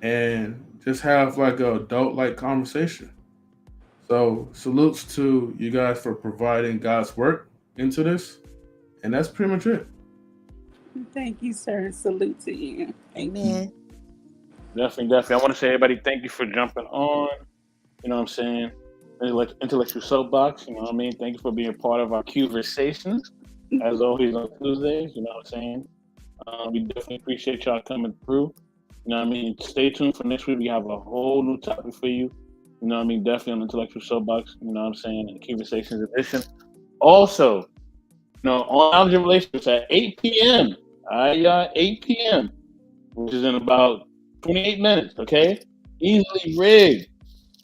[SPEAKER 6] and just have an adult-like conversation. So salutes to you guys for providing God's work into this. And that's pretty much it.
[SPEAKER 2] Thank you, sir. Salute to you.
[SPEAKER 5] Amen.
[SPEAKER 1] Definitely. I want to say, everybody, thank you for jumping on. You know what I'm saying? Intellectual Soapbox. You know what I mean? Thank you for being part of our conversations, as always on Tuesdays. You know what I'm saying? We definitely appreciate y'all coming through. You know what I mean? Stay tuned for next week. We have a whole new topic for you. You know what I mean? Definitely on Intellectual Soapbox. You know what I'm saying? Conversations edition. Also, on Knowledge and Relationships at 8 p.m. All right, y'all, 8 p.m., which is in about 28 minutes, okay? Easily rigged.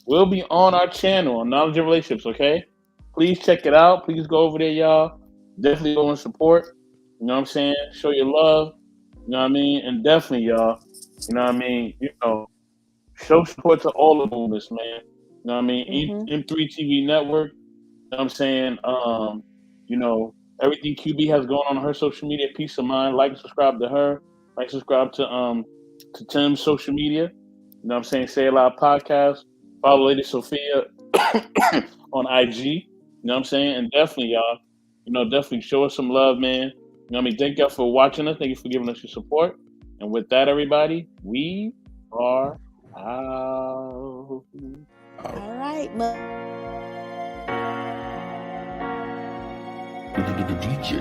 [SPEAKER 1] Will be on our channel on Knowledge and Relationships, okay? Please check it out. Please go over there, y'all. Definitely go and support. You know what I'm saying? Show your love. You know what I mean? And definitely, y'all, you know what I mean? Show support to all the movements, man. You know what I mean? M3 TV Network. You know what I'm saying? Everything QB has going on her social media, peace of mind. Like and subscribe to her. Like subscribe to Tim's social media. You know what I'm saying? Say a Loud Podcast. Follow Lady Sophia on IG. You know what I'm saying? And definitely, y'all, definitely show us some love, man. You know what I mean? Thank y'all for watching us. Thank you for giving us your support. And with that, everybody, we are out.
[SPEAKER 5] All right.
[SPEAKER 7] DJ.